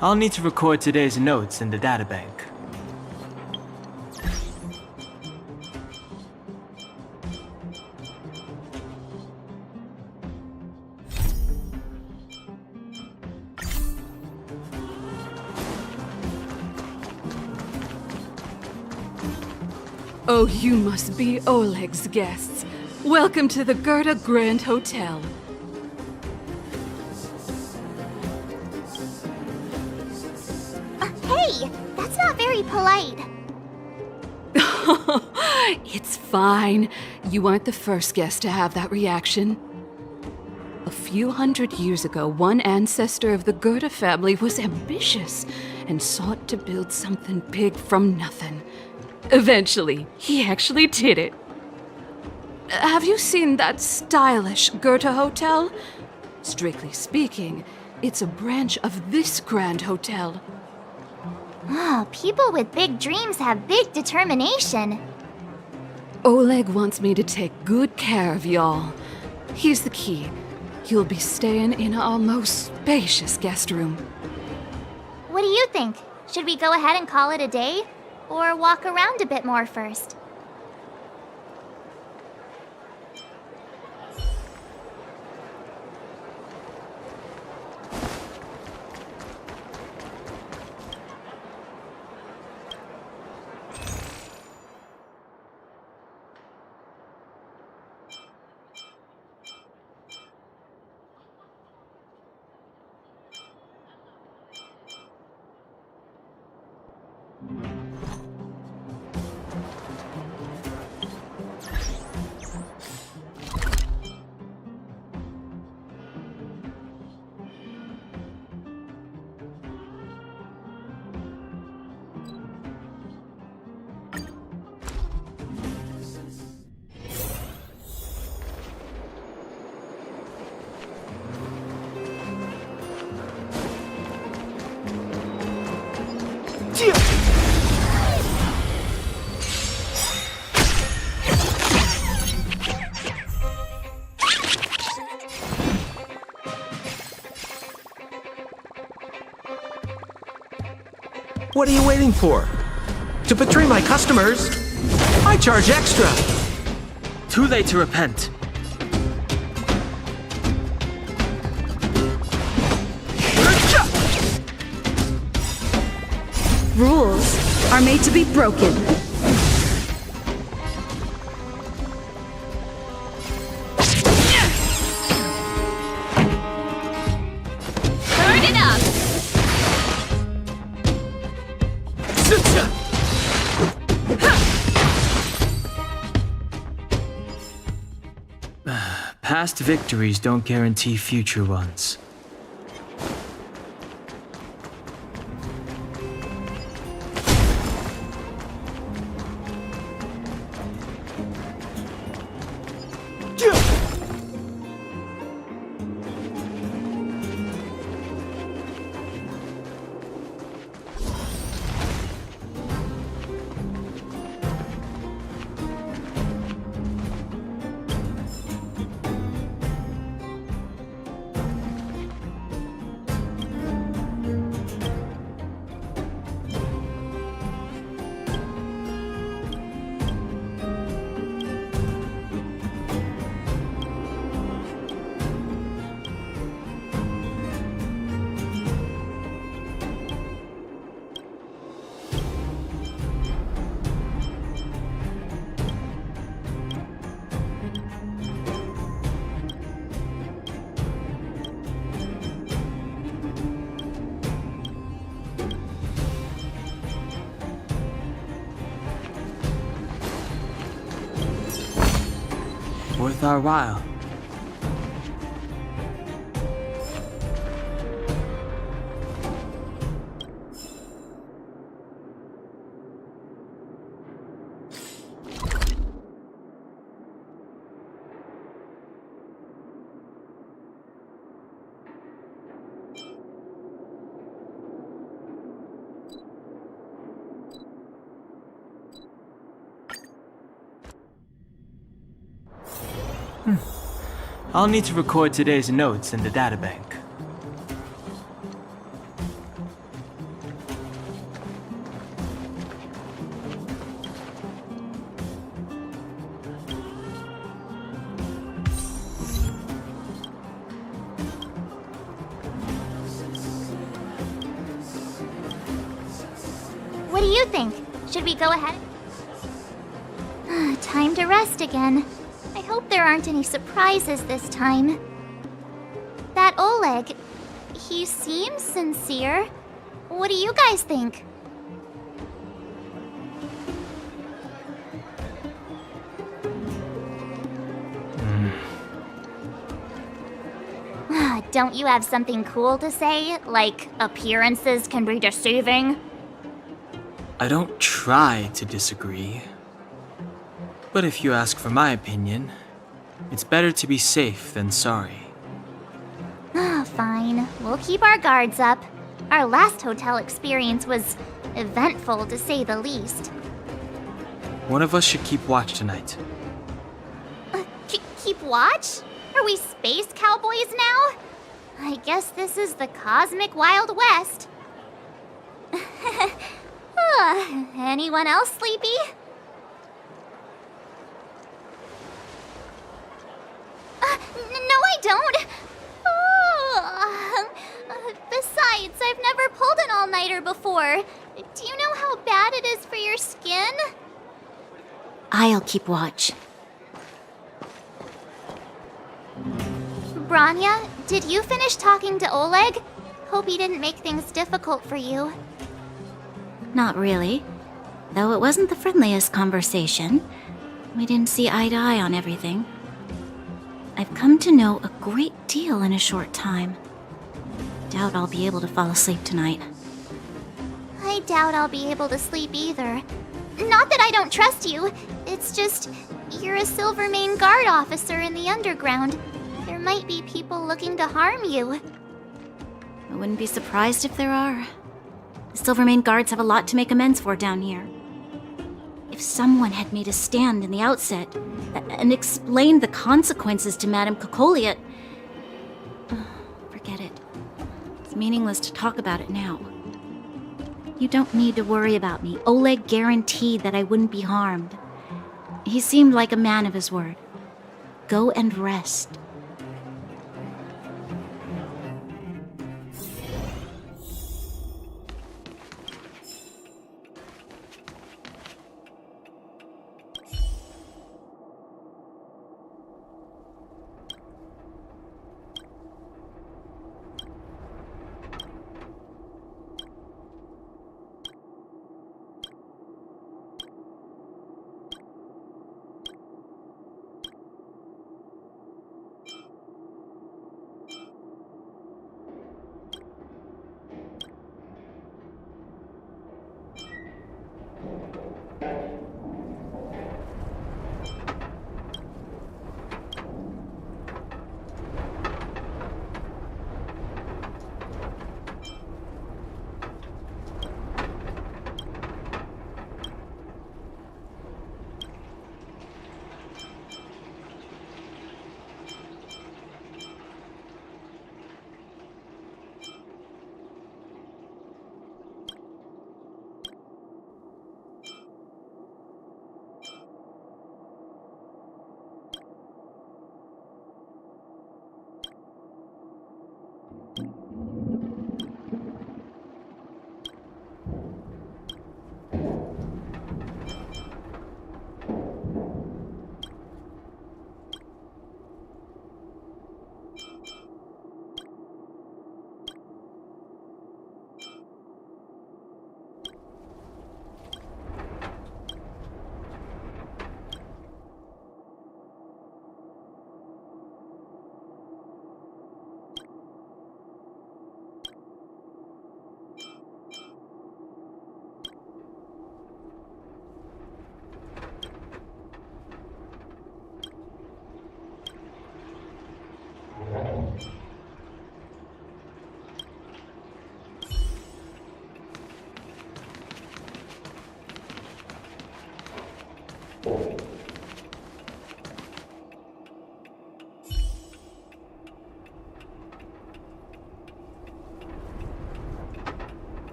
I'll need to record today's notes in the databank. Oh, you must be Oleg's guests. Welcome to the Gerda Grand Hotel. Hey, that's not very polite. It's fine. You aren't the first guest to have that reaction. A few hundred years ago, one ancestor of the Gerda family was ambitious and sought to build something big from nothing. Eventually, he actually did it. Have you seen that stylish Goethe Hotel? Strictly speaking, it's a branch of this grand hotel. Oh, people with big dreams have big determination. Oleg wants me to take good care of y'all. Here's the key. You'll be staying in our most spacious guest room. What do you think? Should we go ahead and call it a day? Or walk around a bit more first? What are you waiting for? To betray my customers? I charge extra! Too late to repent. Rules are made to be broken. Turn it up! Past victories don't guarantee future ones. Worth our while. I'll need to record today's notes in the databank. What do you think? Should we go ahead? Time to rest again. I hope there aren't any surprises this time. That Oleg, he seems sincere. What do you guys think? Don't you have something cool to say? Like, appearances can be deceiving? I don't try to disagree. But if you ask for my opinion, it's better to be safe than sorry. Fine. We'll keep our guards up. Our last hotel experience was eventful, to say the least. One of us should keep watch tonight. Keep watch? Are we space cowboys now? I guess this is the cosmic Wild West. Anyone else sleepy? No, I don't. Besides, I've never pulled an all-nighter before. Do you know how bad it is for your skin? I'll keep watch. Branya, did you finish talking to Oleg? Hope he didn't make things difficult for you. Not really. Though it wasn't the friendliest conversation. We didn't see eye to eye on everything. I've come to know a great deal in a short time. Doubt I'll be able to fall asleep tonight. I doubt I'll be able to sleep either. Not that I don't trust you. It's just, you're a Silvermane Guard officer in the underground. There might be people looking to harm you. I wouldn't be surprised if there are. The Silvermane Guards have a lot to make amends for down here. If someone had made a stand in the outset and explained the consequences to Madame Cocolia... forget it. It's meaningless to talk about it now. You don't need to worry about me. Oleg guaranteed that I wouldn't be harmed. He seemed like a man of his word. Go and rest.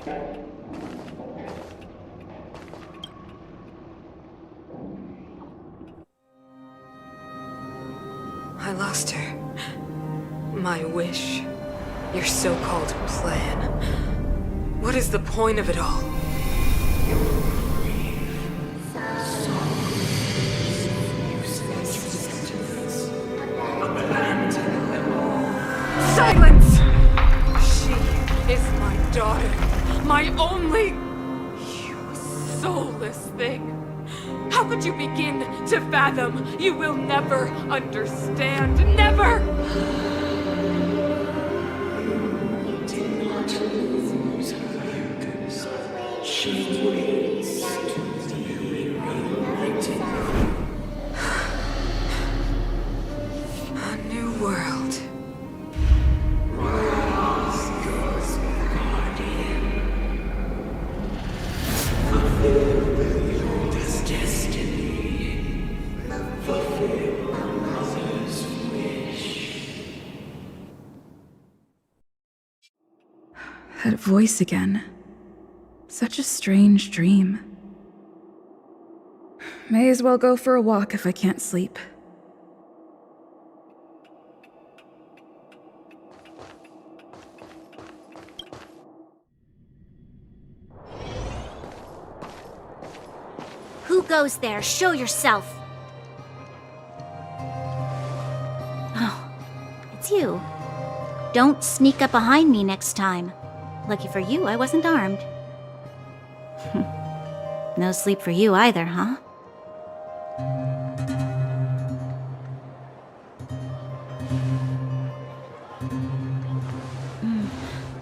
I lost her. My wish. Your so-called plan. What is the point of it all? Silence! She is my daughter. My only... You soulless thing. How could you begin to fathom? You will never understand. Never! A new world. That voice again. Such a strange dream. May as well go for a walk if I can't sleep. Who goes there? Show yourself! Oh, it's you. Don't sneak up behind me next time. Lucky for you, I wasn't armed. No sleep for you either, huh?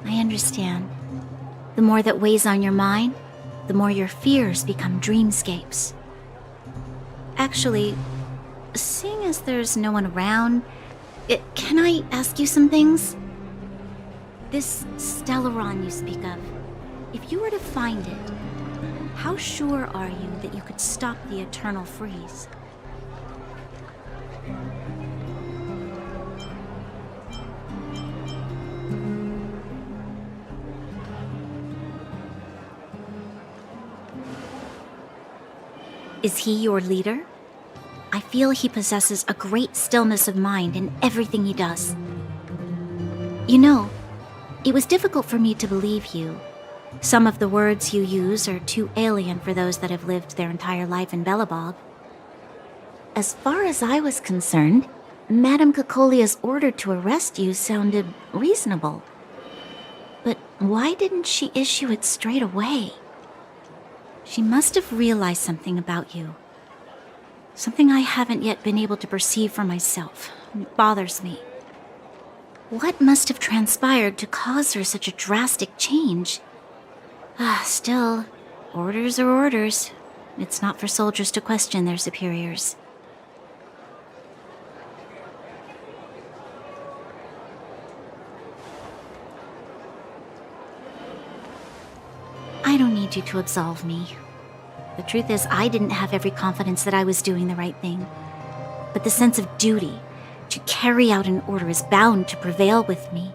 I understand. The more that weighs on your mind, the more your fears become dreamscapes. Actually, seeing as there's no one around, can I ask you some things? This Stellaron you speak of, if you were to find it, how sure are you that you could stop the eternal freeze? Is he your leader? I feel he possesses a great stillness of mind in everything he does. You know, it was difficult for me to believe you. Some of the words you use are too alien for those that have lived their entire life in Belobog. As far as I was concerned, Madame Cocolia's order to arrest you sounded reasonable. But why didn't she issue it straight away? She must have realized something about you. Something I haven't yet been able to perceive for myself. It bothers me. What must have transpired to cause her such a drastic change? Still, orders are orders. It's not for soldiers to question their superiors. I don't need you to absolve me. The truth is, I didn't have every confidence that I was doing the right thing. But the sense of duty to carry out an order is bound to prevail with me.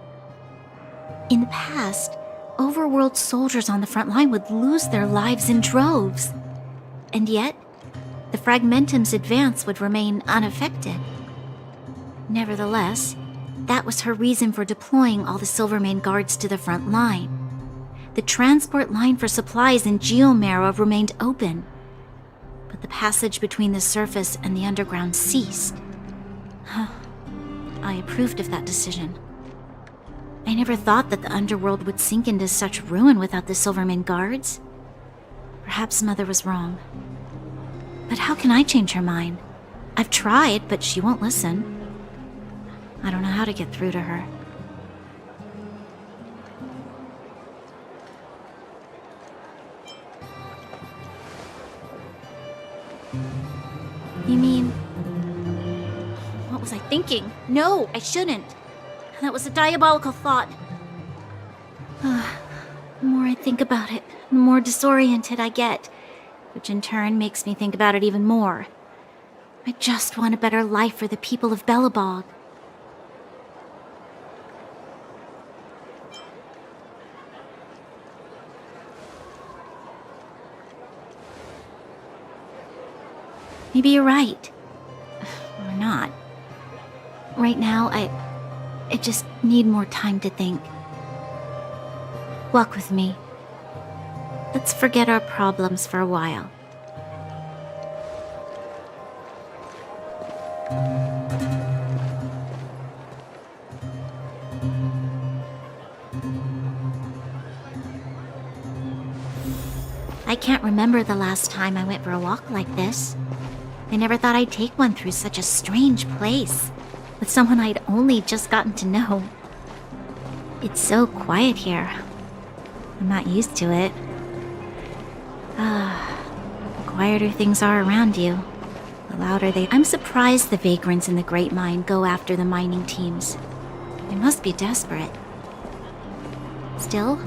In the past, overworld soldiers on the front line would lose their lives in droves. And yet, the Fragmentum's advance would remain unaffected. Nevertheless, that was her reason for deploying all the Silvermane guards to the front line. The transport line for supplies in Geomera remained open, but the passage between the surface and the underground ceased. I approved of that decision. I never thought that the underworld would sink into such ruin without the Silvermane guards. Perhaps Mother was wrong. But how can I change her mind? I've tried, but she won't listen. I don't know how to get through to her. You mean... What was I thinking? No, I shouldn't. That was a diabolical thought. The more I think about it, the more disoriented I get, which in turn makes me think about it even more. I just want a better life for the people of Belobog. Maybe you're right. Or not. Right now, I just need more time to think. Walk with me. Let's forget our problems for a while. I can't remember the last time I went for a walk like this. I never thought I'd take one through such a strange place, with someone I'd only just gotten to know. It's so quiet here. I'm not used to it. The quieter things are around you, the louder they... I'm surprised the vagrants in the Great Mine go after the mining teams. They must be desperate. Still,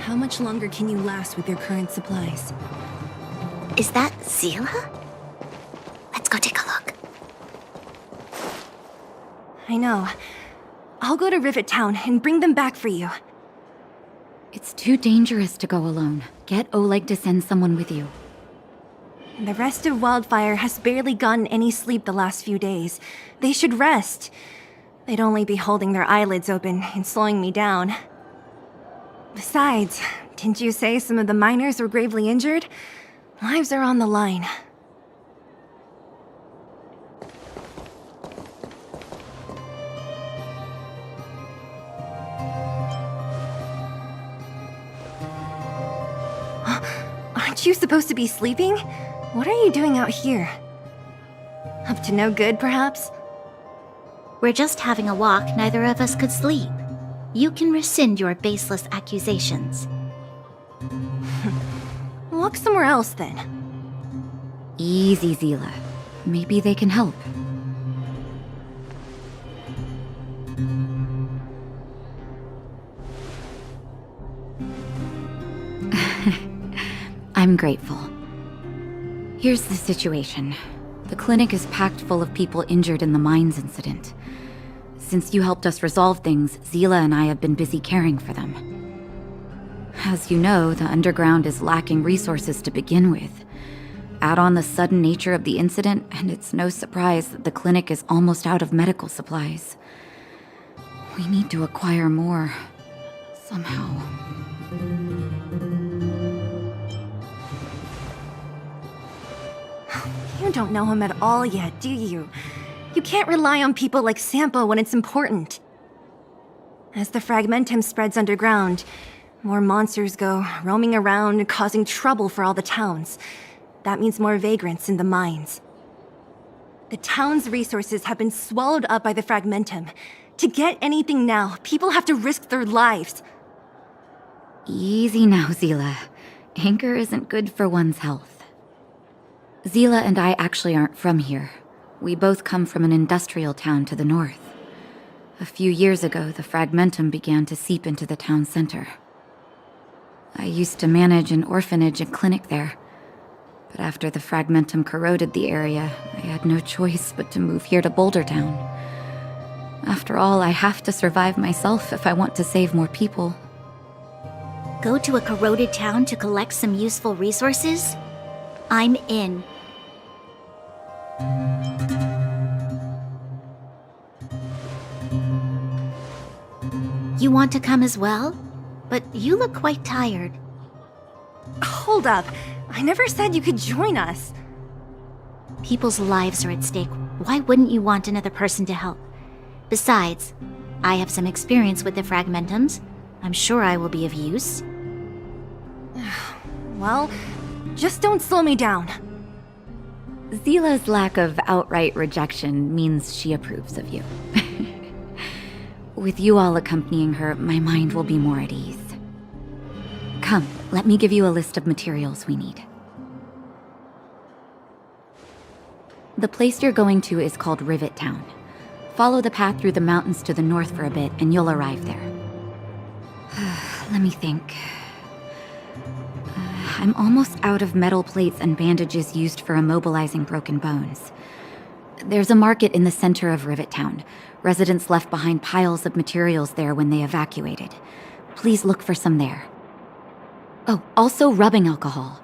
how much longer can you last with your current supplies? is that Zila? Let's go take a look. I know. I'll go to Rivet Town and bring them back for you. It's too dangerous to go alone. Get Oleg to send someone with you. The rest of Wildfire has barely gotten any sleep the last few days. They should rest. They'd only be holding their eyelids open and slowing me down. Besides, didn't you say some of the miners were gravely injured? Lives are on the line. Aren't you supposed to be sleeping? What are you doing out here? Up to no good, perhaps? We're just having a walk, neither of us could sleep. You can rescind your baseless accusations. Walk somewhere else, then. Easy, Zila. Maybe they can help. I'm grateful. Here's the situation. The clinic is packed full of people injured in the mines incident. Since you helped us resolve things, Zila and I have been busy caring for them. As you know, the underground is lacking resources to begin with. Add on the sudden nature of the incident, and it's no surprise that the clinic is almost out of medical supplies. We need to acquire more. Somehow. You don't know him at all yet, do you? You can't rely on people like Sampo when it's important. As the Fragmentum spreads underground, more monsters go roaming around, causing trouble for all the towns. That means more vagrants in the mines. The town's resources have been swallowed up by the Fragmentum. To get anything now, people have to risk their lives. Easy now, Zila. Anger isn't good for one's health. Zila and I actually aren't from here. We both come from an industrial town to the north. A few years ago, the Fragmentum began to seep into the town center. I used to manage an orphanage and clinic there. But after the Fragmentum corroded the area, I had no choice but to move here to Boulder Town. After all, I have to survive myself if I want to save more people. Go to a corroded town to collect some useful resources? I'm in. You want to come as well? But you look quite tired. Hold up. I never said you could join us. People's lives are at stake. Why wouldn't you want another person to help? Besides, I have some experience with the Fragmentums. I'm sure I will be of use. Well, just don't slow me down. Zila's lack of outright rejection means she approves of you. With you all accompanying her, my mind will be more at ease. Come, let me give you a list of materials we need. The place you're going to is called Rivet Town. Follow the path through the mountains to the north for a bit, and you'll arrive there. Let me think. I'm almost out of metal plates and bandages used for immobilizing broken bones. There's a market in the center of Rivet Town. Residents left behind piles of materials there when they evacuated. Please look for some there. Oh, also rubbing alcohol.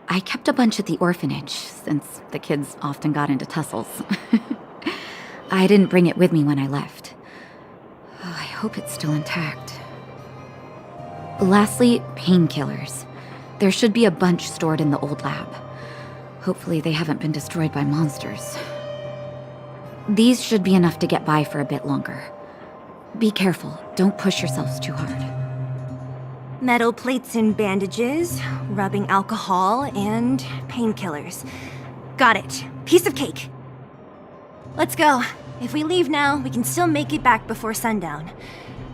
I kept a bunch at the orphanage, since the kids often got into tussles. I didn't bring it with me when I left. Oh, I hope it's still intact. Lastly, painkillers. There should be a bunch stored in the old lab. Hopefully they haven't been destroyed by monsters. These should be enough to get by for a bit longer. Be careful, don't push yourselves too hard. Metal plates and bandages, rubbing alcohol, and painkillers. Got it. Piece of cake. Let's go. If we leave now, we can still make it back before sundown.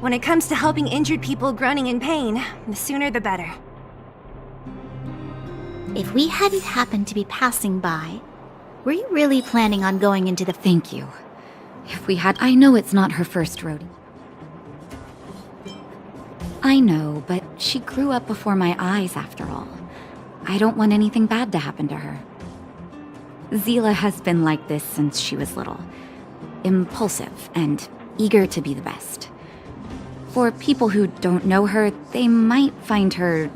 When it comes to helping injured people groaning in pain, the sooner the better. If we hadn't happened to be passing by, were you really planning on going into the... Thank you. If we had... I know it's not her first rodeo. I know, but she grew up before my eyes after all. I don't want anything bad to happen to her. Zila has been like this since she was little. Impulsive and eager to be the best. For people who don't know her, they might find her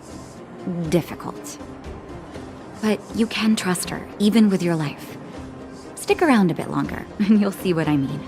difficult. But you can trust her, even with your life. Stick around a bit longer, and you'll see what I mean.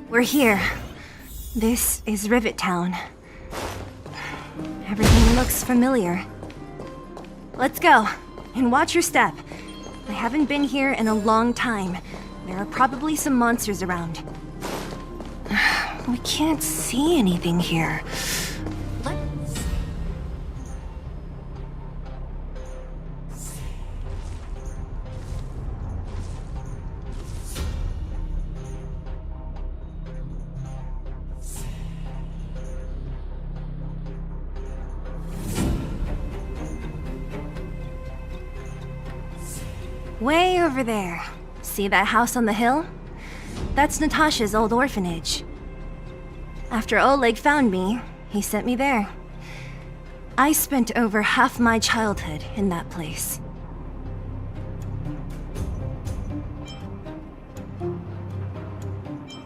We're here. This is Rivet Town. Everything looks familiar. Let's go, and watch your step. I haven't been here in a long time. There are probably some monsters around. We can't see anything here. Way over there. See that house on the hill? That's Natasha's old orphanage. After Oleg found me, he sent me there. I spent over half my childhood in that place.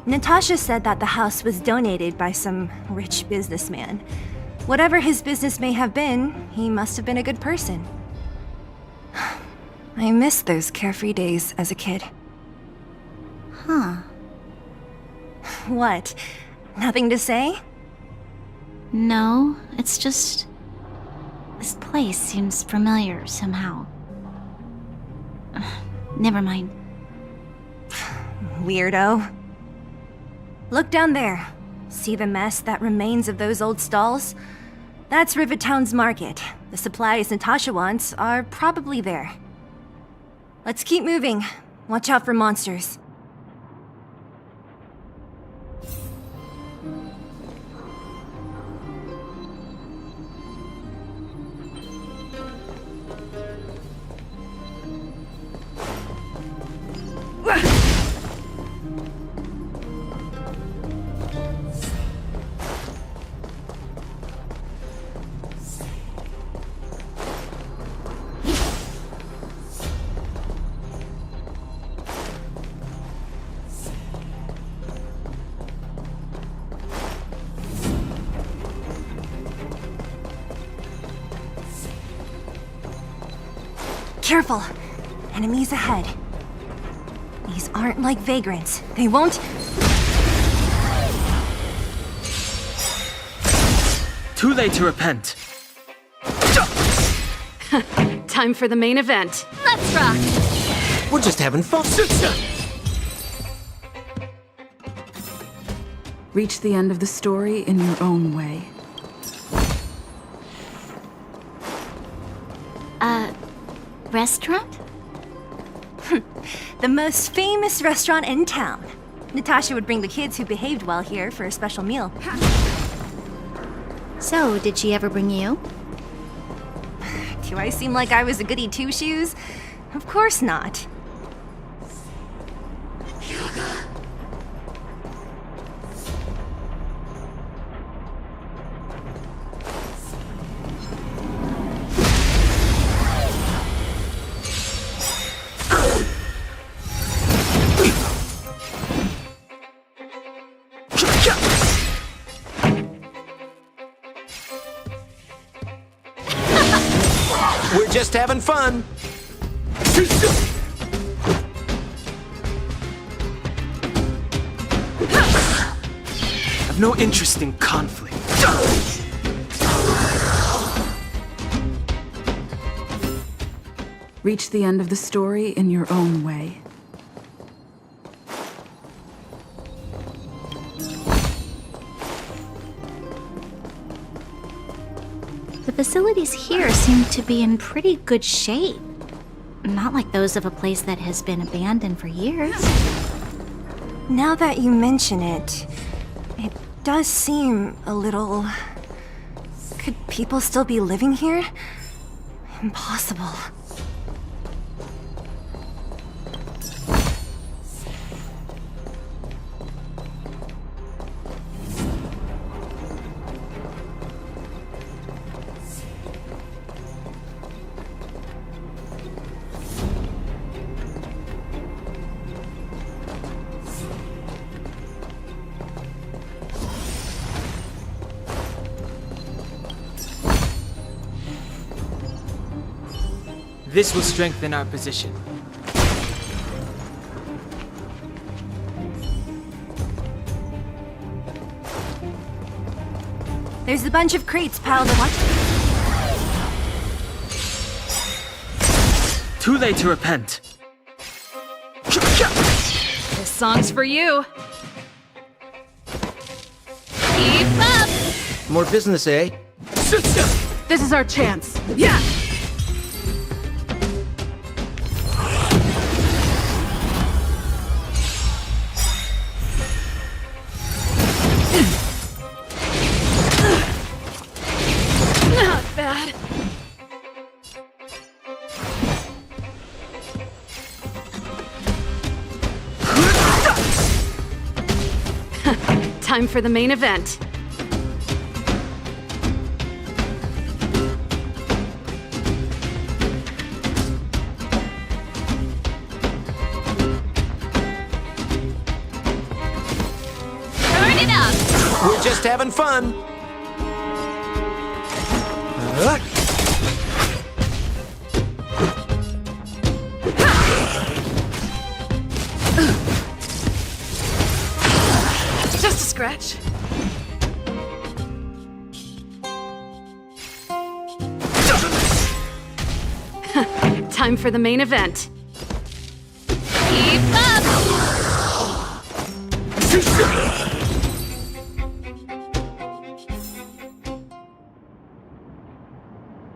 Natasha said that the house was donated by some rich businessman. Whatever his business may have been, he must have been a good person. I miss those carefree days as a kid. Huh. What? Nothing to say? No, it's just... this place seems familiar somehow. Never mind. Weirdo. Look down there. See the mess that remains of those old stalls? That's Rivet Town's market. The supplies Natasha wants are probably there. Let's keep moving. Watch out for monsters. Careful! Enemies ahead. These aren't like vagrants. They won't... Too late to repent. Time for the main event. Let's rock! We're just having fun. Reach the end of the story in your own way. Restaurant? The most famous restaurant in town. Natasha would bring the kids who behaved well here for a special meal. So, did she ever bring you? Do I seem like I was a goody two-shoes? Of course not. We're just having fun. I've no interest in conflict. Reach the end of the story in your own way. The facilities here seem to be in pretty good shape. Not like those of a place that has been abandoned for years. Now that you mention it, it does seem a little... Could people still be living here? Impossible. This will strengthen our position. There's a bunch of crates piled up. Too late to repent. This song's for you. Keep up! More business, eh? This is our chance. Yeah! Not bad. Time for the main event. Turn it up! We're just having fun. Just a scratch. Time for the main event. Keep up!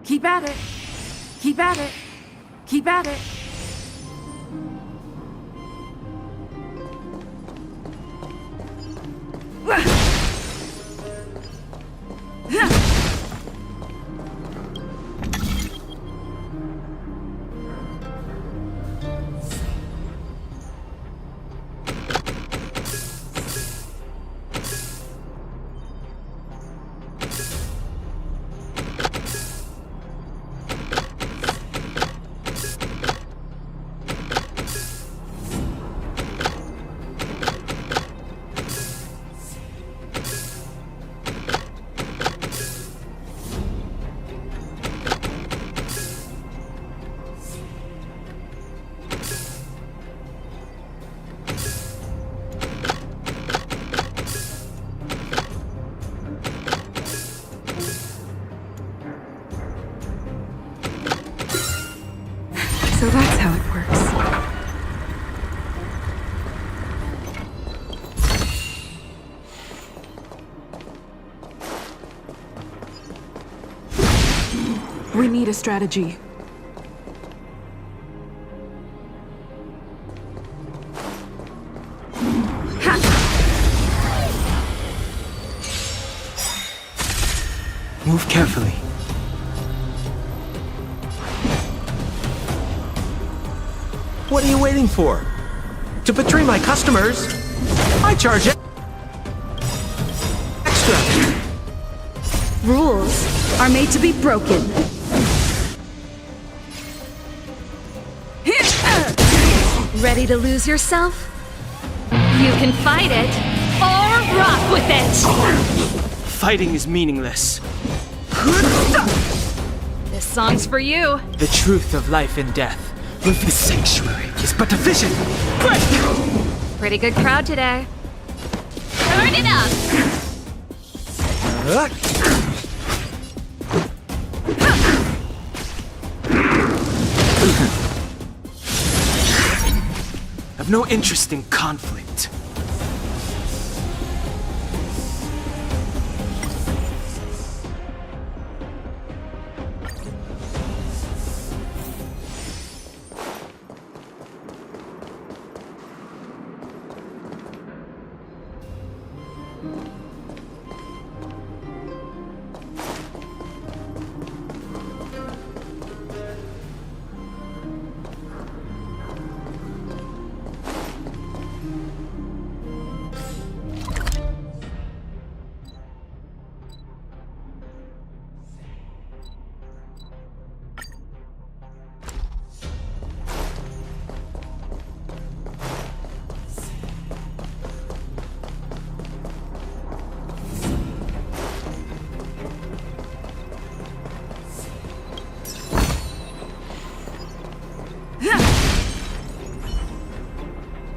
Keep at it. Keep at it. Keep at it. We need a strategy. Move carefully. What are you waiting for? To betray my customers, I charge extra. Rules are made to be broken. Ready to lose yourself? You can fight it, or rock with it! Fighting is meaningless. This song's for you. The truth of life and death. With this sanctuary is but a vision. Break! Pretty good crowd today. Turn it up! I've no interest in conflict.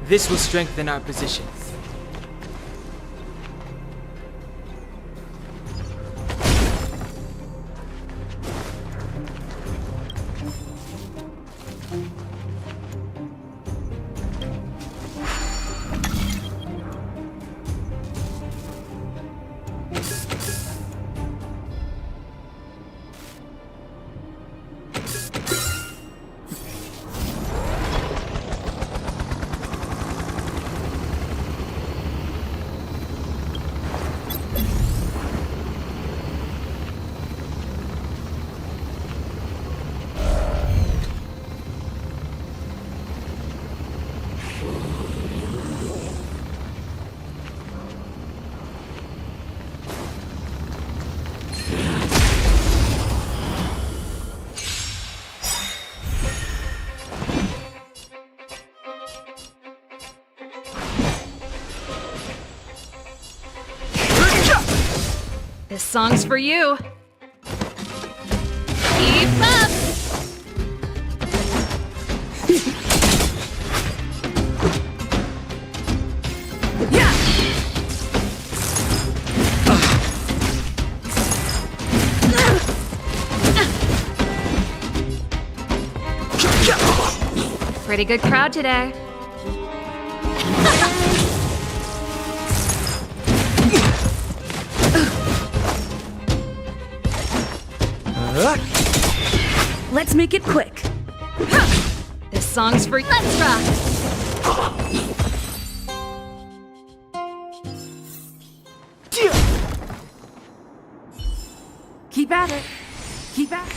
This will strengthen our position. This song's for you. Keep up! Pretty good crowd today. Let's make it quick. This song's for you. Let's rock! Keep at it. Keep at it.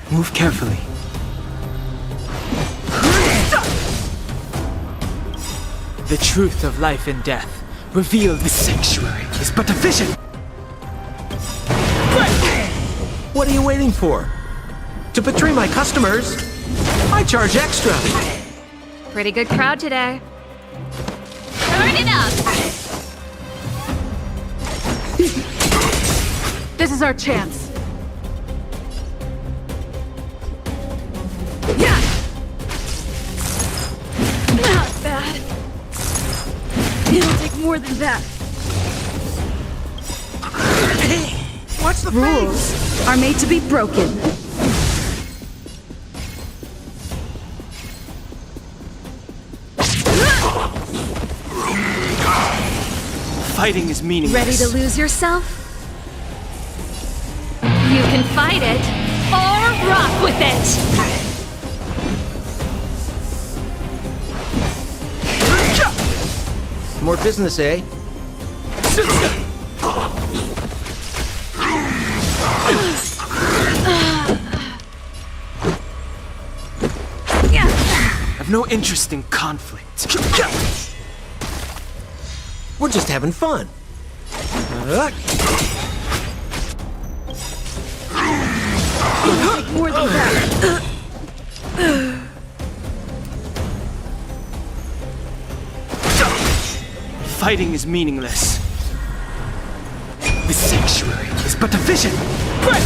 Move carefully. The truth of life and death. Reveal this sanctuary is but a vision. What are you waiting for? To betray my customers, I charge extra. Pretty good crowd today. Turn it up! This is our chance. Not bad. It'll take more than that. Watch the Rules are made to be broken. Fighting is meaningless. Ready to lose yourself? You can fight it, or rock with it! More business, eh? I've no interest in conflict. We're just having fun. More than that. Fighting is meaningless. The sanctuary is but a vision. Break!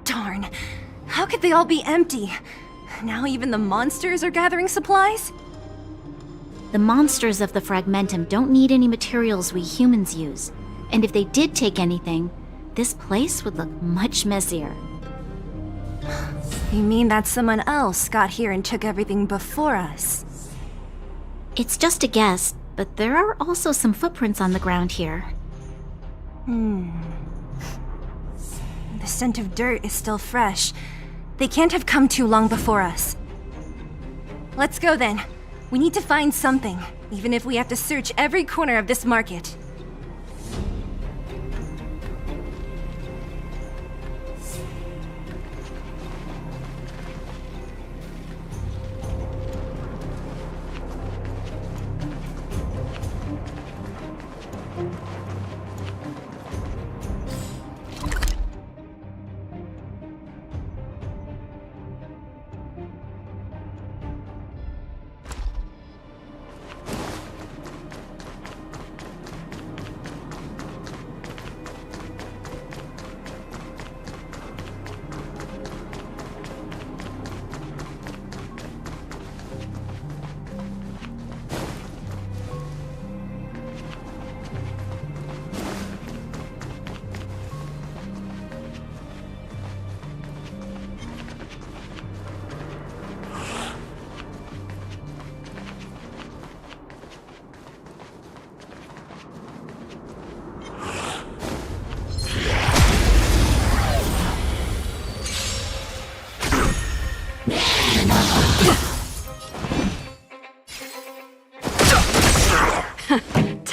Darn. How could they all be empty? Now even the monsters are gathering supplies? The monsters of the Fragmentum don't need any materials we humans use. And if they did take anything, this place would look much messier. You mean that someone else got here and took everything before us? It's just a guess, but there are also some footprints on the ground here. The scent of dirt is still fresh. They can't have come too long before us. Let's go then. We need to find something, even if we have to search every corner of this market.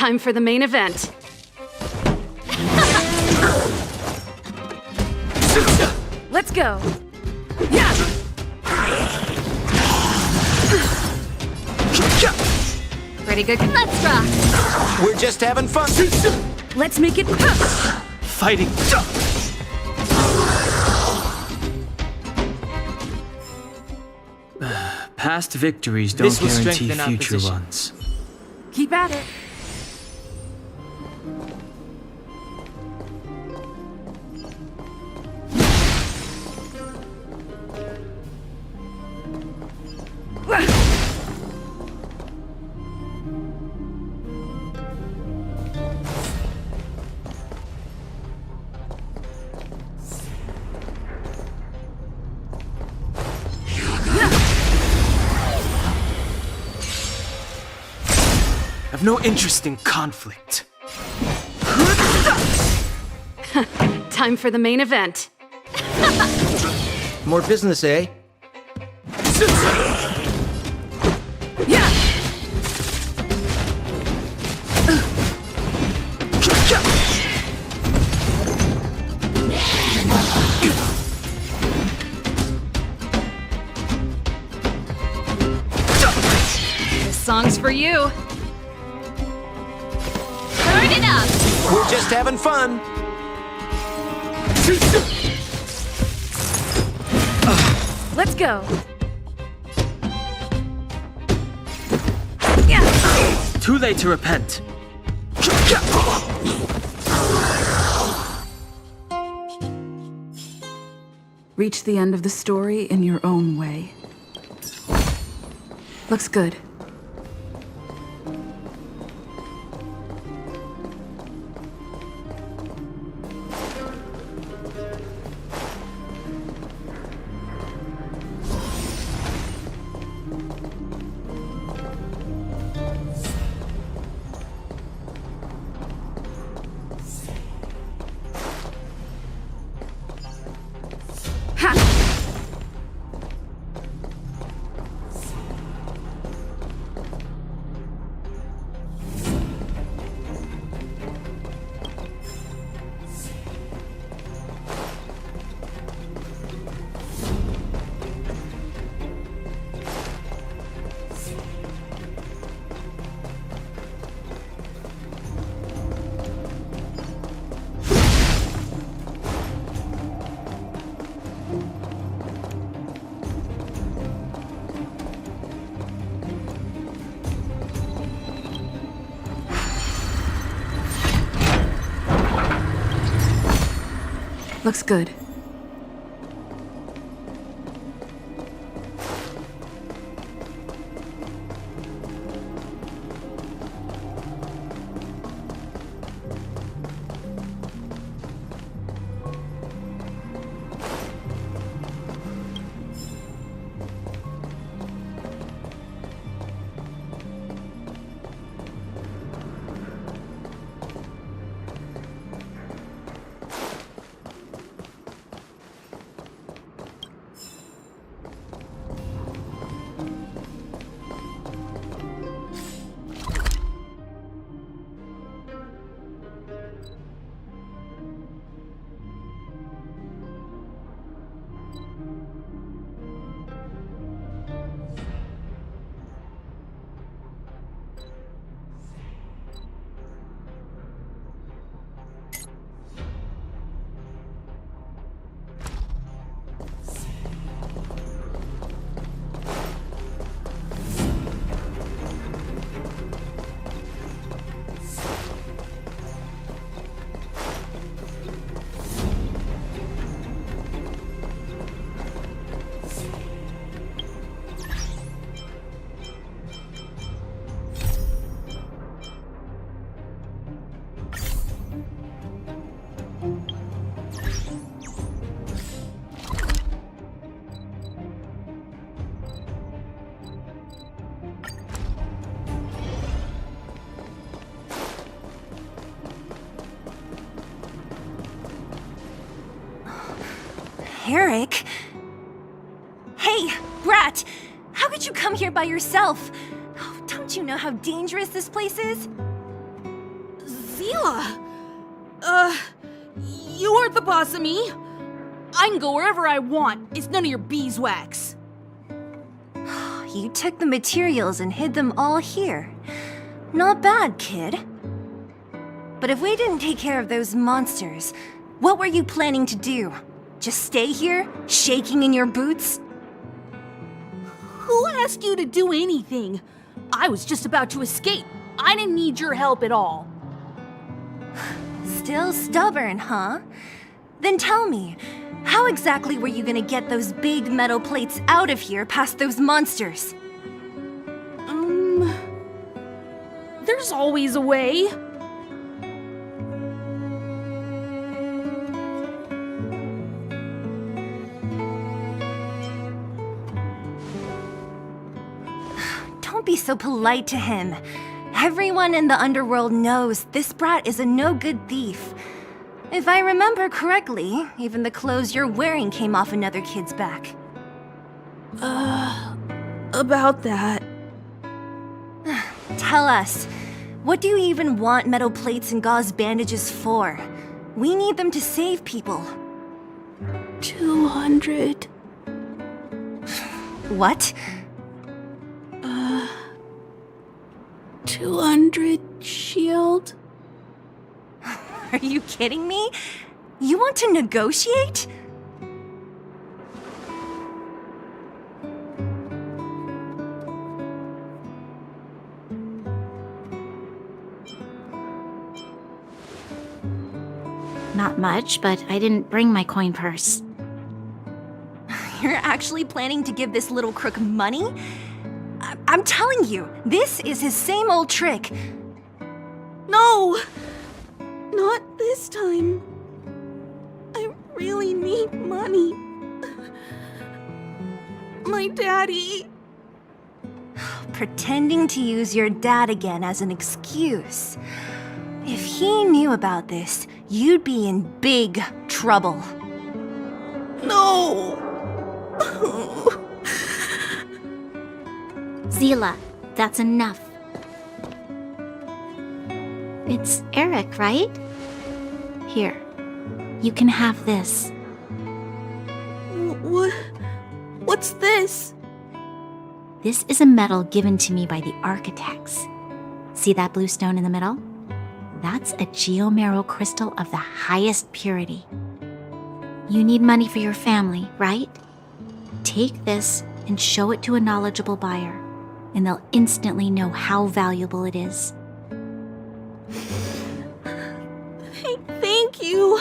Time for the main event. Let's go. Yeah. Pretty good. Let's rock! We're just having fun. Let's make it. Fighting. Past victories don't This will guarantee strengthen our future position. ones. Keep at it. I've no interest in conflict. Time for the main event. More business, eh? Yeah. This song's for you. Turn it up! We're just having fun. Let's go. Too late to repent. Reach the end of the story in your own way. Looks good. Looks good. Eric? Hey, Brat! How could you come here by yourself? Oh, don't you know how dangerous this place is? the boss of me. I can go wherever I want. It's none of your beeswax. You took the materials and hid them all here. Not bad, kid. But if we didn't take care of those monsters, what were you planning to do? Just stay here, shaking in your boots? Who asked you to do anything? I was just about to escape. I didn't need your help at all. Still stubborn, huh? Then tell me, how exactly were you gonna get those big metal plates out of here past those monsters? There's always a way. Don't be so polite to him. Everyone in the underworld knows this brat is a no-good thief. If I remember correctly, even the clothes you're wearing came off another kid's back. About that. Tell us, what do you even want metal plates and gauze bandages for? We need them to save people. 200. What? 200 shield? Are you kidding me? You want to negotiate? Not much, but I didn't bring my coin purse. You're actually planning to give this little crook money? I'm telling you, this is his same old trick. No! Not this time. I really need money. My daddy. Pretending to use your dad again as an excuse. If he knew about this, you'd be in big trouble. No! Zila, that's enough. It's Eric, right? Here, you can have this. What's this? This is a medal given to me by the architects. See that blue stone in the middle? That's a geomerald crystal of the highest purity. You need money for your family, right? Take this and show it to a knowledgeable buyer, and they'll instantly know how valuable it is. Thank you.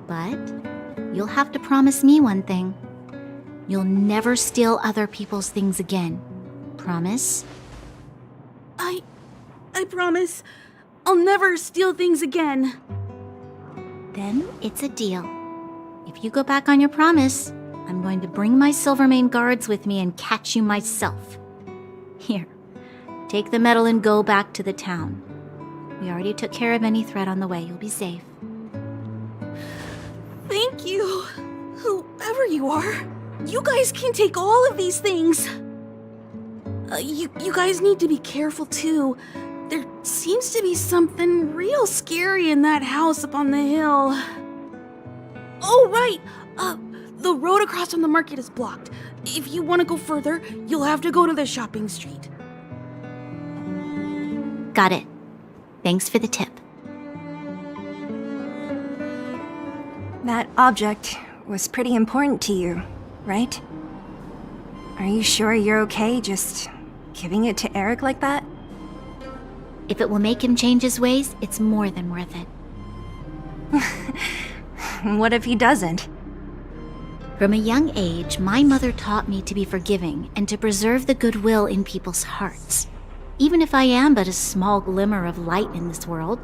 But you'll have to promise me one thing. You'll never steal other people's things again. Promise? I promise. I'll never steal things again. Then it's a deal. If you go back on your promise, I'm going to bring my Silvermane guards with me and catch you myself. Here, take the medal and go back to the town. We already took care of any threat on the way. You'll be safe. Thank you, whoever you are. You guys can take all of these things. You guys need to be careful too. There seems to be something real scary in that house up on the hill. Oh, right. The road across from the market is blocked. If you want to go further, you'll have to go to the shopping street. Got it. Thanks for the tip. That object was pretty important to you, right? Are you sure you're okay just giving it to Eric like that? If it will make him change his ways, it's more than worth it. What if he doesn't? From a young age, my mother taught me to be forgiving and to preserve the goodwill in people's hearts. Even if I am but a small glimmer of light in this world,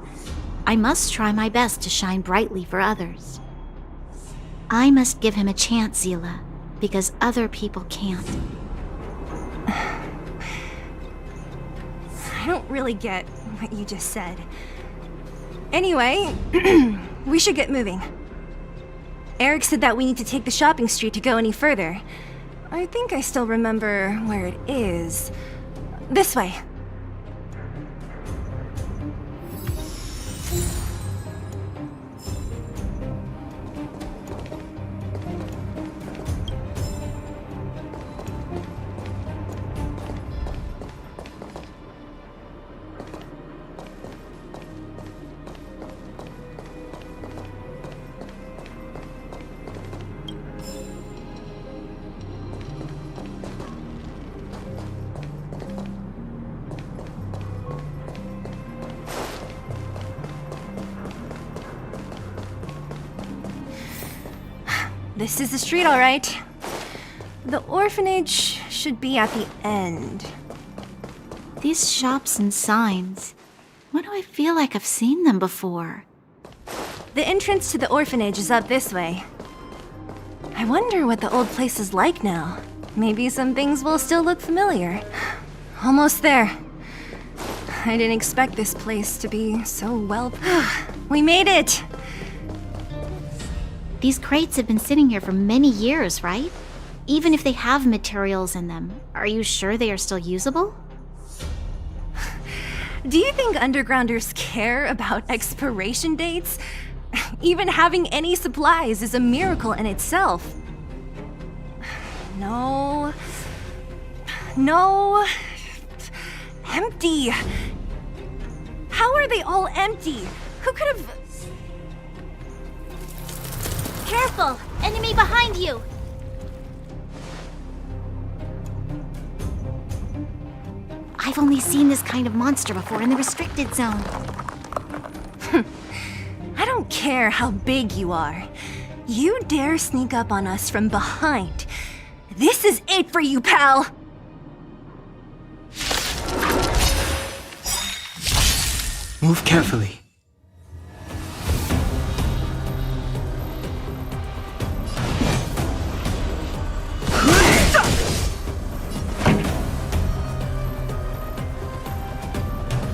I must try my best to shine brightly for others. I must give him a chance, Zila, because other people can't. I don't really get what you just said. Anyway, we should get moving. Eric said that we need to take the shopping street to go any further. I think I still remember where it is. This way. This is the street, all right. The orphanage should be at the end. These shops and signs. Why do I feel like I've seen them before? The entrance to the orphanage is up this way. I wonder what the old place is like now. Maybe some things will still look familiar. Almost there. I didn't expect this place to be so well... We made it! These crates have been sitting here for many years, right? Even if they have materials in them, are you sure they are still usable? Do you think undergrounders care about expiration dates? Even having any supplies is a miracle in itself. No. No. Empty. How are they all empty? Who could have... Careful! Enemy behind you! I've only seen this kind of monster before in the restricted zone. I don't care how big you are. You dare sneak up on us from behind. This is it for you, pal! Move carefully.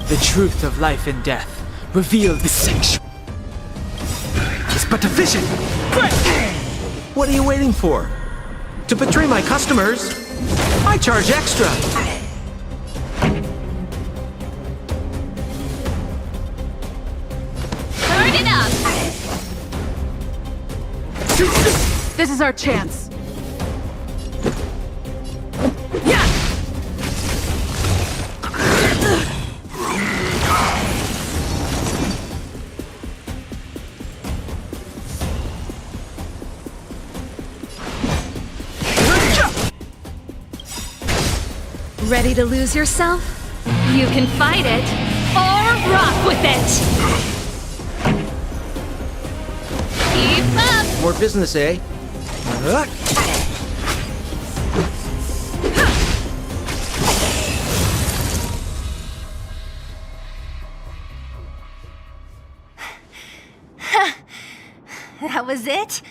The truth of life and death revealed the sanctuary is but a vision. What are you waiting for? To betray my customers? I charge extra. Turn it up! This is our chance. Ready to lose yourself? You can fight it, or rock with it! Keep up! More business, eh? That was it?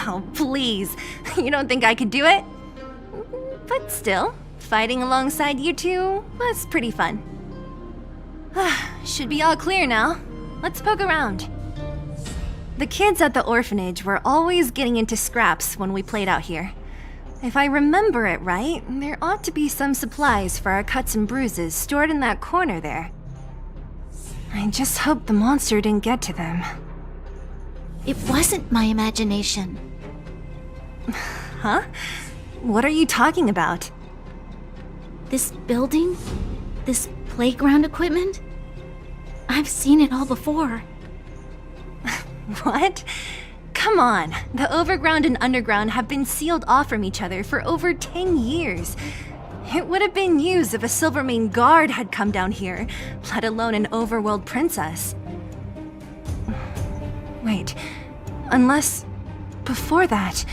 Oh, please. You don't think I could do it? But still, fighting alongside you two was pretty fun. Should be all clear now. Let's poke around. The kids at the orphanage were always getting into scraps when we played out here. If I remember it right, there ought to be some supplies for our cuts and bruises stored in that corner there. I just hope the monster didn't get to them. It wasn't my imagination. Huh? What are you talking about? This building? This playground equipment? I've seen it all before. What? Come on. The overground and underground have been sealed off from each other for over 10 years. It would have been used if a Silvermane guard had come down here, let alone an overworld princess. Wait, unless before that...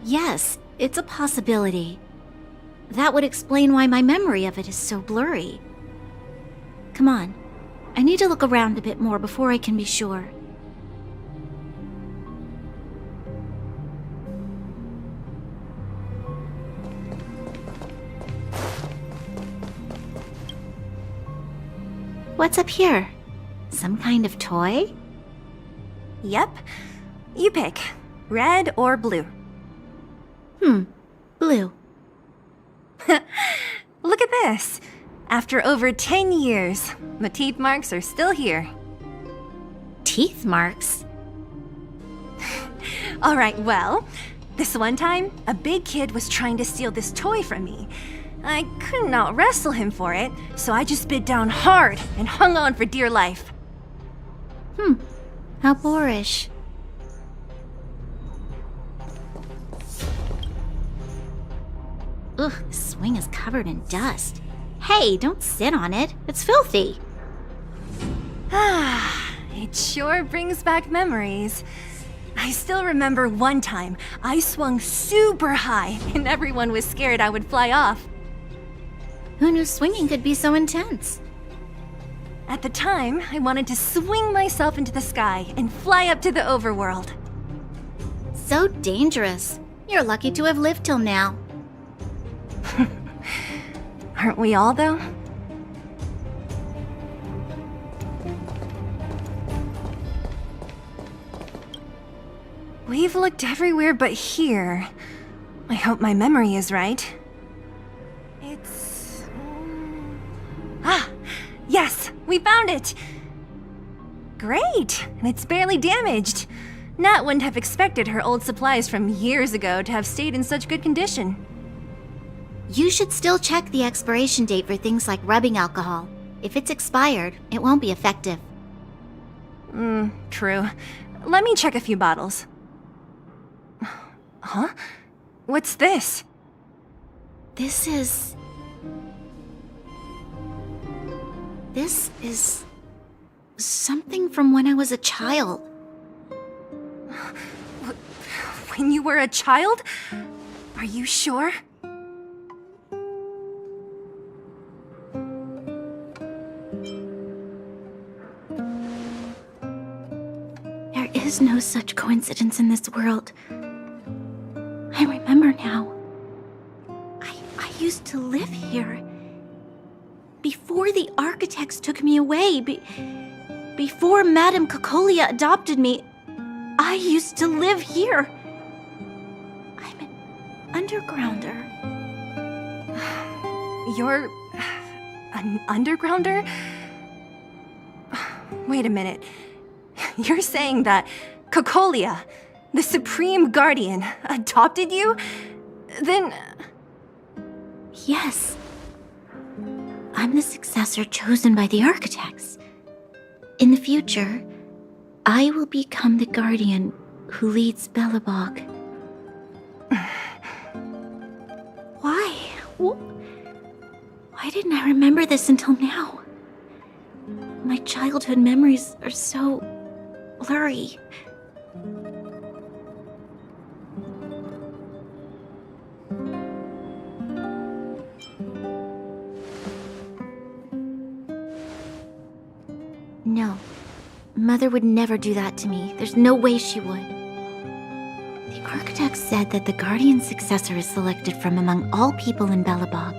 Yes, it's a possibility. That would explain why my memory of it is so blurry. Come on, I need to look around a bit more before I can be sure. What's up here? Some kind of toy? Yep. You pick. Red or blue. Blue. Look at this. After over 10 years, the teeth marks are still here. Teeth marks? Alright, well, this one time, a big kid was trying to steal this toy from me. I could not wrestle him for it, so I just bit down hard and hung on for dear life. How boorish. Ugh, the swing is covered in dust. Hey, don't sit on it. It's filthy. It sure brings back memories. I still remember one time I swung super high and everyone was scared I would fly off. Who knew swinging could be so intense? At the time, I wanted to swing myself into the sky and fly up to the overworld. So dangerous. You're lucky to have lived till now. Aren't we all, though? We've looked everywhere but here. I hope my memory is right. It's... yes! We found it! Great! And it's barely damaged. Nat wouldn't have expected her old supplies from years ago to have stayed in such good condition. You should still check the expiration date for things like rubbing alcohol. If it's expired, it won't be effective. True. Let me check a few bottles. Huh? What's this? This is something from when I was a child. When you were a child? Are you sure? There is no such coincidence in this world. I remember now. I used to live here. Before the architects took me away, before Madame Cocolia adopted me, I used to live here. I'm an undergrounder. You're... an undergrounder? Wait a minute. You're saying that Cocolia, the Supreme Guardian, adopted you? Then... Yes. I'm the successor chosen by the architects. In the future, I will become the guardian who leads Belobog. Why? Why didn't I remember this until now? My childhood memories are so blurry. No. Mother would never do that to me. There's no way she would. The architect said that the guardian successor is selected from among all people in Belobog.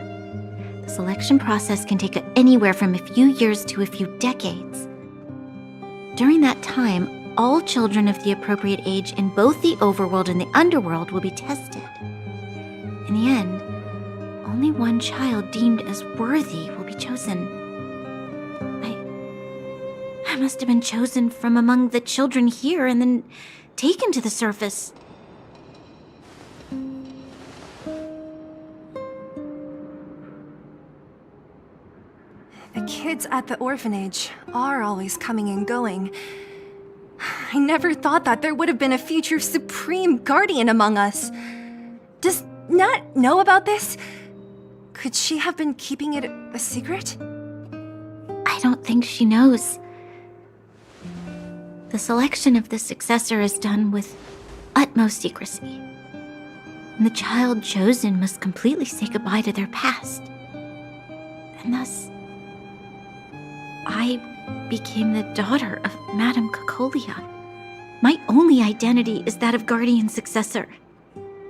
The selection process can take anywhere from a few years to a few decades. During that time, all children of the appropriate age in both the overworld and the underworld will be tested. In the end, only one child deemed as worthy will be chosen. I must have been chosen from among the children here and then taken to the surface. The kids at the orphanage are always coming and going. I never thought that there would have been a future Supreme Guardian among us. Does Nat know about this? Could she have been keeping it a secret? I don't think she knows. The selection of the successor is done with utmost secrecy. And the child chosen must completely say goodbye to their past. And thus, I became the daughter of Madame Cocolia. My only identity is that of guardian successor.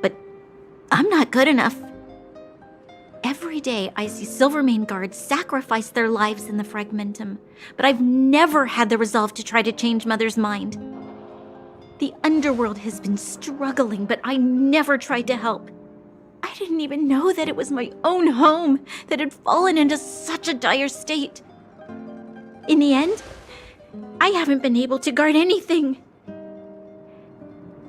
But I'm not good enough. Every day I see Silvermane guards sacrifice their lives in the Fragmentum, but I've never had the resolve to try to change Mother's mind. The underworld has been struggling, but I never tried to help. I didn't even know that it was my own home that had fallen into such a dire state. In the end, I haven't been able to guard anything.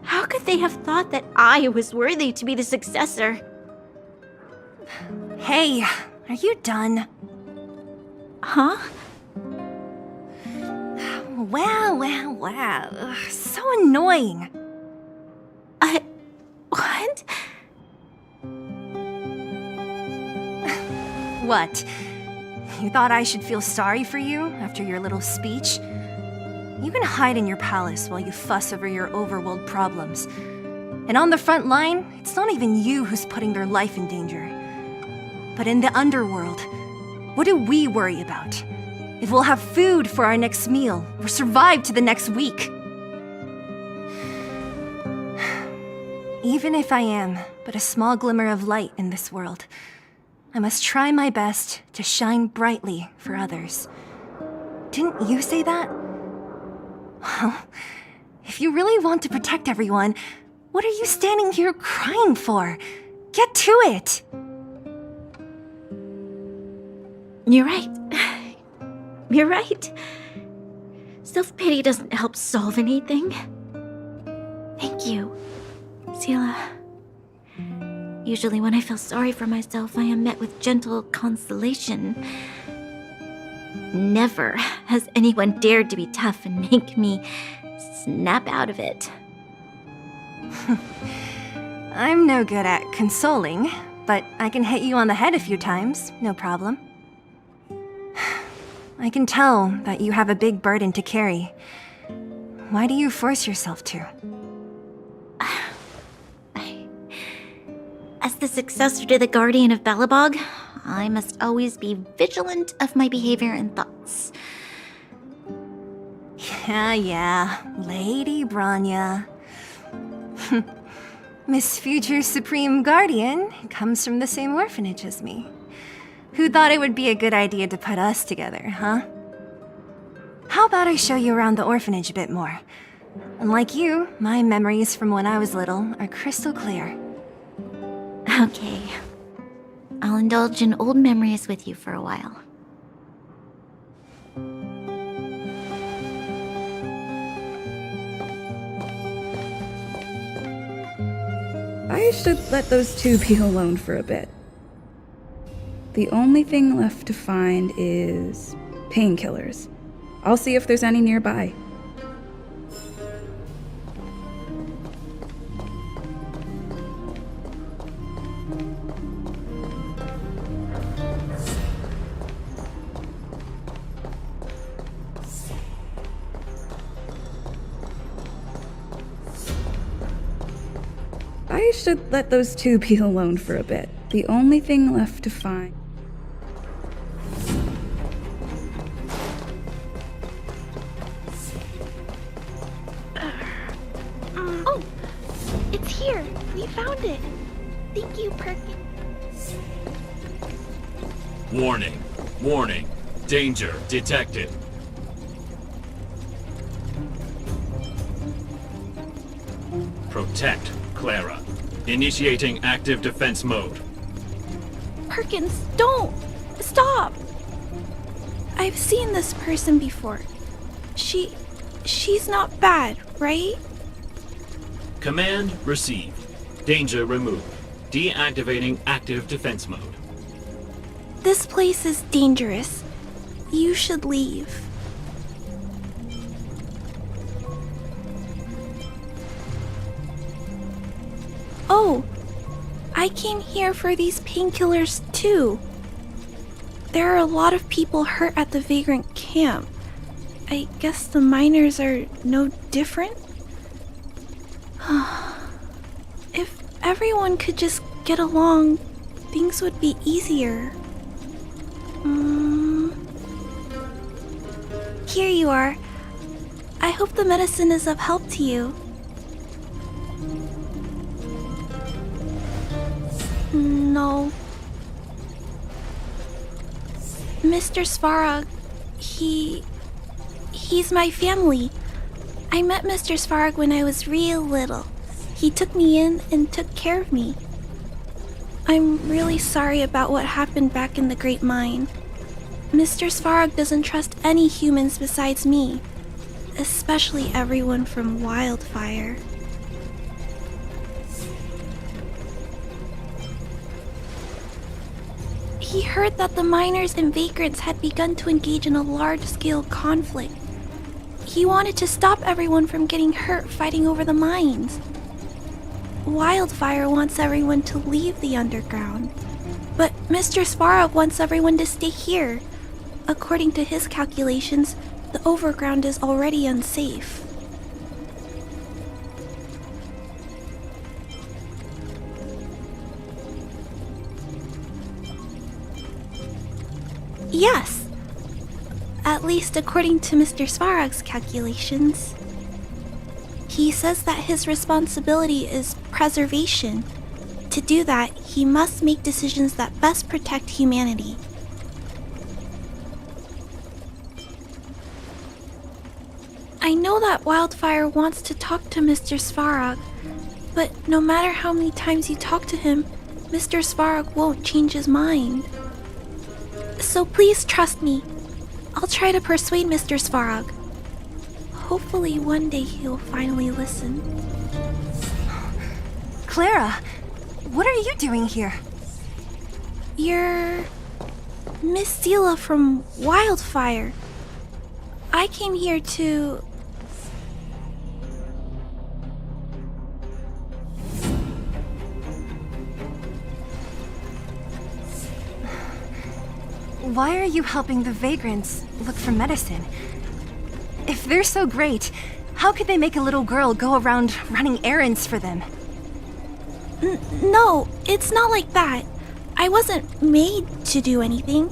How could they have thought that I was worthy to be the successor? Hey, are you done? Huh? Wow. Ugh, so annoying. What? What? You thought I should feel sorry for you after your little speech? You can hide in your palace while you fuss over your overworld problems. And on the front line, it's not even you who's putting their life in danger. But in the underworld, what do we worry about? If we'll have food for our next meal, or survive to the next week. Even if I am but a small glimmer of light in this world, I must try my best to shine brightly for others. Didn't you say that? Well, if you really want to protect everyone, what are you standing here crying for? Get to it! You're right. You're right. Self-pity doesn't help solve anything. Thank you, Zila. Usually when I feel sorry for myself, I am met with gentle consolation. Never has anyone dared to be tough and make me snap out of it. I'm no good at consoling, but I can hit you on the head a few times, no problem. I can tell that you have a big burden to carry. Why do you force yourself to? As the successor to the Guardian of Balabog, I must always be vigilant of my behavior and thoughts. Yeah, Lady Branya. Miss Future Supreme Guardian comes from the same orphanage as me. Who thought it would be a good idea to put us together, huh? How about I show you around the orphanage a bit more? Unlike you, my memories from when I was little are crystal clear. Okay. I'll indulge in old memories with you for a while. I should let those two be alone for a bit. The only thing left to find is painkillers. I'll see if there's any nearby. I should let those two be alone for a bit. The only thing left to find... Oh, it's here. We found it. Thank you, Perkins. Warning. Warning. Danger detected. Protect Clara. Initiating active defense mode. Perkins, don't! Stop! I've seen this person before. She's not bad, right? Command received. Danger removed. Deactivating active defense mode. This place is dangerous. You should leave. Oh, I came here for these painkillers too. There are a lot of people hurt at the Vagrant camp. I guess the miners are no different? If everyone could just get along, things would be easier. Here you are. I hope the medicine is of help to you. No. Mr. Svarog, he's my family. I met Mr. Svarog when I was real little. He took me in and took care of me. I'm really sorry about what happened back in the Great Mine. Mr. Svarog doesn't trust any humans besides me, especially everyone from Wildfire. He heard that the miners and vagrants had begun to engage in a large-scale conflict. He wanted to stop everyone from getting hurt fighting over the mines. Wildfire wants everyone to leave the underground, but Mr. Svarog wants everyone to stay here, according to his calculations, the overground is already unsafe. Yes. At least according to Mr. Svarog's calculations. He says that his responsibility is preservation. To do that, he must make decisions that best protect humanity. I know that Wildfire wants to talk to Mr. Svarog, but no matter how many times you talk to him, Mr. Svarog won't change his mind. So please trust me. I'll try to persuade Mr. Svarog. Hopefully one day he'll finally listen. Clara, what are you doing here? You're Miss Zila from Wildfire. I came here to... Why are you helping the vagrants look for medicine? If they're so great, how could they make a little girl go around running errands for them? No, it's not like that. I wasn't made to do anything.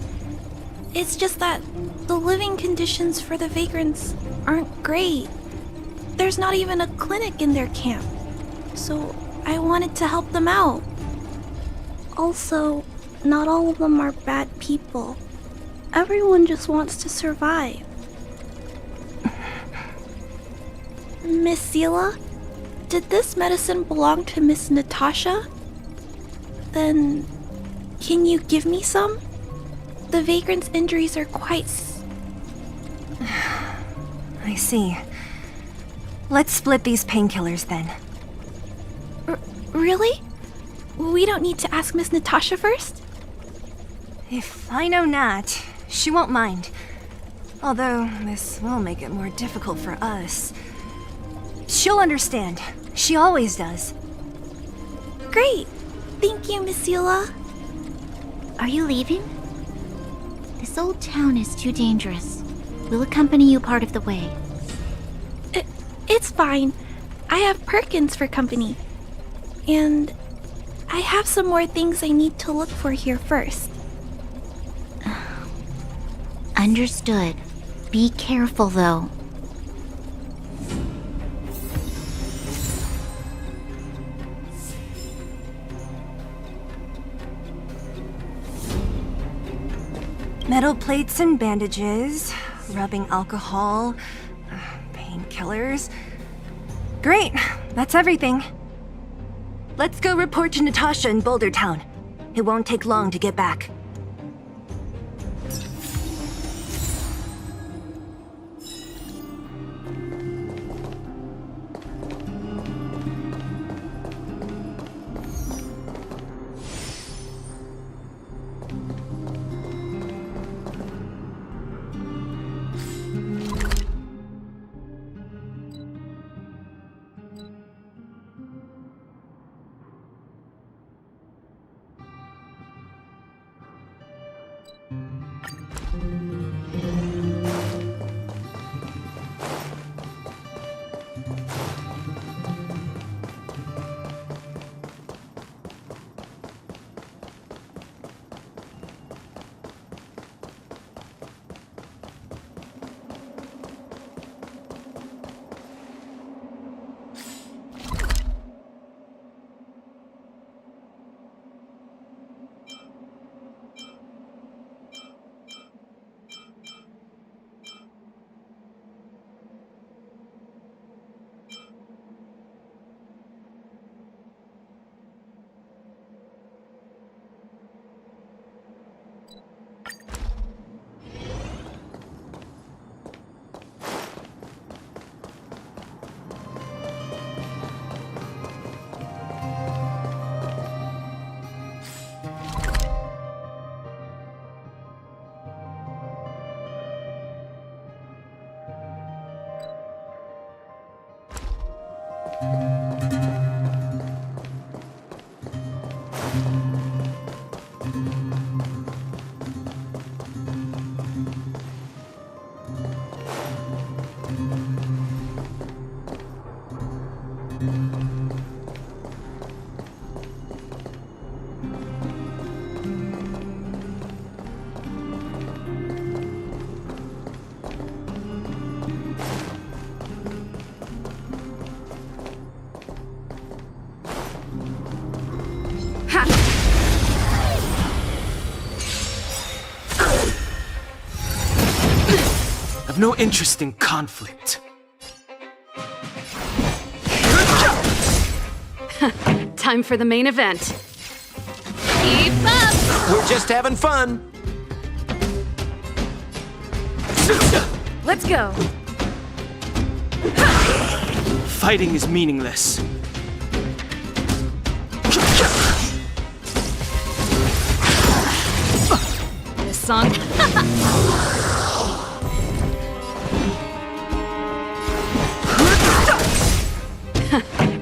It's just that the living conditions for the vagrants aren't great. There's not even a clinic in their camp. So I wanted to help them out. Also, not all of them are bad people. Everyone just wants to survive. Miss Zila, did this medicine belong to Miss Natasha? Then, can you give me some? The vagrant's injuries are quite... I see. Let's split these painkillers then. Really? We don't need to ask Miss Natasha first? If I know Nat, she won't mind. Although, this will make it more difficult for us. She'll understand. She always does. Great! Thank you, Miss Zila. Are you leaving? This old town is too dangerous. We'll accompany you part of the way. It's fine. I have Perkins for company. And I have some more things I need to look for here first. Understood. Be careful, though. Metal plates and bandages, rubbing alcohol, painkillers. Great, that's everything. Let's go report to Natasha in Boulder Town. It won't take long to get back. I've no interest in conflict. Time for the main event. Keep up! We're just having fun. Let's go. Fighting is meaningless. This song.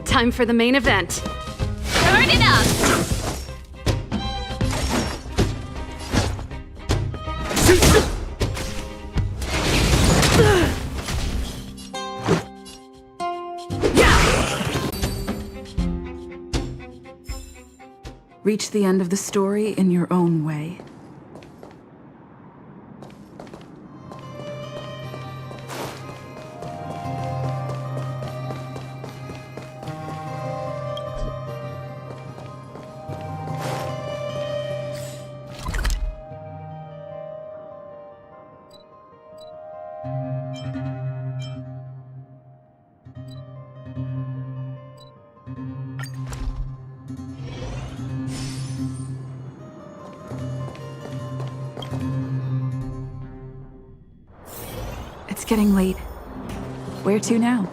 Time for the main event. Turn it up! Reach the end of the story in your own way. It's getting late. Where to now?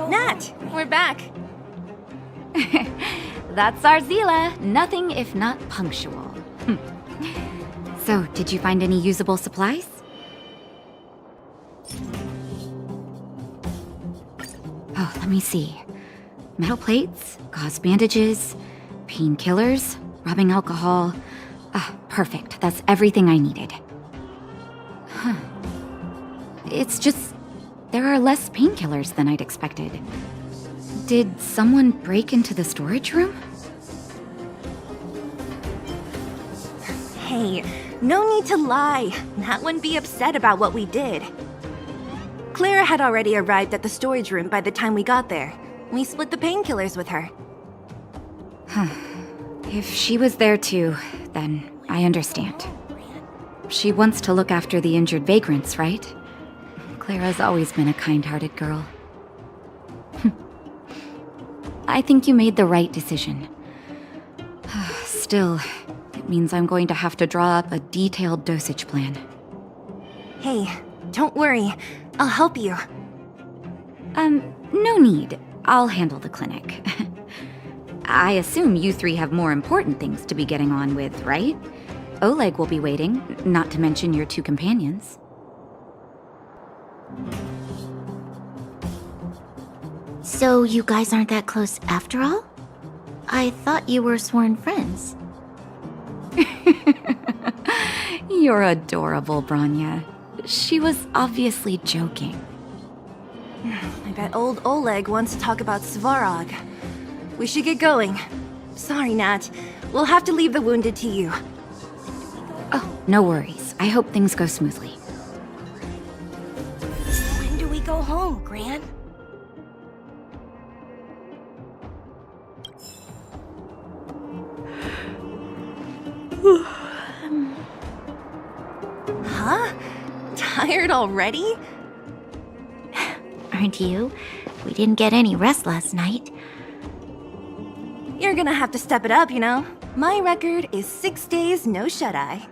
Nat, we're back. That's our Zila. Nothing if not punctual. So, did you find any usable supplies? Oh, let me see. Metal plates, gauze bandages, painkillers, rubbing alcohol. Ah, perfect. That's everything I needed. Huh. It's just... there are less painkillers than I'd expected. Did someone break into the storage room? Hey, no need to lie. Nat wouldn't be upset about what we did. Clara had already arrived at the storage room by the time we got there. We split the painkillers with her. If she was there too, then I understand. She wants to look after the injured vagrants, right? Clara's always been a kind-hearted girl. I think you made the right decision. Still, it means I'm going to have to draw up a detailed dosage plan. Hey, don't worry. I'll help you. No need. I'll handle the clinic. I assume you three have more important things to be getting on with, right? Oleg will be waiting, not to mention your two companions. So you guys aren't that close after all? I thought you were sworn friends. You're adorable, Branya. She was obviously joking. I bet old Oleg wants to talk about Svarog. We should get going. Sorry, Nat. We'll have to leave the wounded to you. Oh, no worries. I hope things go smoothly. When do we go home, Gran? Huh? Tired already? Aren't you? We didn't get any rest last night. You're gonna have to step it up, you know? My record is 6 days no shut-eye.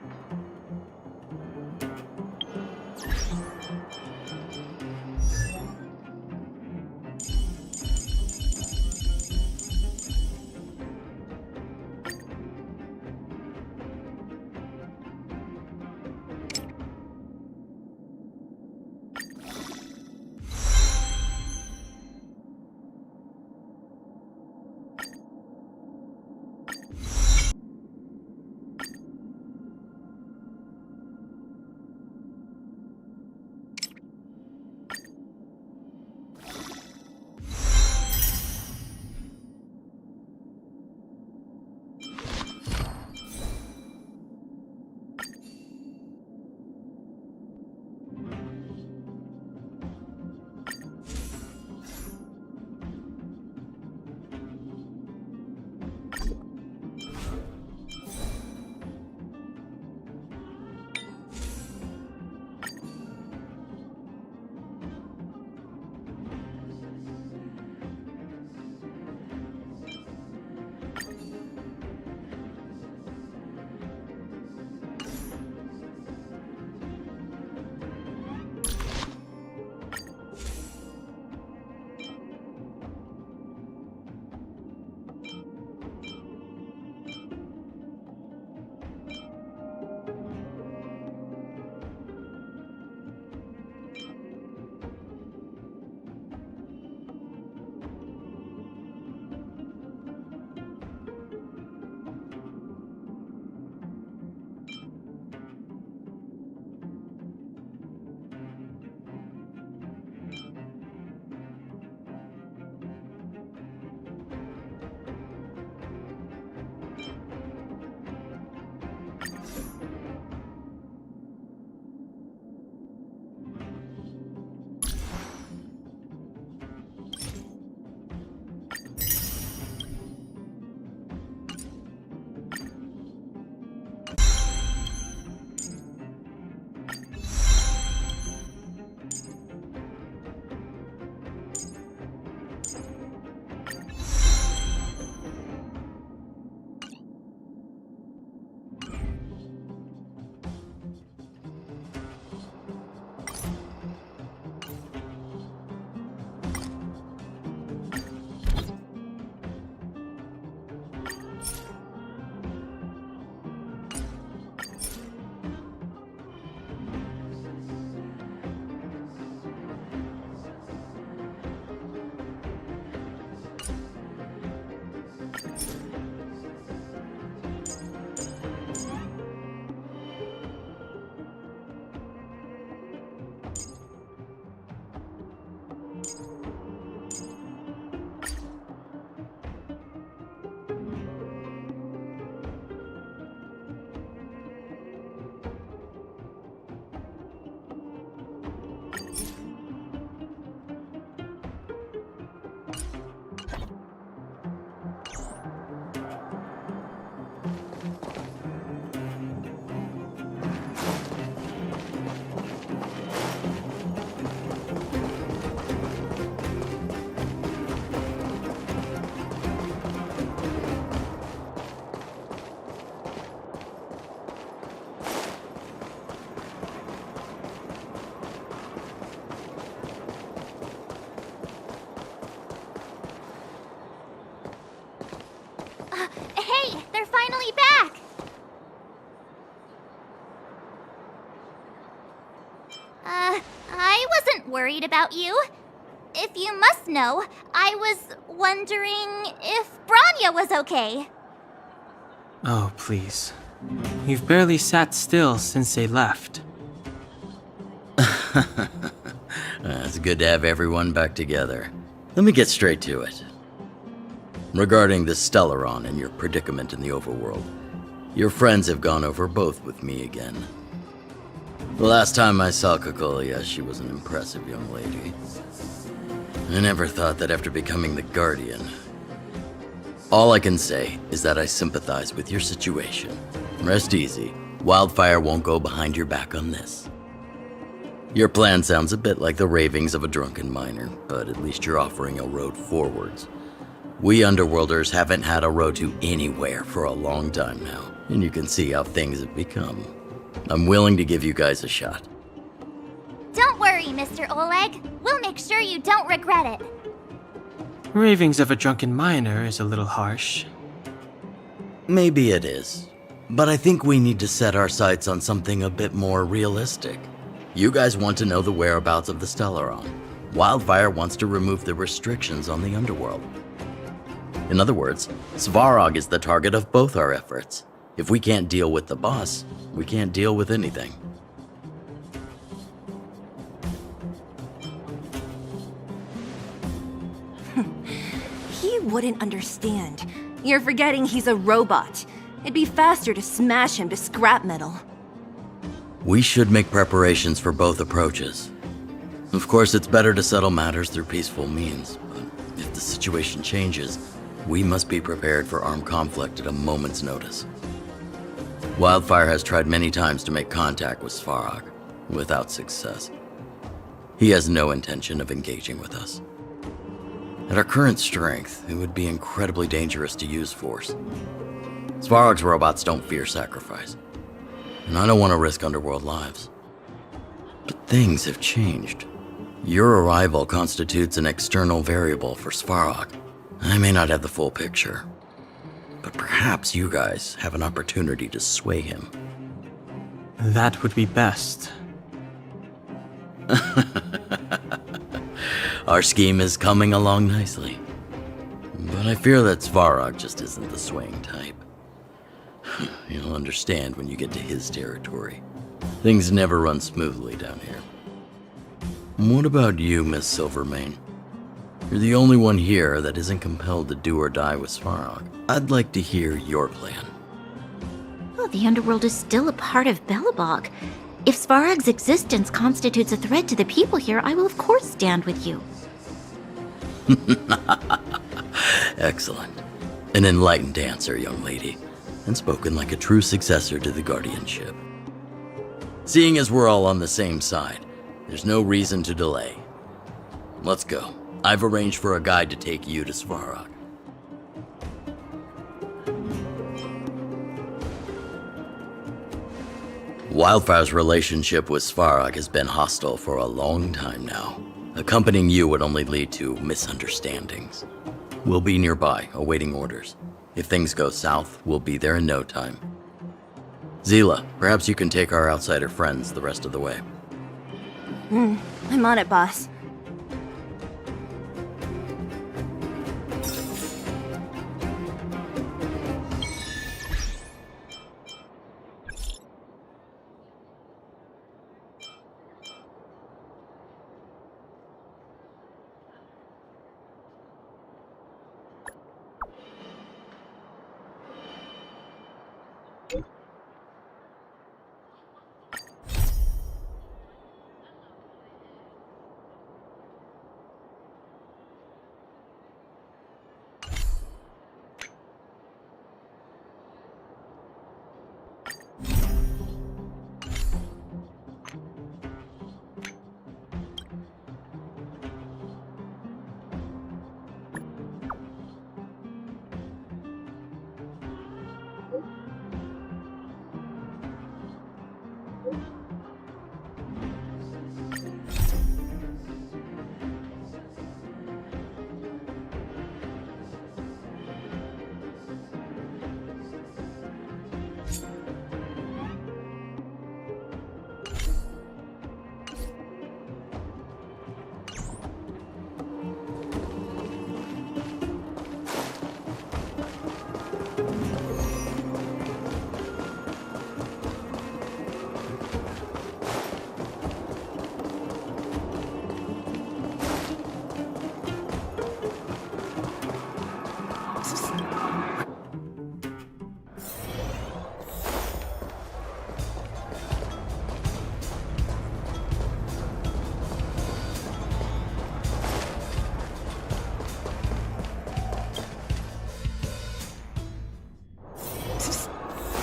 Hey, they're finally back! I wasn't worried about you. If you must know, I was wondering if Branya was okay. Oh, please. You've barely sat still since they left. It's good to have everyone back together. Let me get straight to it. Regarding the Stellaron and your predicament in the overworld, your friends have gone over both with me again. The last time I saw Cocolia, she was an impressive young lady. I never thought that after becoming the Guardian. All I can say is that I sympathize with your situation. Rest easy. Wildfire won't go behind your back on this. Your plan sounds a bit like the ravings of a drunken miner, but at least you're offering a road forwards. We Underworlders haven't had a road to anywhere for a long time now, and you can see how things have become. I'm willing to give you guys a shot. Don't worry, Mr. Oleg. We'll make sure you don't regret it. Ravings of a drunken miner is a little harsh. Maybe it is, but I think we need to set our sights on something a bit more realistic. You guys want to know the whereabouts of the Stellaron. Wildfire wants to remove the restrictions on the Underworld. In other words, Svarog is the target of both our efforts. If we can't deal with the boss, we can't deal with anything. He wouldn't understand. You're forgetting he's a robot. It'd be faster to smash him to scrap metal. We should make preparations for both approaches. Of course, it's better to settle matters through peaceful means, but if the situation changes, we must be prepared for armed conflict at a moment's notice. Wildfire has tried many times to make contact with Svarog, without success. He has no intention of engaging with us. At our current strength, it would be incredibly dangerous to use force. Svarog's robots don't fear sacrifice, and I don't want to risk Underworld lives. But things have changed. Your arrival constitutes an external variable for Svarog. I may not have the full picture, but perhaps you guys have an opportunity to sway him. That would be best. Our scheme is coming along nicely, but I fear that Svarog just isn't the swaying type. You'll understand when you get to his territory. Things never run smoothly down here. What about you, Miss Silvermane? You're the only one here that isn't compelled to do or die with Svarog. I'd like to hear your plan. Oh, the Underworld is still a part of Belobog. If Svarog's existence constitutes a threat to the people here, I will of course stand with you. Excellent. An enlightened answer, young lady, and spoken like a true successor to the guardianship. Seeing as we're all on the same side, there's no reason to delay. Let's go. I've arranged for a guide to take you to Svarog. Wildfire's relationship with Svarog has been hostile for a long time now. Accompanying you would only lead to misunderstandings. We'll be nearby, awaiting orders. If things go south, we'll be there in no time. Zila, perhaps you can take our outsider friends the rest of the way. I'm on it, boss.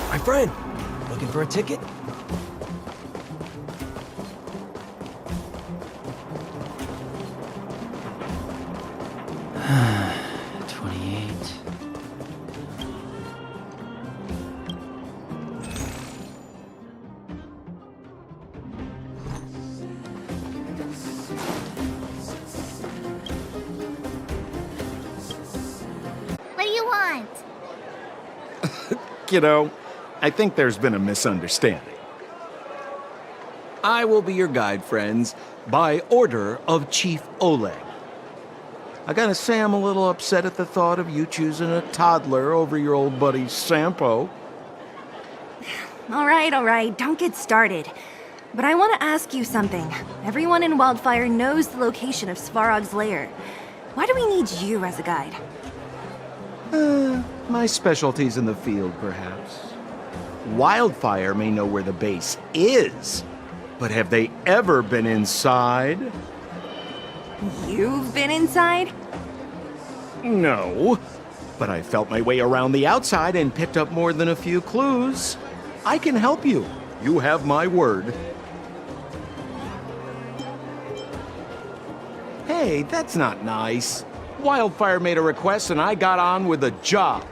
My friend, looking for a ticket? Look, I think there's been a misunderstanding. I will be your guide, friends, by order of Chief Oleg. I gotta say I'm a little upset at the thought of you choosing a toddler over your old buddy Sampo. All right, don't get started. But I want to ask you something. Everyone in Wildfire knows the location of Svarog's lair. Why do we need you as a guide? My specialty's in the field, perhaps. Wildfire may know where the base is, but have they ever been inside? You've been inside? No, but I felt my way around the outside and picked up more than a few clues. I can help you. You have my word. Hey, that's not nice. Wildfire made a request and I got on with the job.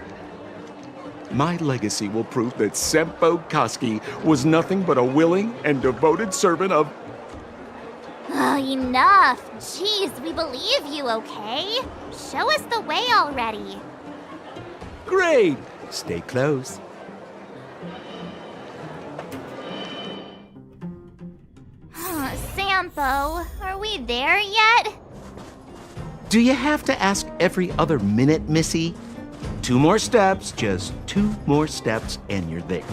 My legacy will prove that Sempo Koski was nothing but a willing and devoted servant of... Oh, enough. Jeez, we believe you, okay? Show us the way already. Great. Stay close. Sampo, are we there yet? Do you have to ask every other minute, Missy? 2 more steps, just 2 more steps, and you're there.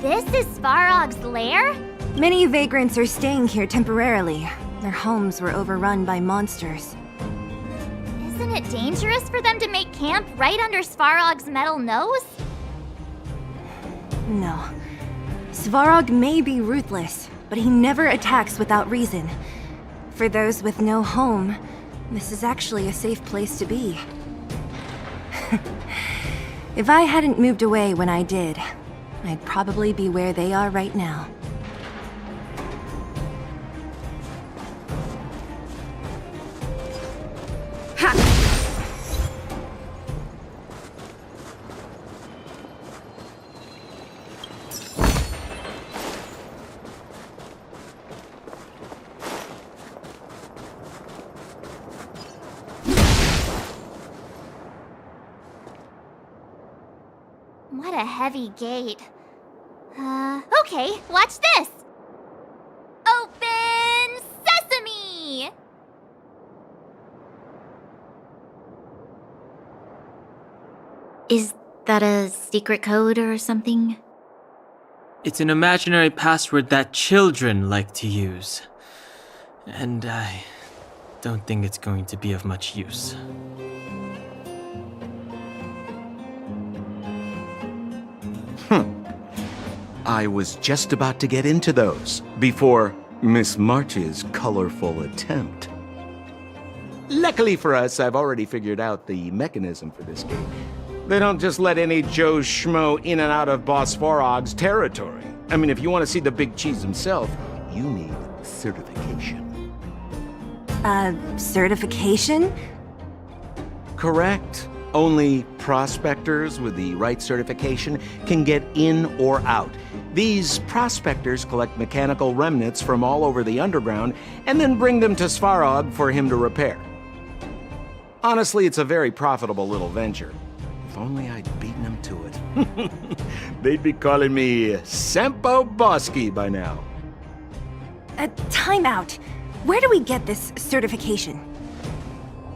This is Svarog's lair? Many vagrants are staying here temporarily. Their homes were overrun by monsters. Isn't it dangerous for them to make camp right under Svarog's metal nose? No. Svarog may be ruthless, but he never attacks without reason. For those with no home, this is actually a safe place to be. If I hadn't moved away when I did, I'd probably be where they are right now. What a heavy gate. Okay, watch this! Open sesame! Is that a secret code or something? It's an imaginary password that children like to use. And I don't think it's going to be of much use. I was just about to get into those before Miss March's colorful attempt. Luckily for us, I've already figured out the mechanism for this game. They don't just let any Joe Schmo in and out of Boss Farog's territory. I mean, if you want to see the big cheese himself, you need certification. Certification? Correct. Only prospectors with the right certification can get in or out. These prospectors collect mechanical remnants from all over the underground and then bring them to Svarog for him to repair. Honestly, it's a very profitable little venture. If only I'd beaten him to it. They'd be calling me Sempo Bosky by now. Time out. Where do we get this certification?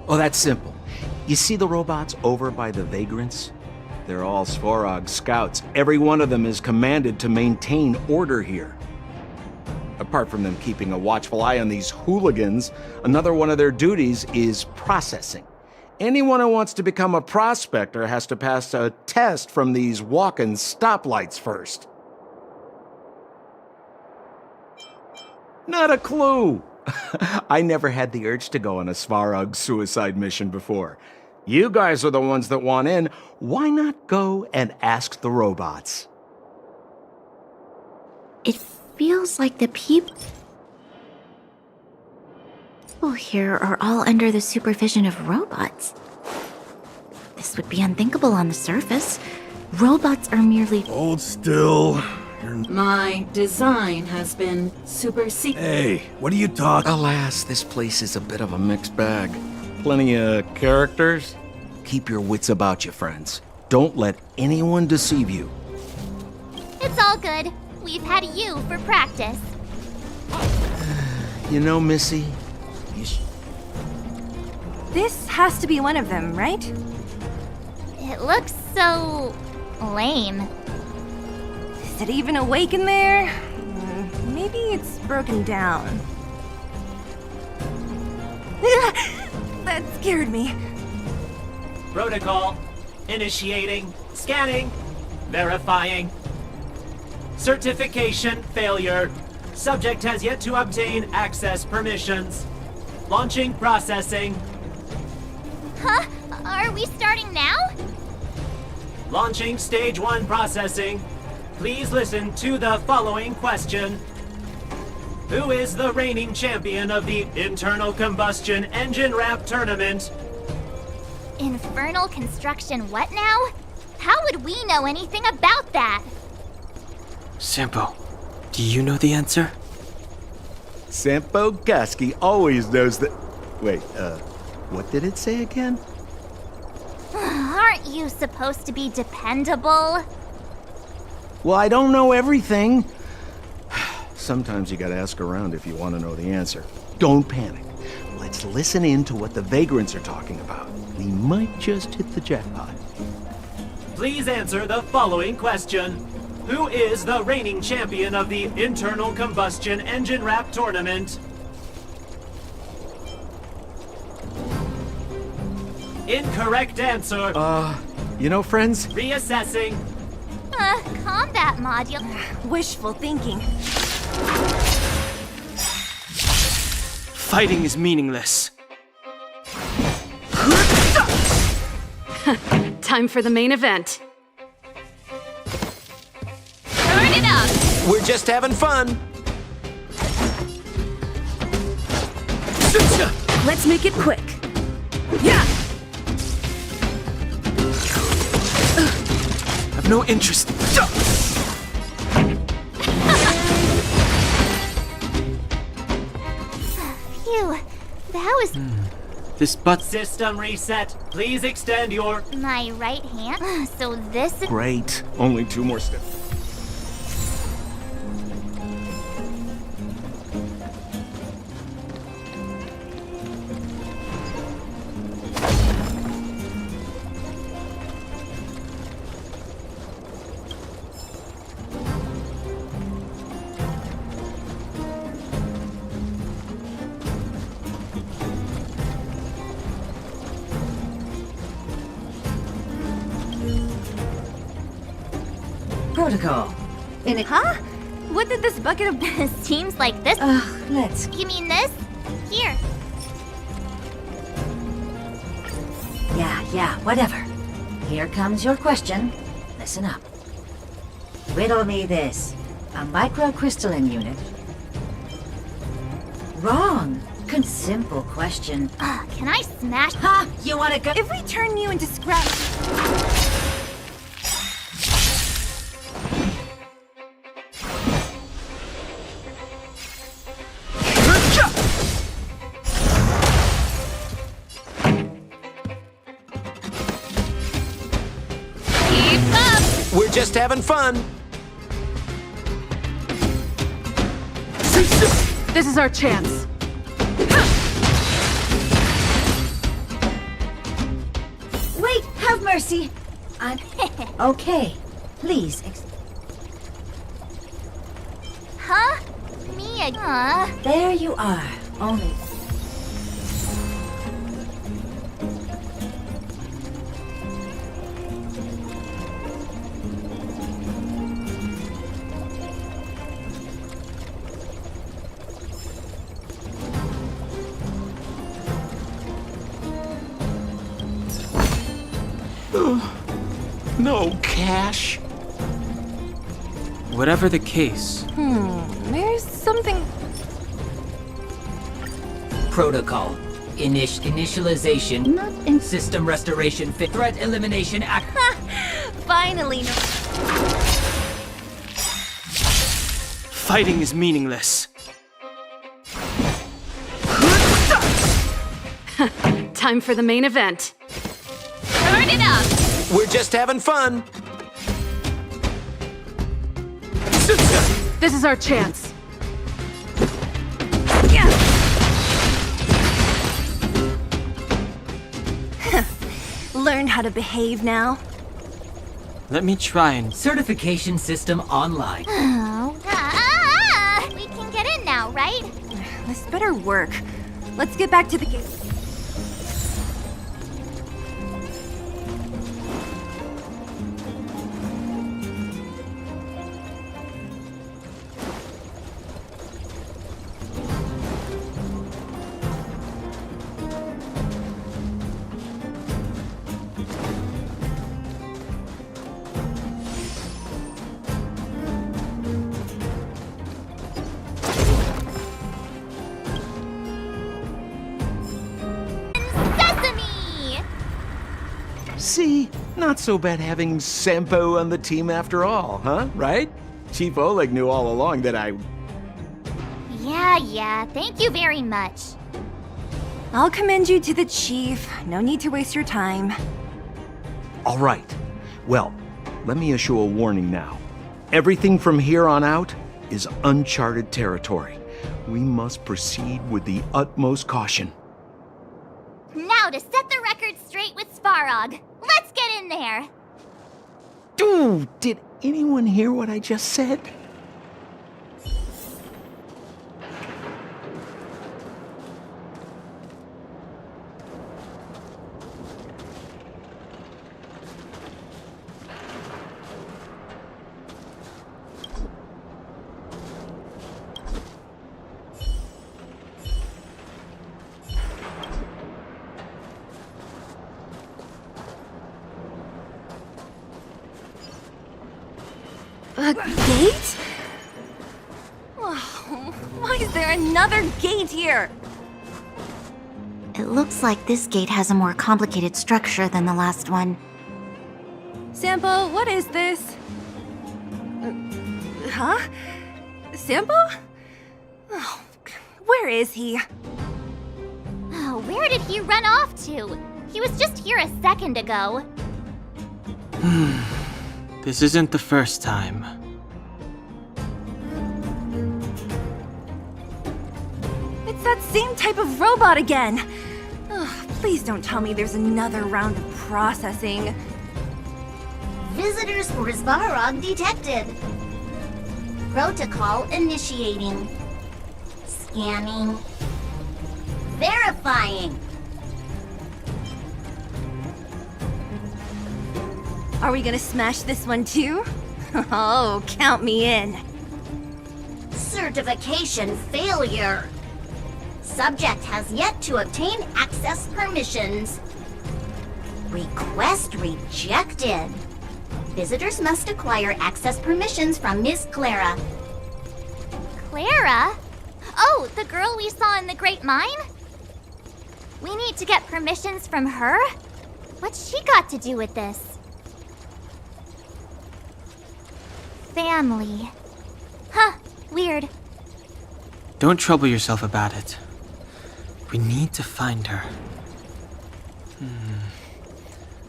Oh, that's simple. You see the robots over by the vagrants? They're all Svarog scouts. Every one of them is commanded to maintain order here. Apart from them keeping a watchful eye on these hooligans, another one of their duties is processing. Anyone who wants to become a prospector has to pass a test from these walking stoplights first. Not a clue. I never had the urge to go on a Svarog suicide mission before. You guys are the ones that want in. Why not go and ask the robots? It feels like the people here are all under the supervision of robots. This would be unthinkable on the surface. Robots are merely— Hold still. My design has been superseded. Hey, what are you talking? Alas, this place is a bit of a mixed bag. Plenty of characters. Keep your wits about you, friends. Don't let anyone deceive you. It's all good. We've had you for practice. You know, Missy, This has to be one of them, right? It looks so lame. Is it even awake in there? Maybe it's broken down. That scared me. Protocol. Initiating. Scanning. Verifying. Certification failure. Subject has yet to obtain access permissions. Launching processing. Huh? Are we starting now? Launching stage 1 processing. Please listen to the following question. Who is the reigning champion of the Internal Combustion Engine Rap Tournament? Infernal construction what now? How would we know anything about that? Sampo, do you know the answer? Sempo Bosky always knows that. Wait, what did it say again? Aren't you supposed to be dependable? Well, I don't know everything. Sometimes you gotta ask around if you want to know the answer. Don't panic. Let's listen in to what the vagrants are talking about. We might just hit the jackpot. Please answer the following question. Who is the reigning champion of the Internal Combustion Engine Rap Tournament? Incorrect answer. You know, friends? Reassessing. Combat module. Wishful thinking. Fighting is meaningless. Time for the main event. Turn it up! We're just having fun. Let's make it quick. Yeah! I've no interest. Phew, that was This butt. System reset. Please extend your... my right hand. So this is... Great. Only 2 more steps. Protocol. Huh? What did this bucket of... Seems like this. Let's... You mean this? Here. Yeah, whatever. Here comes your question. Listen up. Riddle me this. A microcrystalline unit. Wrong. Simple question. Can I smash? Ha! You wanna go? If we turn you into scrap... Keep up! We're just having fun. This is our chance. Wait, have mercy. I'm... Okay. Please, Huh? Me again? there you are. Only... No cash? Whatever the case, There's something... Protocol. Initialization. Not in... System restoration. Threat elimination. Finally, no... fighting is meaningless. Time for the main event. Turn it up! We're just having fun. This is our chance. Learn how to behave now. Let me try and... Certification system online. Oh. We can get in now, right? This better work. Let's get back to the game. Sesame! See? Not so bad having Sampo on the team after all, huh? Right? Chief Oleg knew all along that I... Yeah, thank you very much. I'll commend you to the chief. No need to waste your time. All right. Well, let me issue a warning now. Everything from here on out is uncharted territory. We must proceed with the utmost caution. Now to set the record straight with Svarog. Let's get in there! Dude, did anyone hear what I just said? A gate? Oh, why is there another gate here? It looks like this gate has a more complicated structure than the last one. Sampo, what is this? Huh? Sampo? Oh, where is he? Oh, where did he run off to? He was just here a second ago. This isn't the first time. It's that same type of robot again. Ugh, please don't tell me there's another round of processing. Visitors for Svarog detected. Protocol initiating. Scanning. Verifying. Are we gonna smash this one too? Oh, count me in. Certification failure. Subject has yet to obtain access permissions. Request rejected. Visitors must acquire access permissions from Miss Clara. Clara? Oh, the girl we saw in the Great Mine? We need to get permissions from her? What's she got to do with this? Family. Huh, weird. Don't trouble yourself about it. We need to find her.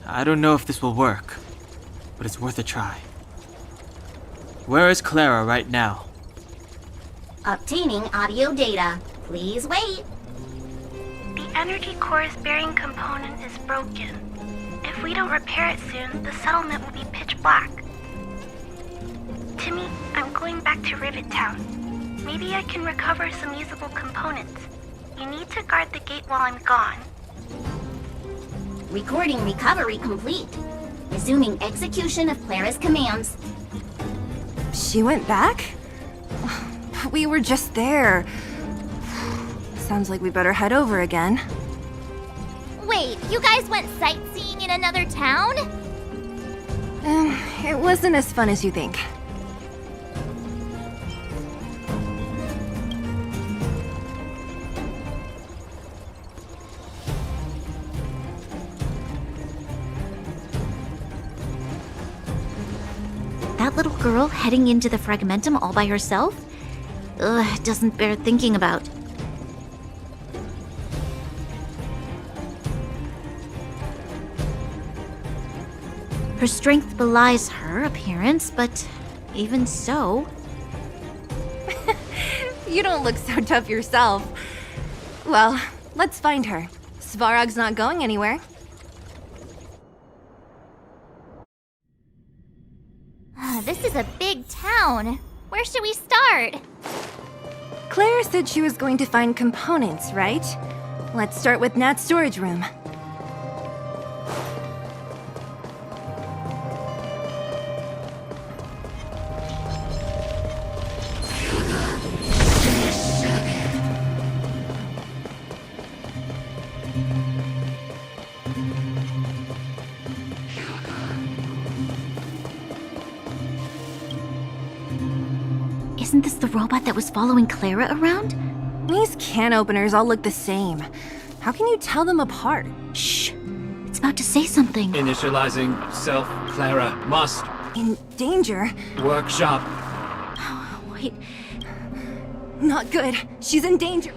I don't know if this will work, but it's worth a try. Where is Clara right now? Obtaining audio data. Please wait. The energy core's bearing component is broken. If we don't repair it soon, the settlement will be pitch black. Timmy, I'm going back to Rivet Town. Maybe I can recover some usable components. You need to guard the gate while I'm gone. Recording recovery complete. Resuming execution of Clara's commands. She went back? We were just there. Sounds like we better head over again. Wait, you guys went sightseeing in another town? It wasn't as fun as you think. That little girl heading into the Fragmentum all by herself? Ugh, doesn't bear thinking about. Her strength belies her appearance, but even so... You don't look so tough yourself. Well, let's find her. Svarog's not going anywhere. This is a big town. Where should we start? Claire said she was going to find components, right? Let's start with Nat's storage room. Isn't this the robot that was following Clara around? These can openers all look the same. How can you tell them apart? Shh. It's about to say something. Initializing self. Clara must. In danger? Workshop. Oh, wait. Not good. She's in danger.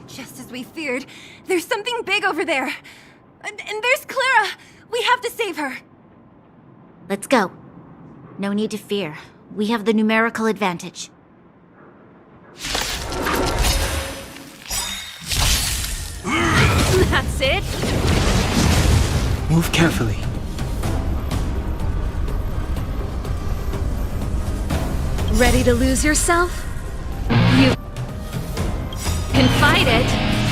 Just as we feared, there's something big over there. And there's Clara! We have to save her! Let's go. No need to fear. We have the numerical advantage. That's it. Move carefully. Ready to lose yourself? You can fight it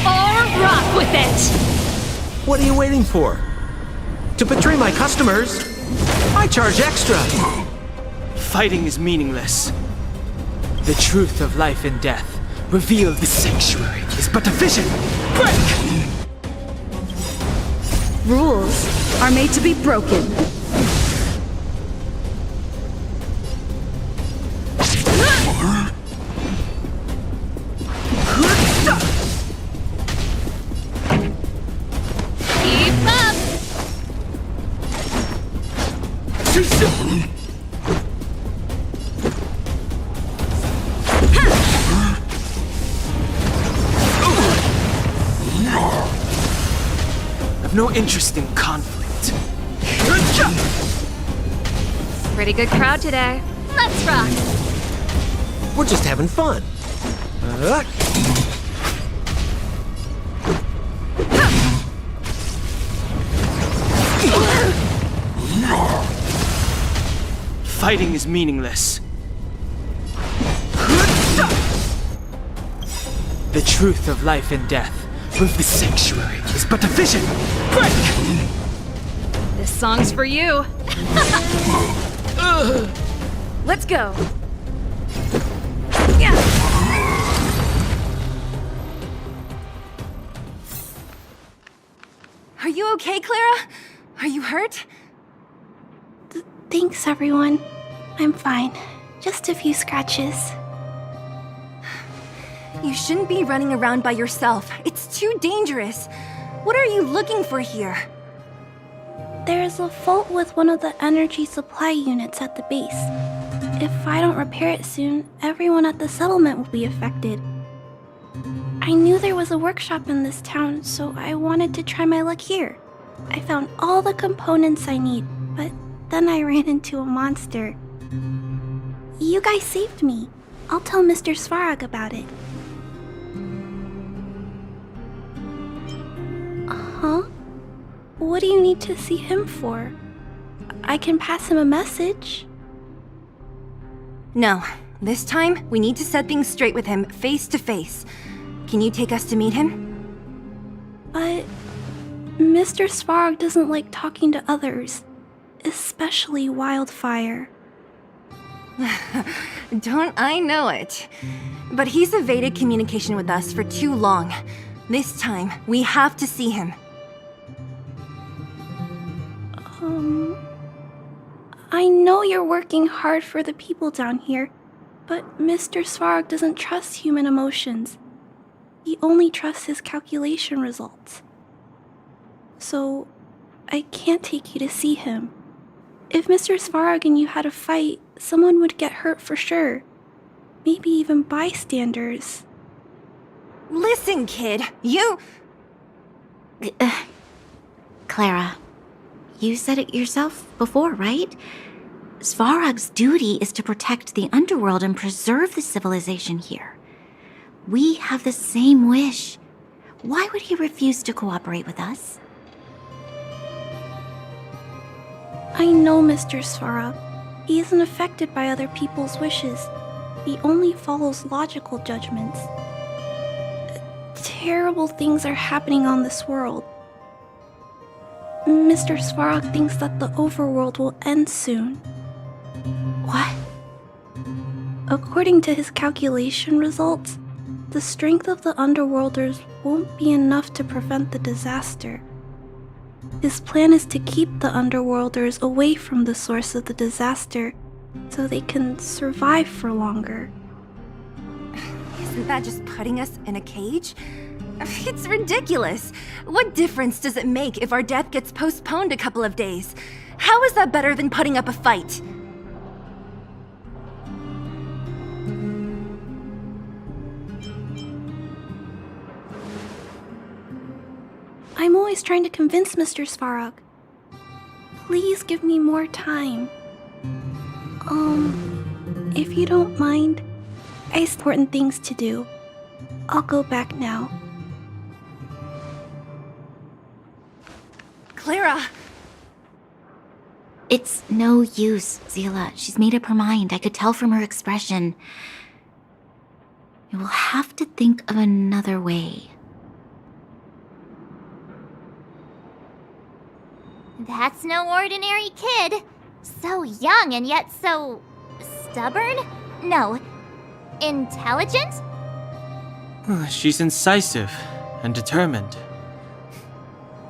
or rock with it! What are you waiting for? To betray my customers, I charge extra. Fighting is meaningless. The truth of life and death, revealed the sanctuary, is but a vision. Break! Rules are made to be broken. Keep up! I've no interest in conflict. Pretty good crowd today. Let's rock! We're just having fun. Fighting is meaningless. The truth of life and death. Prove the sanctuary is but a vision. Break! This song's for you. Let's go. Yeah. Are you okay, Clara? Are you hurt? Thanks, everyone. I'm fine. Just a few scratches. You shouldn't be running around by yourself. It's too dangerous. What are you looking for here? There's a fault with one of the energy supply units at the base. If I don't repair it soon, everyone at the settlement will be affected. I knew there was a workshop in this town, so I wanted to try my luck here. I found all the components I need, but then I ran into a monster. You guys saved me. I'll tell Mr. Svarog about it. Huh? What do you need to see him for? I can pass him a message. No. This time, we need to set things straight with him, face to face. Can you take us to meet him? But Mr. Svarog doesn't like talking to others, especially Wildfire. Don't I know it? But he's evaded communication with us for too long. This time, we have to see him. I know you're working hard for the people down here, but Mr. Svarog doesn't trust human emotions. He only trusts his calculation results. So, I can't take you to see him. If Mr. Svarog and you had a fight, someone would get hurt for sure. Maybe even bystanders. Listen, kid, you... Clara, you said it yourself before, right? Svarog's duty is to protect the underworld and preserve the civilization here. We have the same wish. Why would he refuse to cooperate with us? I know Mr. Svarog. He isn't affected by other people's wishes. He only follows logical judgments. Terrible things are happening on this world. Mr. Svarog thinks that the overworld will end soon. What? According to his calculation results, the strength of the underworlders won't be enough to prevent the disaster. His plan is to keep the underworlders away from the source of the disaster so they can survive for longer. Isn't that just putting us in a cage? It's ridiculous. What difference does it make if our death gets postponed a couple of days? How is that better than putting up a fight? I'm always trying to convince Mr. Svarog. Please give me more time. If you don't mind, I have important things to do. I'll go back now. Clara! It's no use, Zila. She's made up her mind. I could tell from her expression. You will have to think of another way. That's no ordinary kid. So young and yet so... stubborn? No. Intelligent? She's incisive and determined.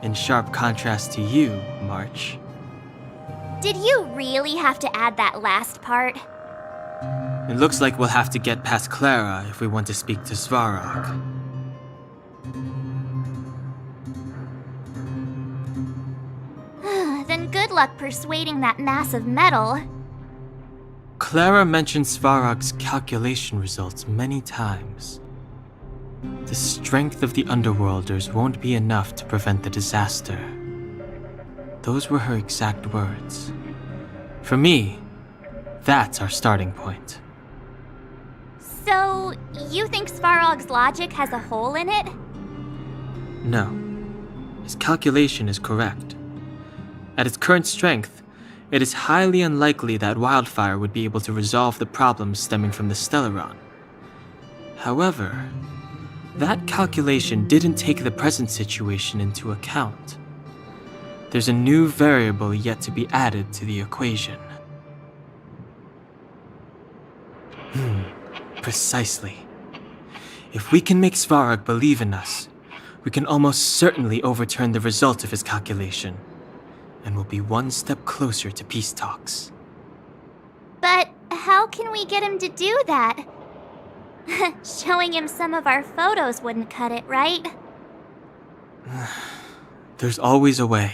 In sharp contrast to you, March. Did you really have to add that last part? It looks like we'll have to get past Clara if we want to speak to Svarog. Then good luck persuading that mass of metal. Clara mentioned Svarog's calculation results many times. The strength of the Underworlders won't be enough to prevent the disaster. Those were her exact words. For me, that's our starting point. So, you think Svarog's logic has a hole in it? No. His calculation is correct. At its current strength, it is highly unlikely that Wildfire would be able to resolve the problems stemming from the Stellaron. However, that calculation didn't take the present situation into account. There's a new variable yet to be added to the equation. Precisely. If we can make Svarog believe in us, we can almost certainly overturn the result of his calculation, and will be one step closer to peace talks. But how can we get him to do that? Showing him some of our photos wouldn't cut it, right? There's always a way.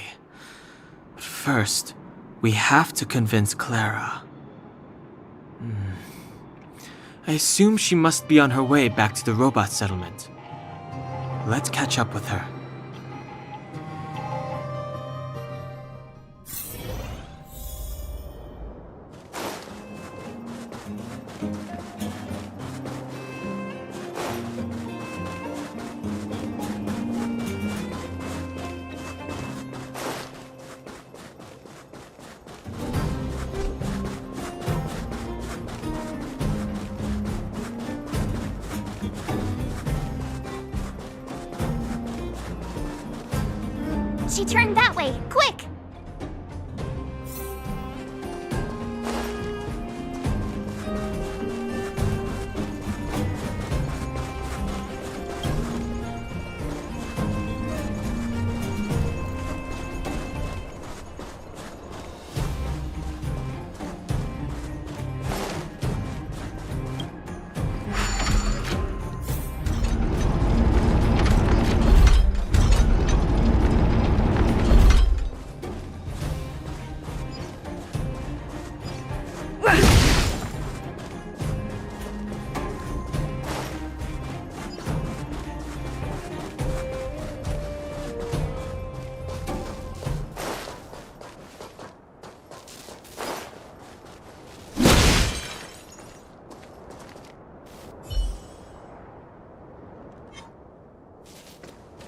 But first, we have to convince Clara. I assume she must be on her way back to the robot settlement. Let's catch up with her. She turned that way! Quick!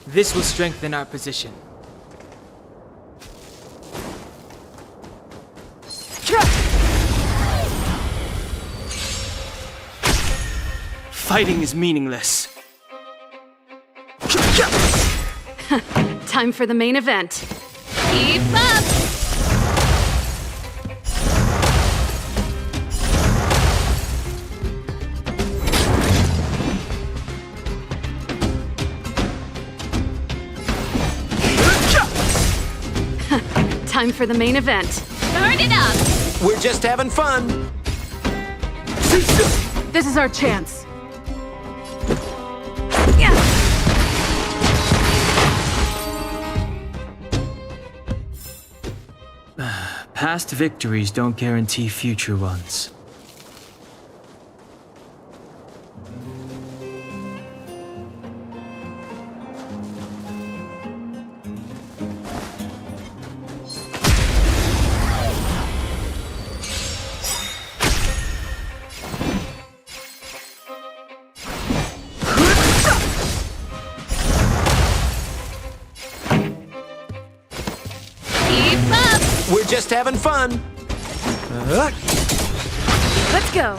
This will strengthen our position. Fighting is meaningless. Time for the main event. Keep up! Time for the main event. Turn it up! We're just having fun. This is our chance. Past victories don't guarantee future ones. We're just having fun. Let's go.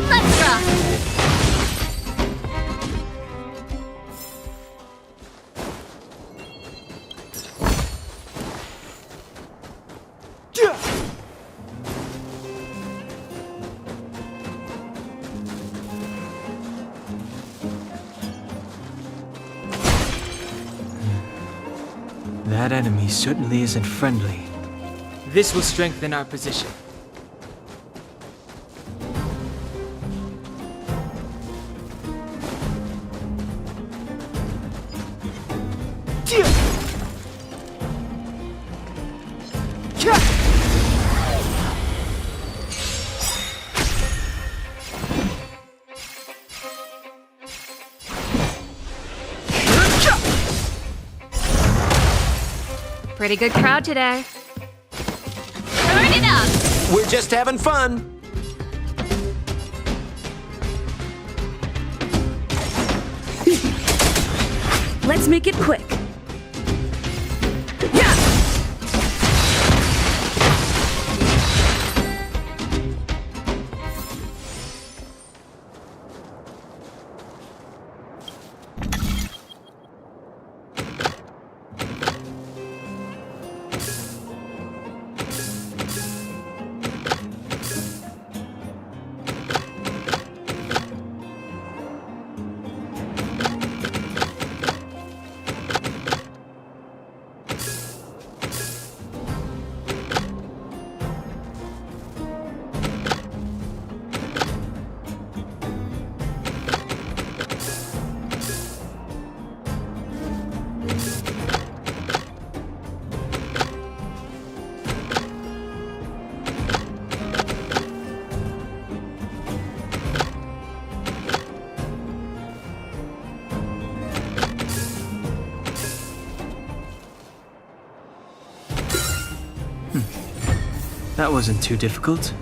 Let's rock! That enemy certainly isn't friendly. This will strengthen our position. Pretty good crowd today. Turn it up! We're just having fun. Let's make it quick. That wasn't too difficult.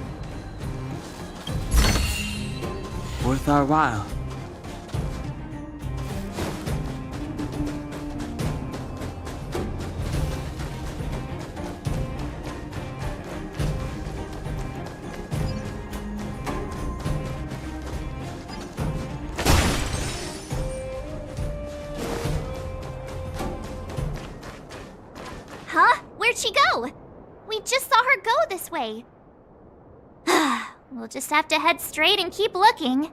Worth our while. Huh? Where'd she go? We just saw her go this way. We'll just have to head straight and keep looking.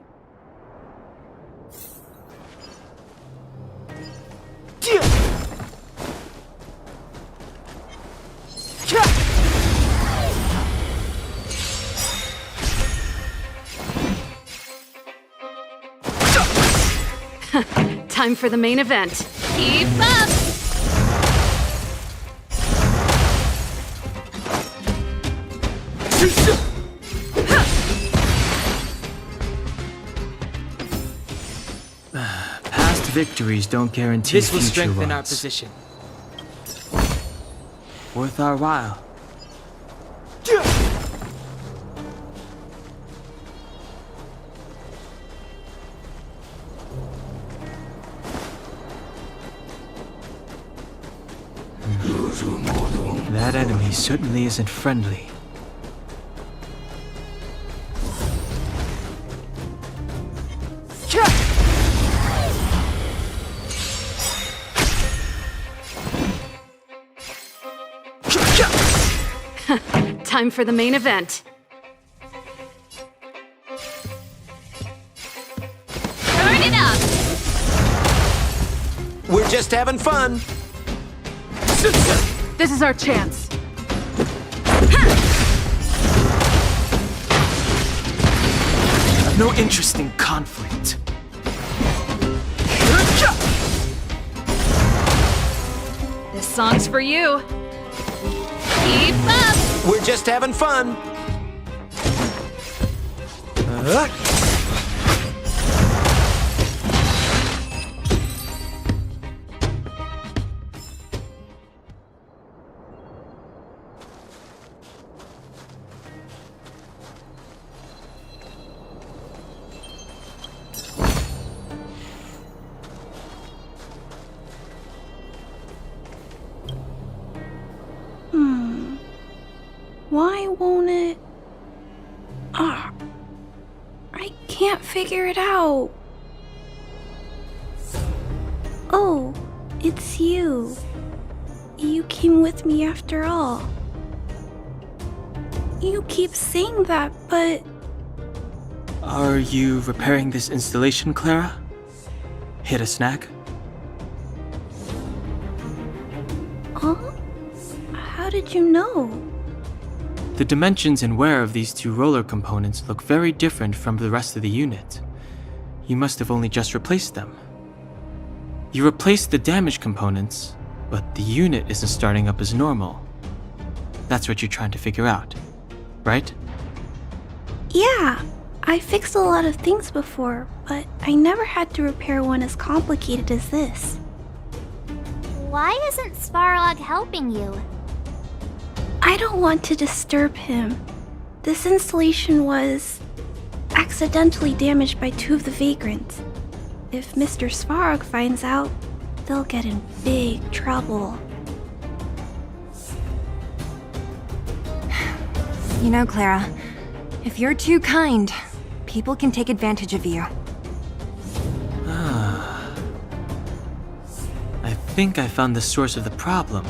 Time for the main event. Keep up! Past victories don't guarantee This will future strengthen our ones. position. Worth our while. That enemy certainly isn't friendly. Time for the main event. Turn it up! We're just having fun. This is our chance. No interest in conflict. This song's for you. Keep up! We're just having fun. Why won't it? I can't figure it out. Oh, it's you. You came with me after all. You keep saying that, but... Are you repairing this installation, Clara? Hit a snag? Huh? How did you know? The dimensions and wear of these two roller components look very different from the rest of the unit. You must have only just replaced them. You replaced the damaged components, but the unit isn't starting up as normal. That's what you're trying to figure out, right? Yeah, I fixed a lot of things before, but I never had to repair one as complicated as this. Why isn't Svarog helping you? I don't want to disturb him. This installation was accidentally damaged by 2 of the vagrants. If Mr. Svarog finds out, they'll get in big trouble. You know, Clara, if you're too kind, people can take advantage of you. I think I found the source of the problem.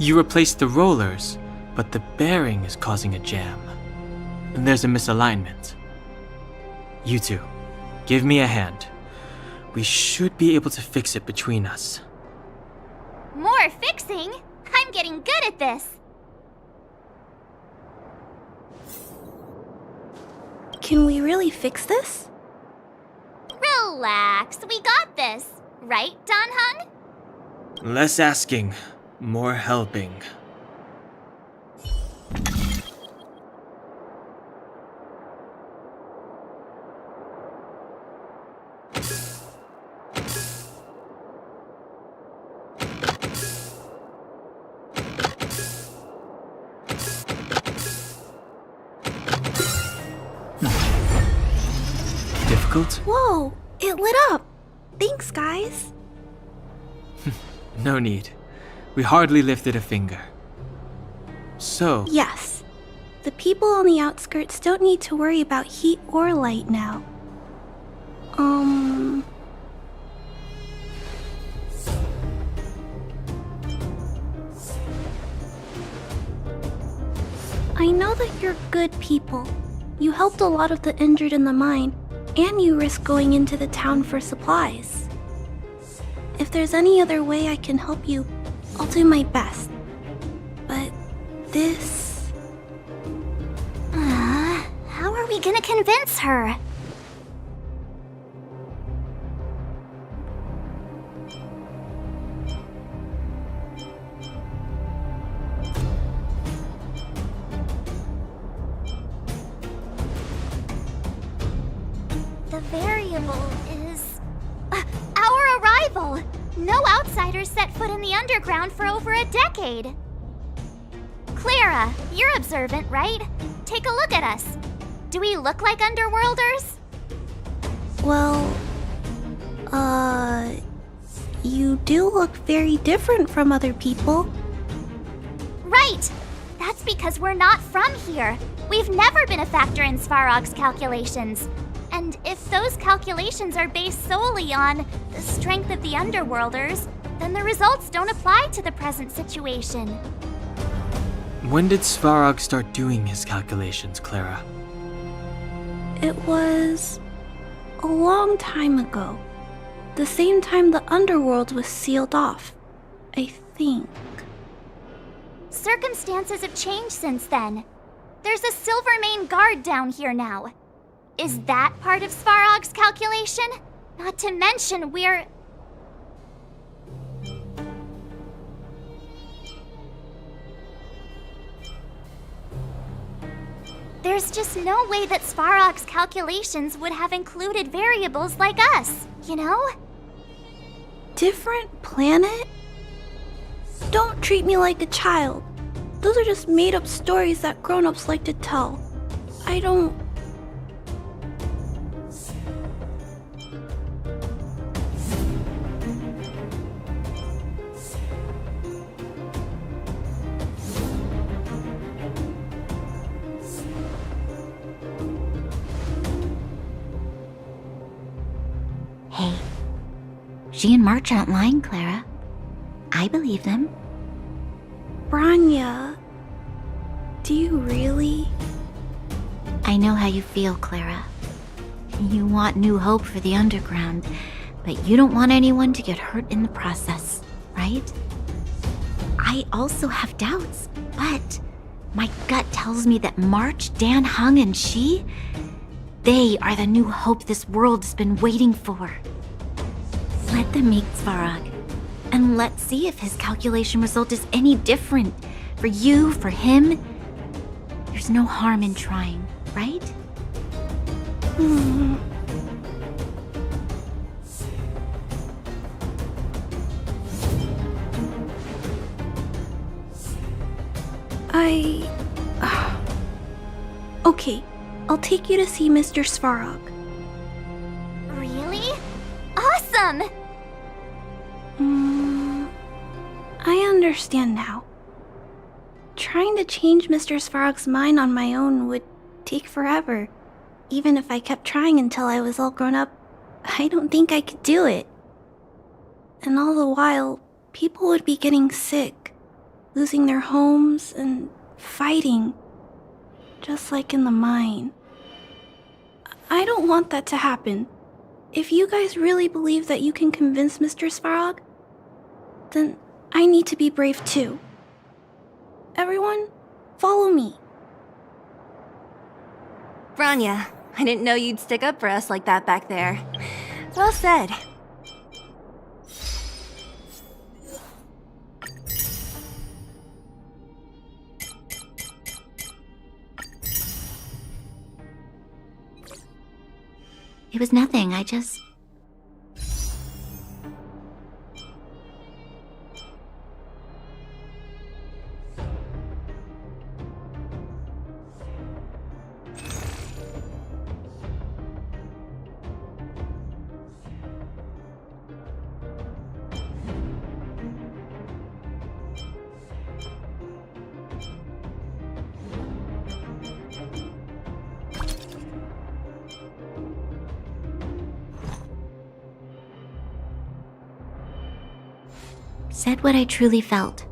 You replaced the rollers, but the bearing is causing a jam. And there's a misalignment. You two, give me a hand. We should be able to fix it between us. More fixing? I'm getting good at this. Can we really fix this? Relax, we got this. Right, Dan Hung? Less asking, more helping. Difficult? Whoa, it lit up. Thanks, guys. No need. We hardly lifted a finger. So... Yes. The people on the outskirts don't need to worry about heat or light now. I know that you're good people. You helped a lot of the injured in the mine, and you risked going into the town for supplies. If there's any other way I can help you, I'll do my best. But this... How are we gonna convince her? The variable is... our arrival! No outsiders set foot in the underground for over a decade. Clara, you're observant, right? Take a look at us. Do we look like underworlders? Well, you do look very different from other people. Right! That's because we're not from here. We've never been a factor in Svarog's calculations. And if those calculations are based solely on the strength of the underworlders, then the results don't apply to the present situation. When did Svarog start doing his calculations, Clara? It was a long time ago. The same time the underworld was sealed off, I think. Circumstances have changed since then. There's a Silvermane guard down here now. Is that part of Svarog's calculation? Not to mention we're... There's just no way that Svarog's calculations would have included variables like us, you know? Different planet? Don't treat me like a child. Those are just made-up stories that grown-ups like to tell. I don't... Hey, she and March aren't lying, Clara. I believe them. Branya, do you really? I know how you feel, Clara. You want new hope for the underground, but you don't want anyone to get hurt in the process, right? I also have doubts, but my gut tells me that March, Dan Hung, and she, they are the new hope this world has been waiting for. Let them meet Svarog, and let's see if his calculation result is any different. For you, for him, there's no harm in trying, right? Okay, I'll take you to see Mr. Svarog. Really? Awesome! I understand now. Trying to change Mr. Svarog's mind on my own would take forever. Even if I kept trying until I was all grown up, I don't think I could do it. And all the while, people would be getting sick, losing their homes, and fighting. Just like in the mine. I don't want that to happen. If you guys really believe that you can convince Mr. Svarog, then I need to be brave too. Everyone, follow me. Branya, I didn't know you'd stick up for us like that back there. Well said. It was nothing, I just... said what I truly felt.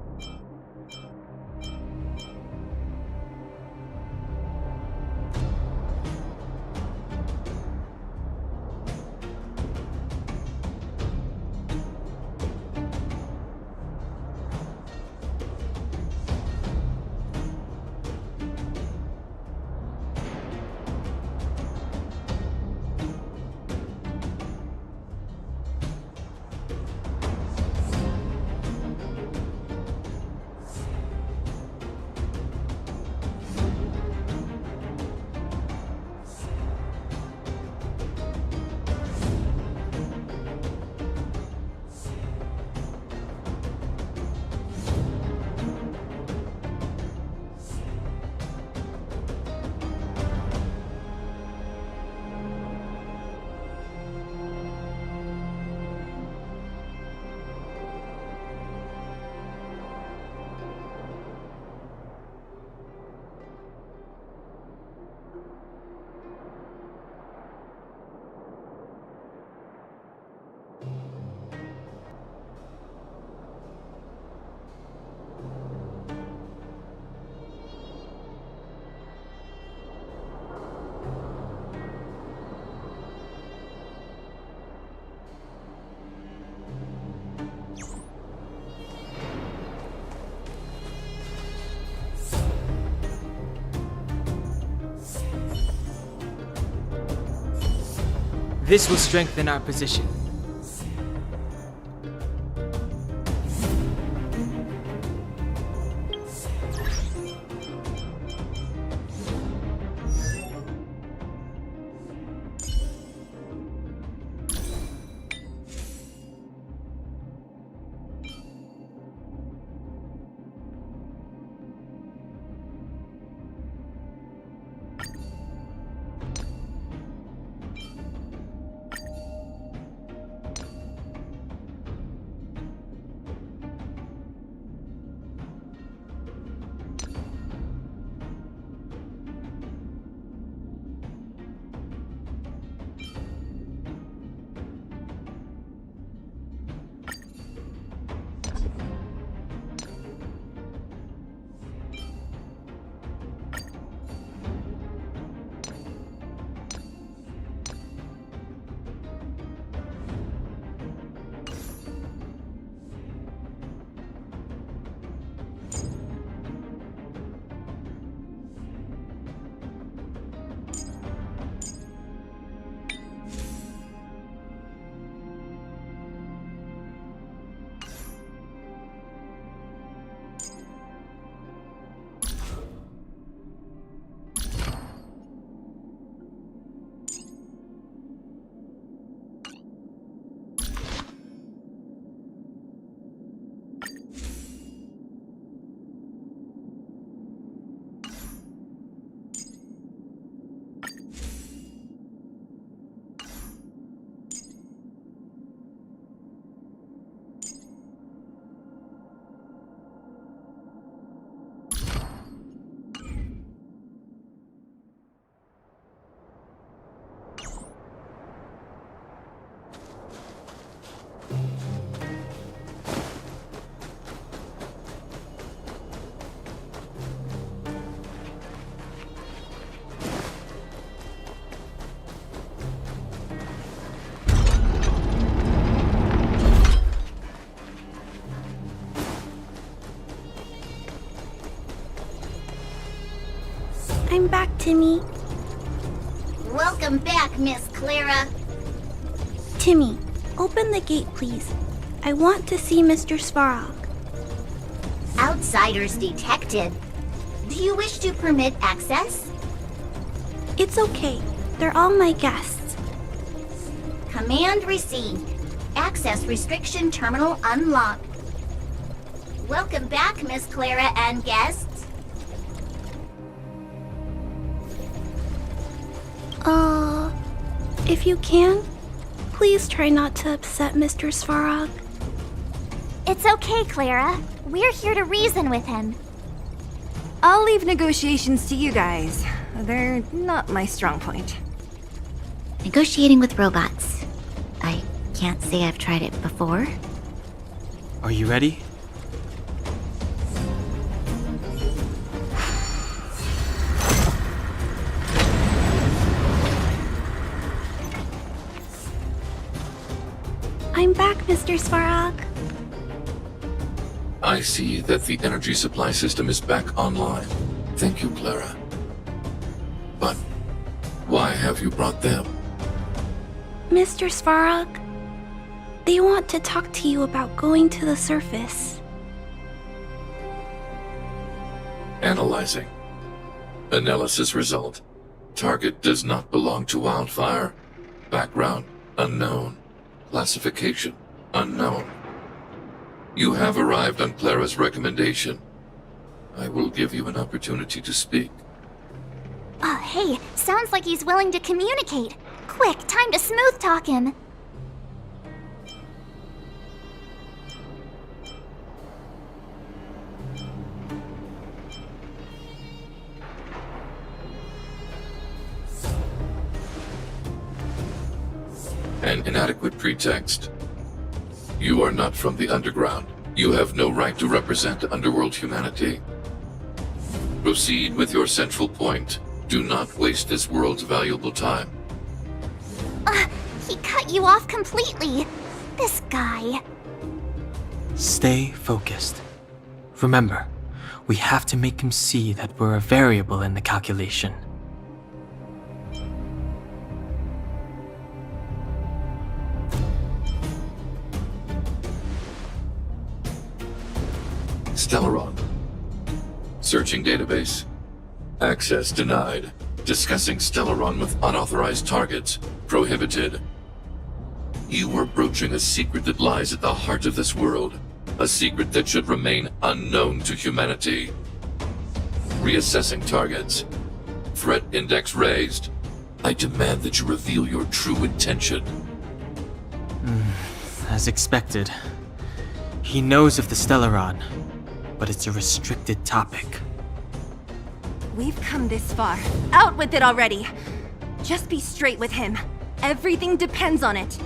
This will strengthen our position. Timmy. Welcome back, Miss Clara. Timmy, open the gate, please. I want to see Mr. Svarog. Outsiders detected. Do you wish to permit access? It's okay. They're all my guests. Command received. Access restriction terminal unlocked. Welcome back, Miss Clara and guests. If you can, please try not to upset Mr. Svarog. It's okay, Clara. We're here to reason with him. I'll leave negotiations to you guys. They're not my strong point. Negotiating with robots. I can't say I've tried it before. Are you ready? I'm back, Mr. Svarog. I see that the energy supply system is back online. Thank you, Clara. But why have you brought them? Mr. Svarog, they want to talk to you about going to the surface. Analyzing. Analysis result. Target does not belong to Wildfire. Background unknown. Classification unknown. You have arrived on Clara's recommendation. I will give you an opportunity to speak. Oh, hey, sounds like he's willing to communicate. Quick, time to smooth talk him. An inadequate pretext. You are not from the underground. You have no right to represent underworld humanity. Proceed with your central point. Do not waste this world's valuable time. He cut you off completely. This guy. Stay focused. Remember, we have to make him see that we're a variable in the calculation. Stellaron. Searching database. Access denied. Discussing Stellaron with unauthorized targets. Prohibited. You are broaching a secret that lies at the heart of this world. A secret that should remain unknown to humanity. Reassessing targets. Threat index raised. I demand that you reveal your true intention. As expected. He knows of the Stellaron, but it's a restricted topic. We've come this far. Out with it already! Just be straight with him. Everything depends on it.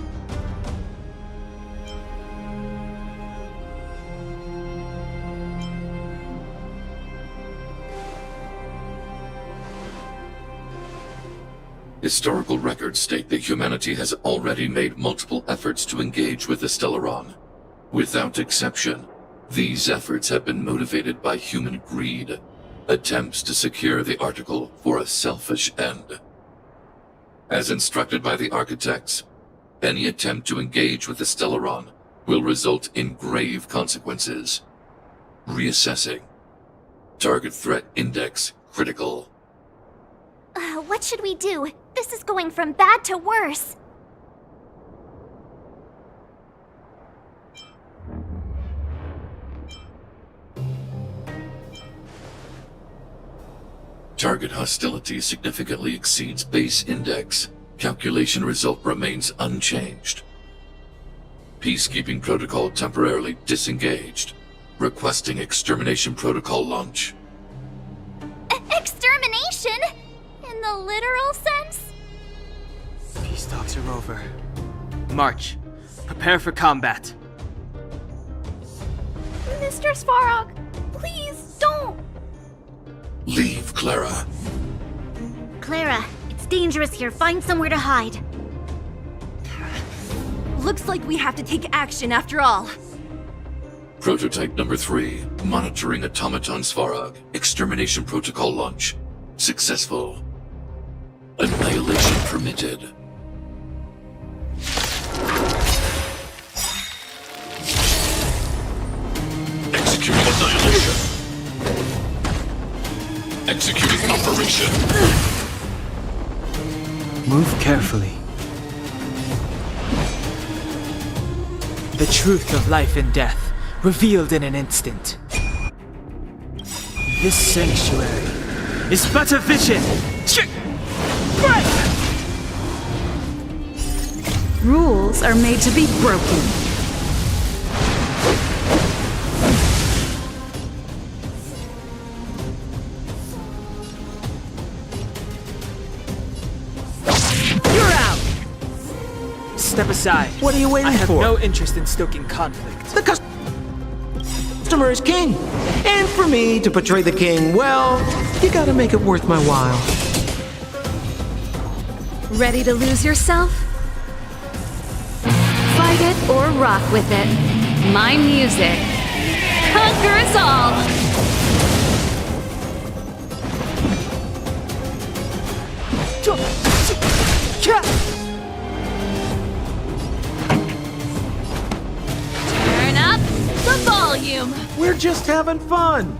Historical records state that humanity has already made multiple efforts to engage with the Stellaron. Without exception, these efforts have been motivated by human greed, attempts to secure the article for a selfish end. As instructed by the architects, any attempt to engage with the Stellaron will result in grave consequences. Reassessing. Target threat index critical. What should we do? This is going from bad to worse. Target hostility significantly exceeds base index. Calculation result remains unchanged. Peacekeeping protocol temporarily disengaged. Requesting extermination protocol launch. Extermination? In the literal sense? Peace talks are over. March. Prepare for combat. Mr. Svarog, please don't! Leave, Clara. Clara, it's dangerous here. Find somewhere to hide. Looks like we have to take action after all. Prototype number 3. Monitoring automaton Svarog. Extermination protocol launch. Successful. annihilation permitted. Executing annihilation. Executing operation. Move carefully. The truth of life and death, revealed in an instant. This sanctuary is but a vision. Rules are made to be broken. You're out! Step aside. What are you waiting for? I have for? no interest in stoking conflict. The customer is king. And for me to portray the king, well, you gotta make it worth my while. Ready to lose yourself? Fight it or rock with it. My music conquers all! Turn up the volume! We're just having fun.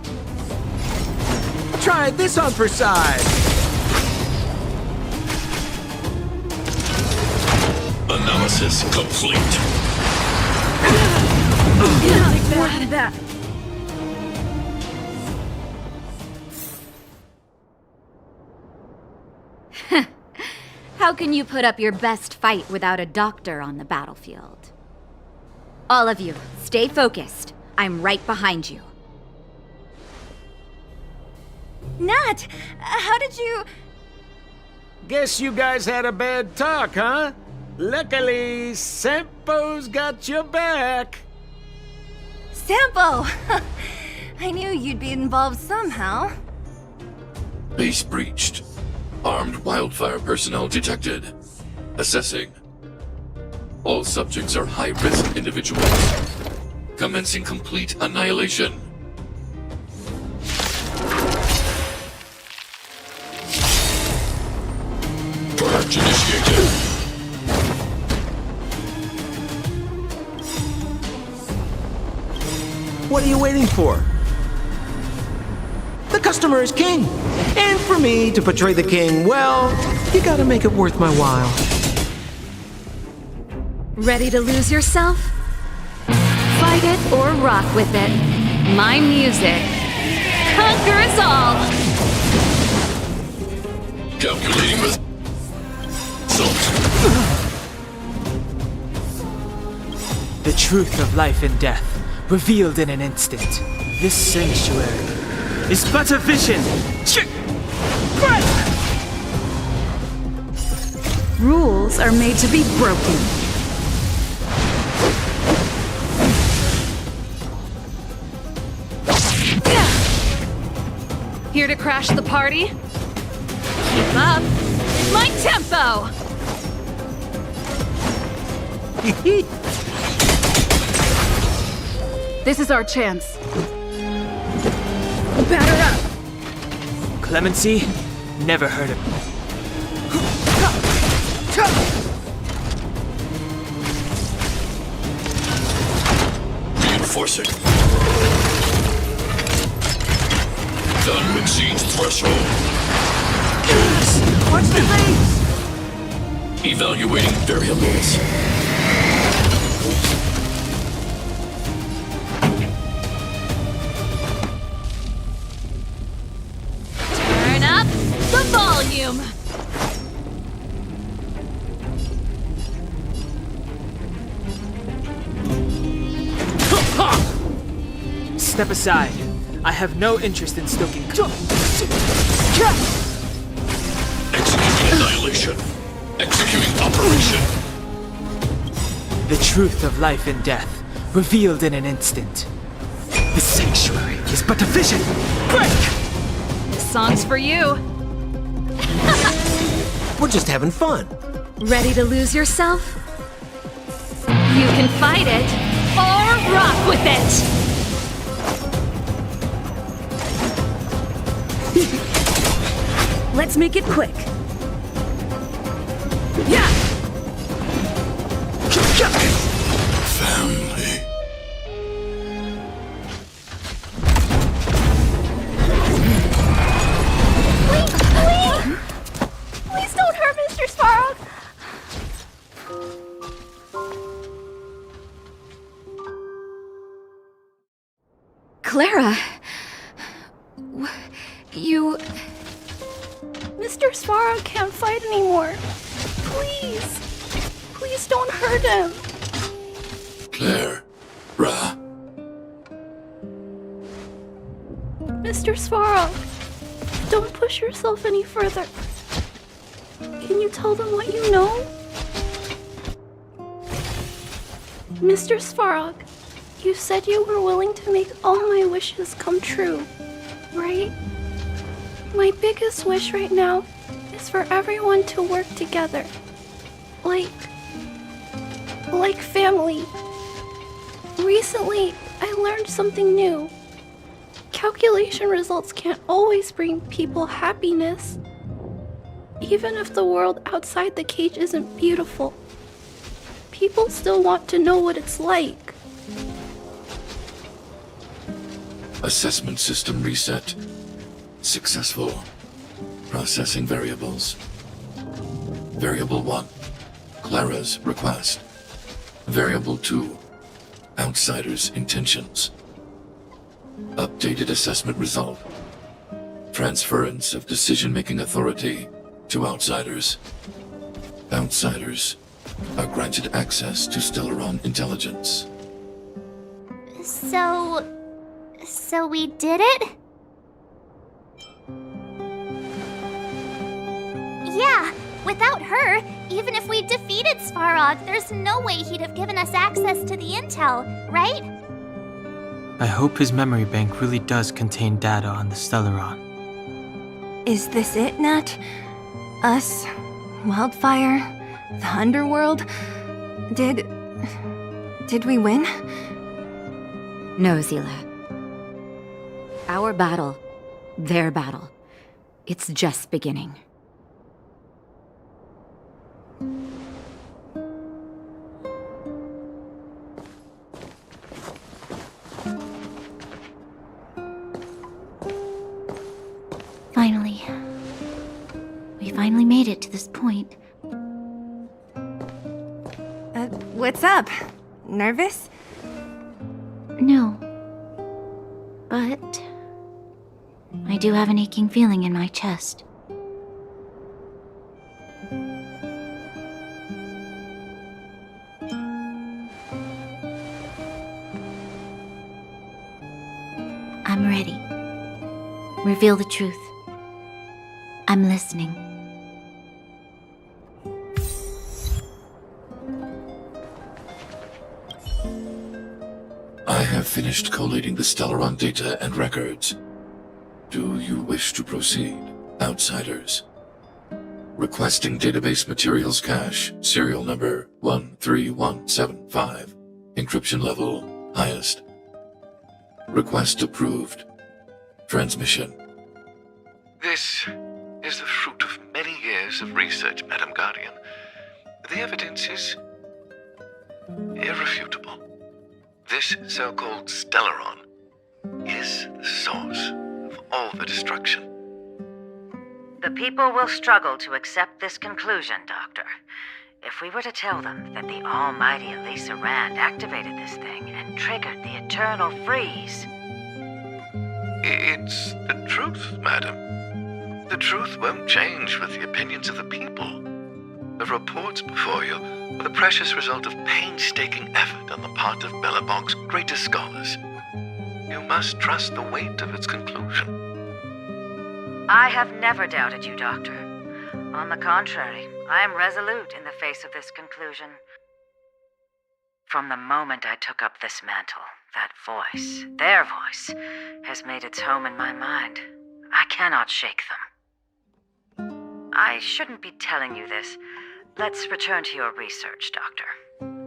Try this on for size. Analysis complete. More than that. How can you put up your best fight without a doctor on the battlefield? All of you, stay focused. I'm right behind you. Nat, how did you... Guess you guys had a bad talk, huh? Luckily, Sampo's got your back. Sampo! I knew you'd be involved somehow. Base breached. Armed wildfire personnel detected. Assessing. All subjects are high-risk individuals. Commencing complete annihilation. Purge initiated. What are you waiting for? The customer is king. And for me to portray the king, well, you gotta make it worth my while. Ready to lose yourself? Fight it or rock with it. My music conquers all! Calculating result. The truth of life and death, revealed in an instant. This sanctuary is but a vision. Rules are made to be broken. Here to crash the party? Keep up! My tempo! This is our chance. Batter up! Clemency? Never heard of it. Reinforcing. Done exceeds threshold. What's the face? Evaluating variables. Turn up the volume! Step aside. I have no interest in stoking. Executing annihilation. Executing operation. The truth of life and death, revealed in an instant. The sanctuary is but a vision. Break! This song's for you. We're just having fun. Ready to lose yourself? You can fight it or rock with it! Let's make it quick. Family. Please don't hurt Mr. Svarog! Clara! You... Mr. Svarog can't fight anymore. Please. Please don't hurt him. Clara. Mr. Svarog, don't push yourself any further. Can you tell them what you know? Mr. Svarog, you said you were willing to make all my wishes come true, right? My biggest wish right now is for everyone to work together. Like family. Recently, I learned something new. Calculation results can't always bring people happiness. Even if the world outside the cage isn't beautiful, people still want to know what it's like. Assessment system reset. Successful. Processing variables. Variable 1. Clara's request. Variable 2. Outsider's intentions. Updated assessment result. Transference of decision-making authority to outsiders. Outsiders are granted access to Stellaron intelligence. So we did it? Yeah, without her, even if we defeated Svarog, there's no way he'd have given us access to the intel, right? I hope his memory bank really does contain data on the Stellaron. Is this it, Nat? Us? Wildfire? The underworld? Did we win? No, Zila. Our battle, their battle, it's just beginning. Finally. We finally made it to this point. What's up? Nervous? No. But I do have an aching feeling in my chest. I'm ready. Reveal the truth. I'm listening. I have finished collating the Stellaron data and records. Do you wish to proceed, outsiders? Requesting database materials cache, serial number 13175. Encryption level, highest. Request approved. Transmission. This is the fruit of many years of research, Madam Guardian. The evidence is irrefutable. This so-called Stellaron is the source of all the destruction. The people will struggle to accept this conclusion, Doctor. If we were to tell them that the almighty Elisa Rand activated this thing and triggered the eternal freeze. It's the truth, madam. The truth won't change with the opinions of the people. The reports before you are the precious result of painstaking effort on the part of Bellabog's greatest scholars. You must trust the weight of its conclusion. I have never doubted you, Doctor. On the contrary, I am resolute in the face of this conclusion. From the moment I took up this mantle, that voice, their voice, has made its home in my mind. I cannot shake them. I shouldn't be telling you this. Let's return to your research, Doctor.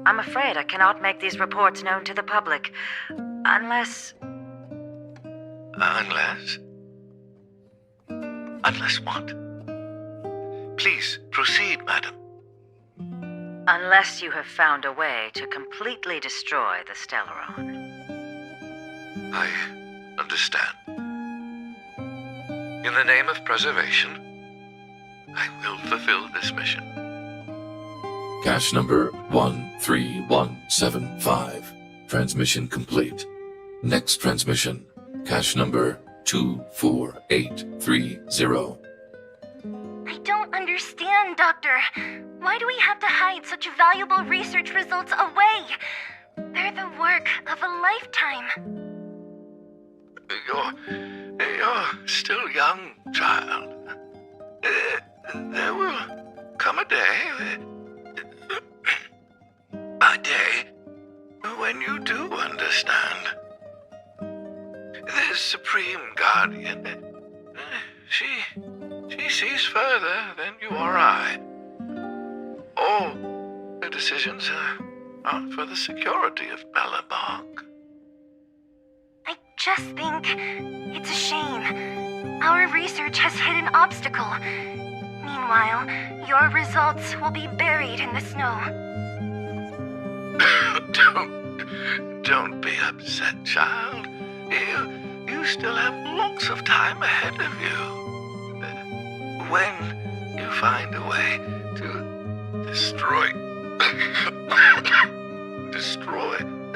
I'm afraid I cannot make these reports known to the public, unless... Unless? Unless what? Please, proceed, madam. Unless you have found a way to completely destroy the Stellaron. I understand. In the name of preservation, I will fulfill this mission. Cache number 13175. Transmission complete. Next transmission. Cache number 24830. I don't understand, Doctor. Why do we have to hide such valuable research results away? They're the work of a lifetime. You're still young, child. There will come a day when you do understand. The Supreme Guardian, she sees further than you or I. All her decisions are for the security of Belobog. I just think it's a shame. Our research has hit an obstacle. Meanwhile, your results will be buried in the snow. Don't be upset, child. You still have lots of time ahead of you. When you find a way to destroy the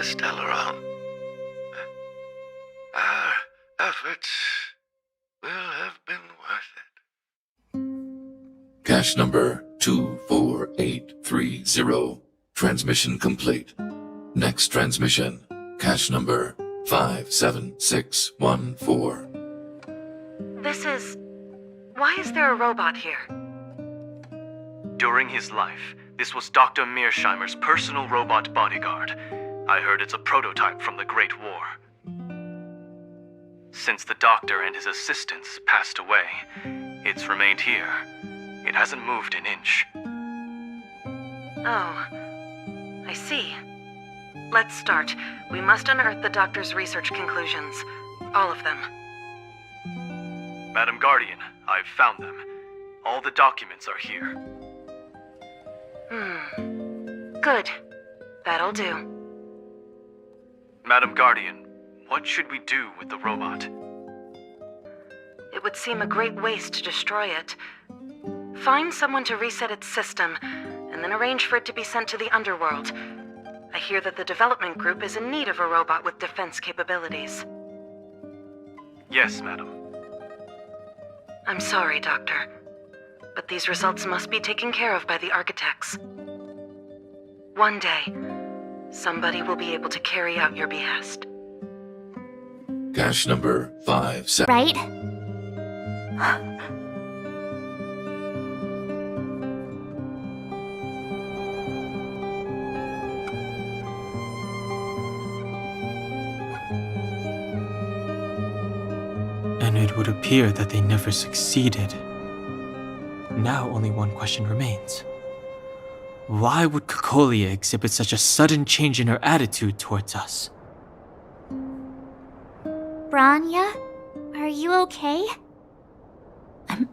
Stellaron, our efforts will have been worth it. Cache number 24830. Transmission complete. Next transmission. Cache number 57614. Why is there a robot here? During his life, this was Dr. Mearsheimer's personal robot bodyguard. I heard it's a prototype from the Great War. Since the doctor and his assistants passed away, it's remained here. It hasn't moved an inch. Oh, I see. Let's start. We must unearth the doctor's research conclusions. All of them. Madam Guardian, I've found them. All the documents are here. Good. That'll do. Madam Guardian, what should we do with the robot? It would seem a great waste to destroy it. Find someone to reset its system, and then arrange for it to be sent to the underworld. I hear that the development group is in need of a robot with defense capabilities. Yes, madam. I'm sorry, Doctor, but these results must be taken care of by the architects. One day, somebody will be able to carry out your behest. Cache number 57. Right? And it would appear that they never succeeded. Now only one question remains. Why would Cocolia exhibit such a sudden change in her attitude towards us? Branya, are you okay?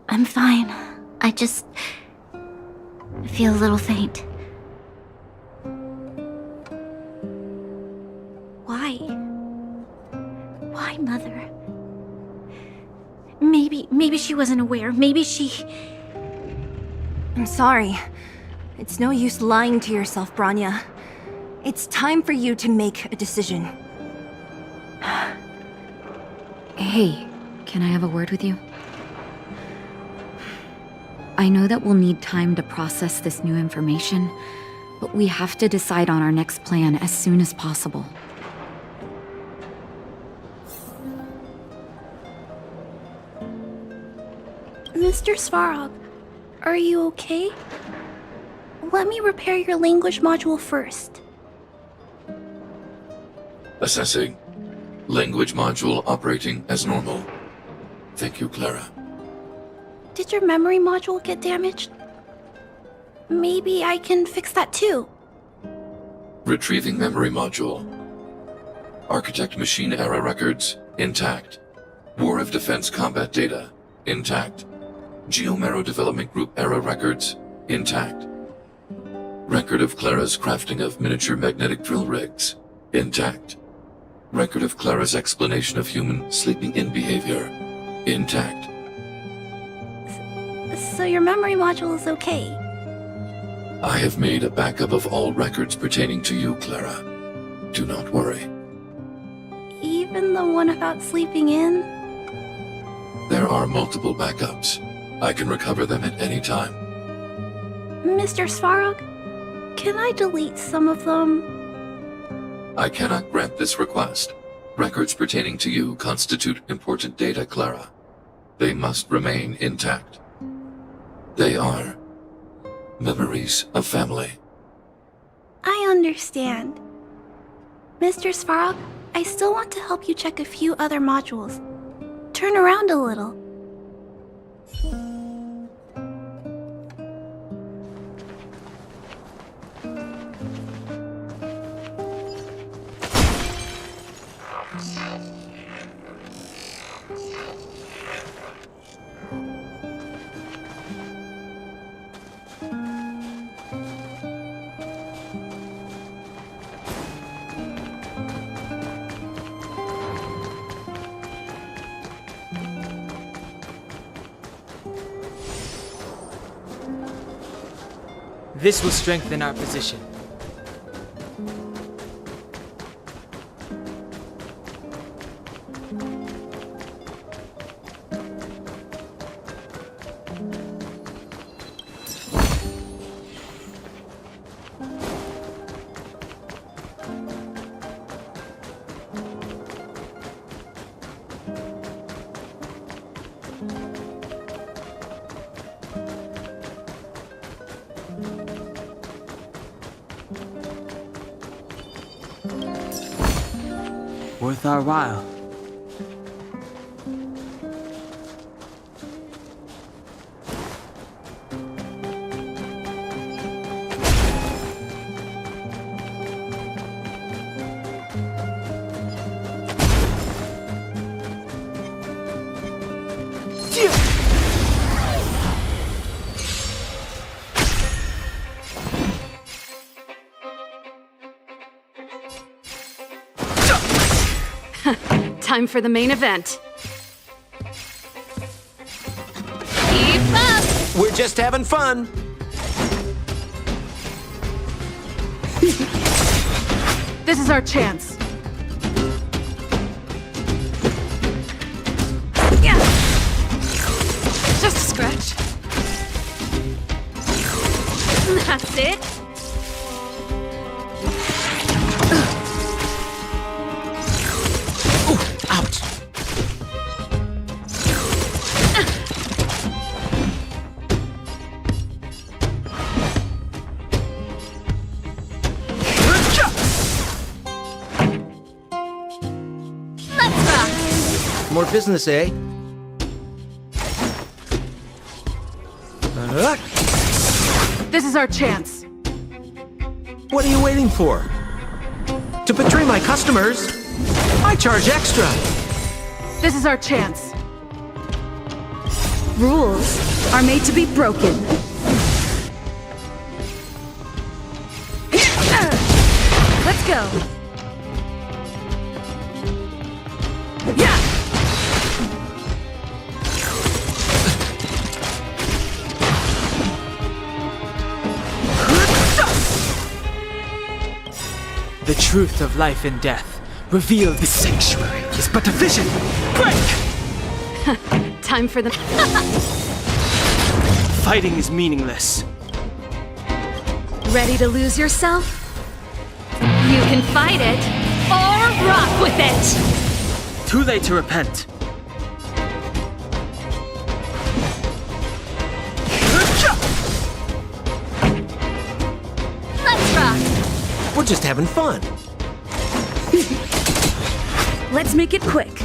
I'm fine. I just feel a little faint. Why? Why, Mother? Maybe she wasn't aware. Maybe she... I'm sorry. It's no use lying to yourself, Branya. It's time for you to make a decision. Hey, can I have a word with you? I know that we'll need time to process this new information, but we have to decide on our next plan as soon as possible. Mr. Svarog, are you okay? Let me repair your language module first. Assessing. Language module operating as normal. Thank you, Clara. Did your memory module get damaged? Maybe I can fix that too. Retrieving memory module. Architect machine error records, intact. War of Defense combat data, intact. Geomero Development Group error records, intact. Record of Clara's crafting of miniature magnetic drill rigs. Intact. Record of Clara's explanation of human sleeping-in behavior. Intact. So your memory module is okay? I have made a backup of all records pertaining to you, Clara. Do not worry. Even the one about sleeping in? There are multiple backups. I can recover them at any time. Mr. Svarog, can I delete some of them? I cannot grant this request. Records pertaining to you constitute important data, Clara. They must remain intact. They are memories of family. I understand. Mr. Svarog, I still want to help you check a few other modules. Turn around a little. This will strengthen our position. Worth our while. Time for the main event. Keep up! We're just having fun. This is our chance. Yeah. Just a scratch. That's it. More business, eh? This is our chance. What are you waiting for? To betray my customers, I charge extra. This is our chance. Rules are made to be broken. Let's go. Yeah. The truth of life and death, revealed. The sanctuary is but a vision. Break! Time for the... Fighting is meaningless. Ready to lose yourself? You can fight it, or rock with it! Too late to repent. Let's rock! We're just having fun. Let's make it quick.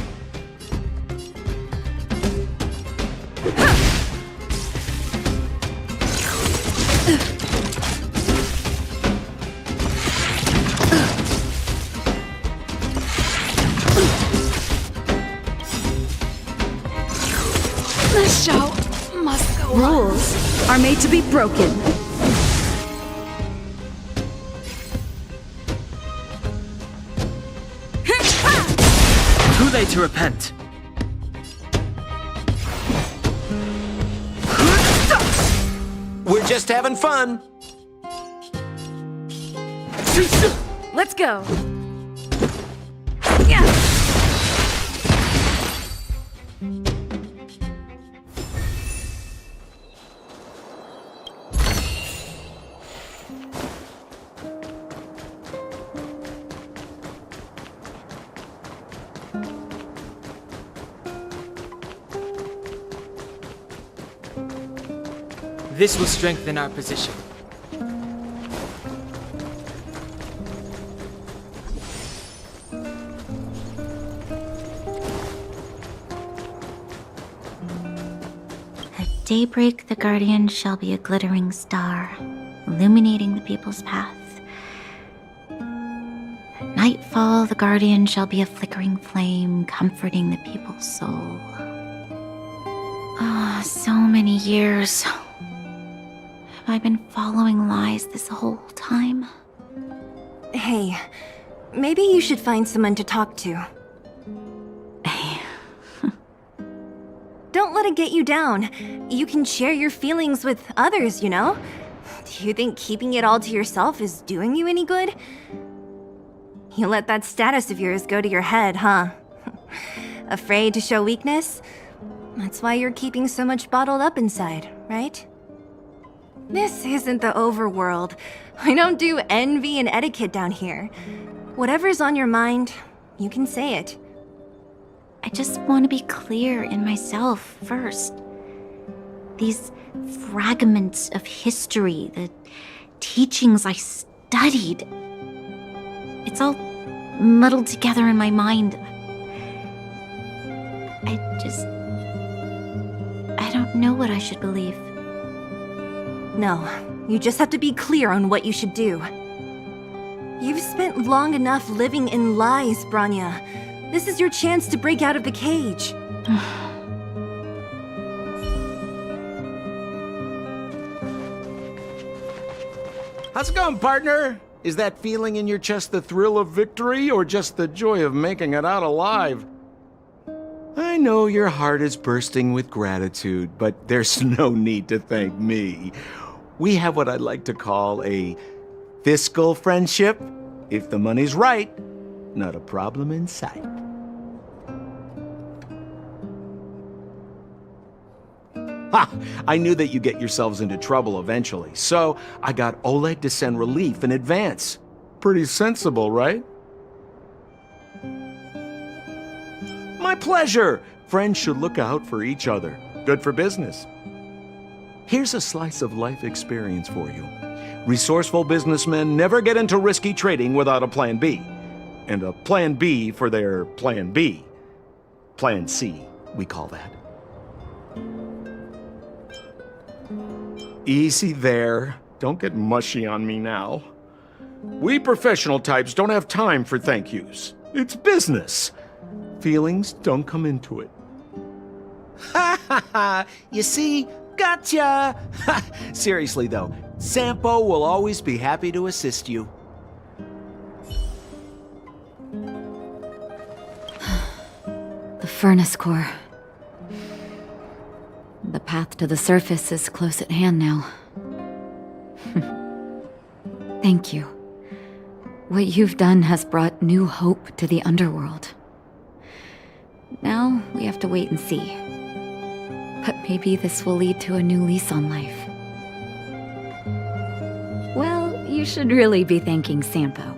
The show must go on. Rules are made to be broken. to repent. We're just having fun. Let's go. This will strengthen our position. At daybreak, the Guardian shall be a glittering star, illuminating the people's path. At nightfall, the Guardian shall be a flickering flame, comforting the people's soul. Ah, so many years. Have I been following lies this whole time? Hey, maybe you should find someone to talk to. Don't let it get you down. You can share your feelings with others, you know? Do you think keeping it all to yourself is doing you any good? You let that status of yours go to your head, huh? Afraid to show weakness? That's why you're keeping so much bottled up inside, right? This isn't the overworld. I don't do envy and etiquette down here. Whatever's on your mind, you can say it. I just want to be clear in myself first. These fragments of history, the teachings I studied, it's all muddled together in my mind. I don't know what I should believe. No, you just have to be clear on what you should do. You've spent long enough living in lies, Branya. This is your chance to break out of the cage. How's it going, partner? Is that feeling in your chest the thrill of victory or just the joy of making it out alive? I know your heart is bursting with gratitude, but there's no need to thank me. We have what I'd like to call a fiscal friendship. If the money's right, not a problem in sight. Ha! I knew that you'd get yourselves into trouble eventually, so I got Oleg to send relief in advance. Pretty sensible, right? My pleasure! Friends should look out for each other. Good for business. Here's a slice of life experience for you. Resourceful businessmen never get into risky trading without a plan B. And a plan B for their plan B. Plan C, we call that. Easy there. Don't get mushy on me now. We professional types don't have time for thank yous. It's business. Feelings don't come into it. Ha ha ha! You see? Gotcha! Seriously though, Sampo will always be happy to assist you. The furnace core. The path to the surface is close at hand now. Thank you. What you've done has brought new hope to the underworld. Now we have to wait and see. But maybe this will lead to a new lease on life. Well, you should really be thanking Sampo.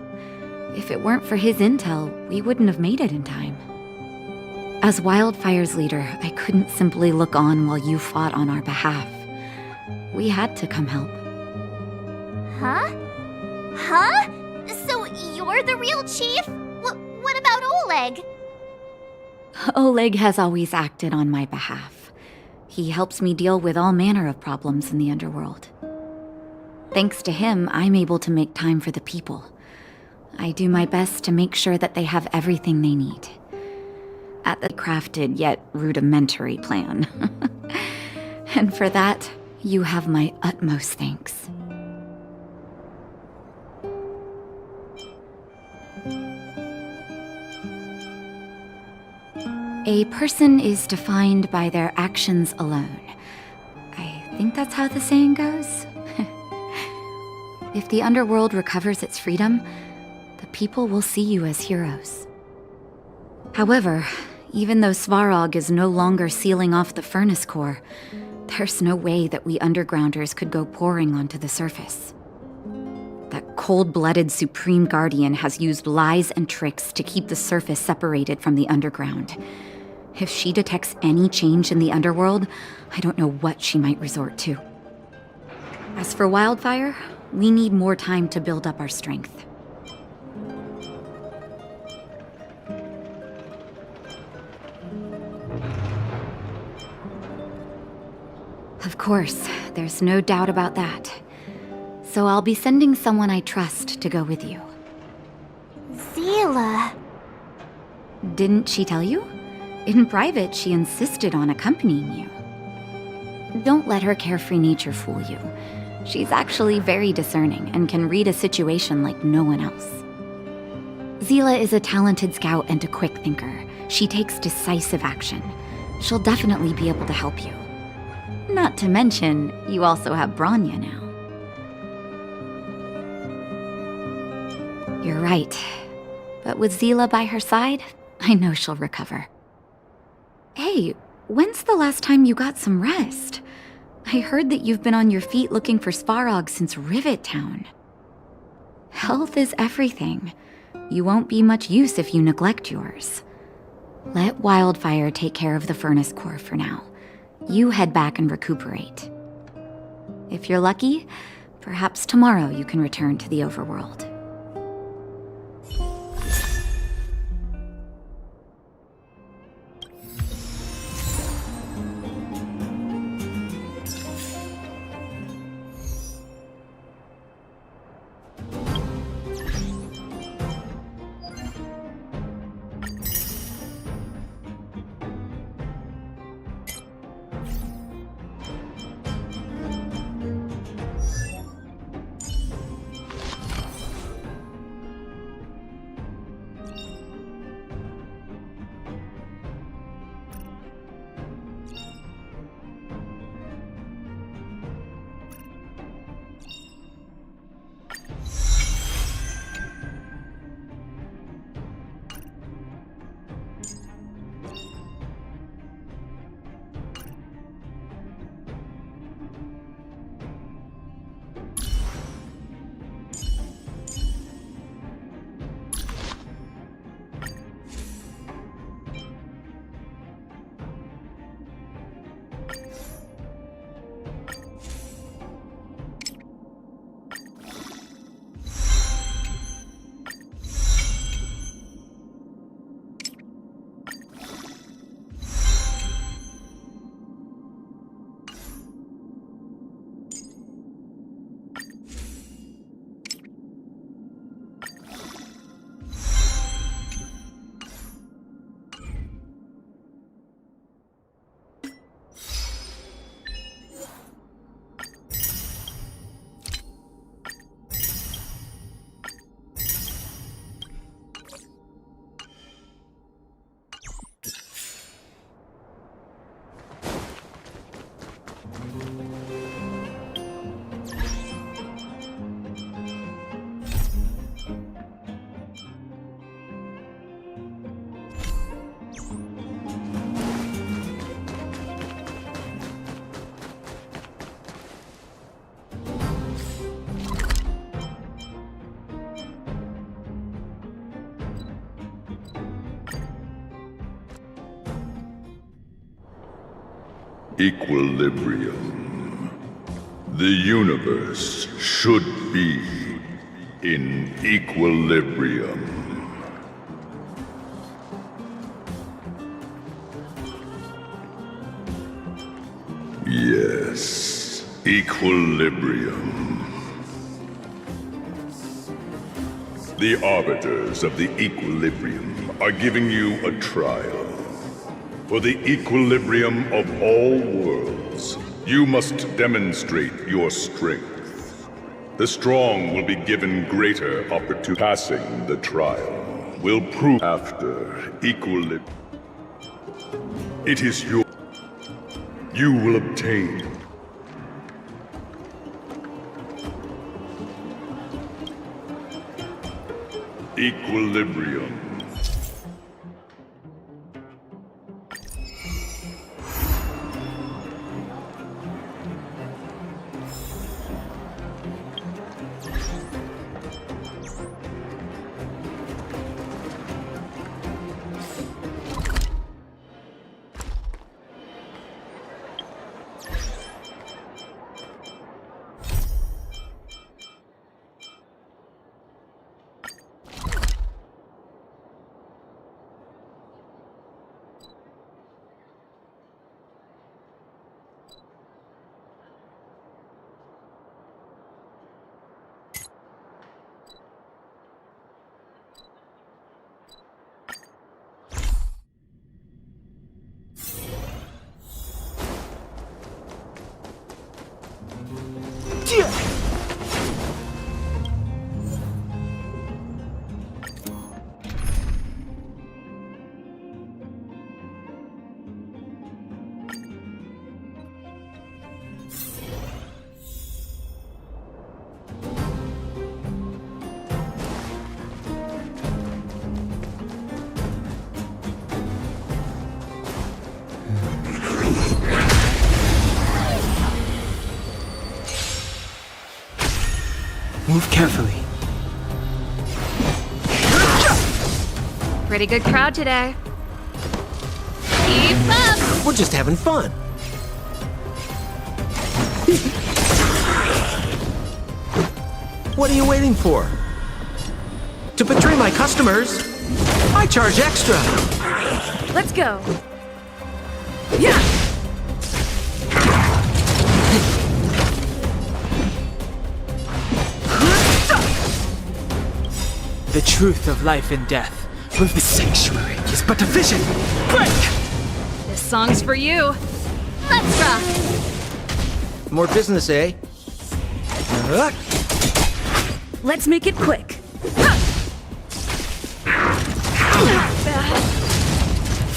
If it weren't for his intel, we wouldn't have made it in time. As Wildfire's leader, I couldn't simply look on while you fought on our behalf. We had to come help. Huh? Huh? So you're the real chief? What about Oleg? Oleg has always acted on my behalf. He helps me deal with all manner of problems in the underworld. Thanks to him, I'm able to make time for the people. I do my best to make sure that they have everything they need. At the crafted yet rudimentary plan. And for that, you have my utmost thanks. A person is defined by their actions alone. I think that's how the saying goes. If the underworld recovers its freedom, the people will see you as heroes. However, even though Svarog is no longer sealing off the furnace core, there's no way that we undergrounders could go pouring onto the surface. That cold-blooded Supreme Guardian has used lies and tricks to keep the surface separated from the underground. If she detects any change in the underworld, I don't know what she might resort to. As for Wildfire, we need more time to build up our strength. Of course, there's no doubt about that. So I'll be sending someone I trust to go with you. Zila. Didn't she tell you? In private, she insisted on accompanying you. Don't let her carefree nature fool you. She's actually very discerning and can read a situation like no one else. Zila is a talented scout and a quick thinker. She takes decisive action. She'll definitely be able to help you. Not to mention, you also have Branya now. You're right. But with Zila by her side, I know she'll recover. Hey, when's the last time you got some rest? I heard that you've been on your feet looking for Svarog since Rivet Town. Health is everything. You won't be much use if you neglect yours. Let Wildfire take care of the furnace core for now. You head back and recuperate. If you're lucky, perhaps tomorrow you can return to the overworld. Equilibrium. The universe should be in equilibrium. Yes, equilibrium. The arbiters of the equilibrium are giving you a trial. For the equilibrium of all worlds, you must demonstrate your strength. The strong will be given greater opportunity. Passing the trial will prove after equilibrium. It is your... You will obtain equilibrium. Move carefully. Pretty good crowd today. Keep up! We're just having fun. What are you waiting for? To betray my customers, I charge extra. Let's go. Yeah! The truth of life and death with the sanctuary is but a vision. Break! This song's for you. Let's rock! More business, eh? Let's make it quick.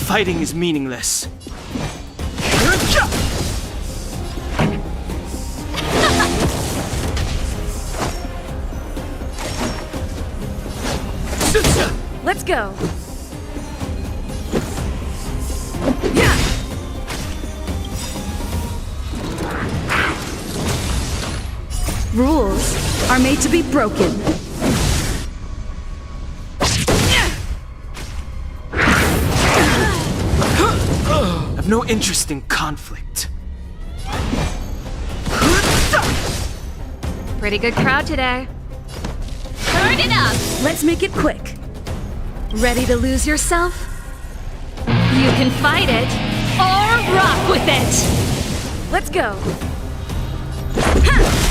Fighting is meaningless. Let's go. Yeah. Rules are made to be broken. I've no interest in conflict. Pretty good crowd today. Turn it up! Let's make it quick. Ready to lose yourself? You can fight it, or rock with it! Let's go. Ha!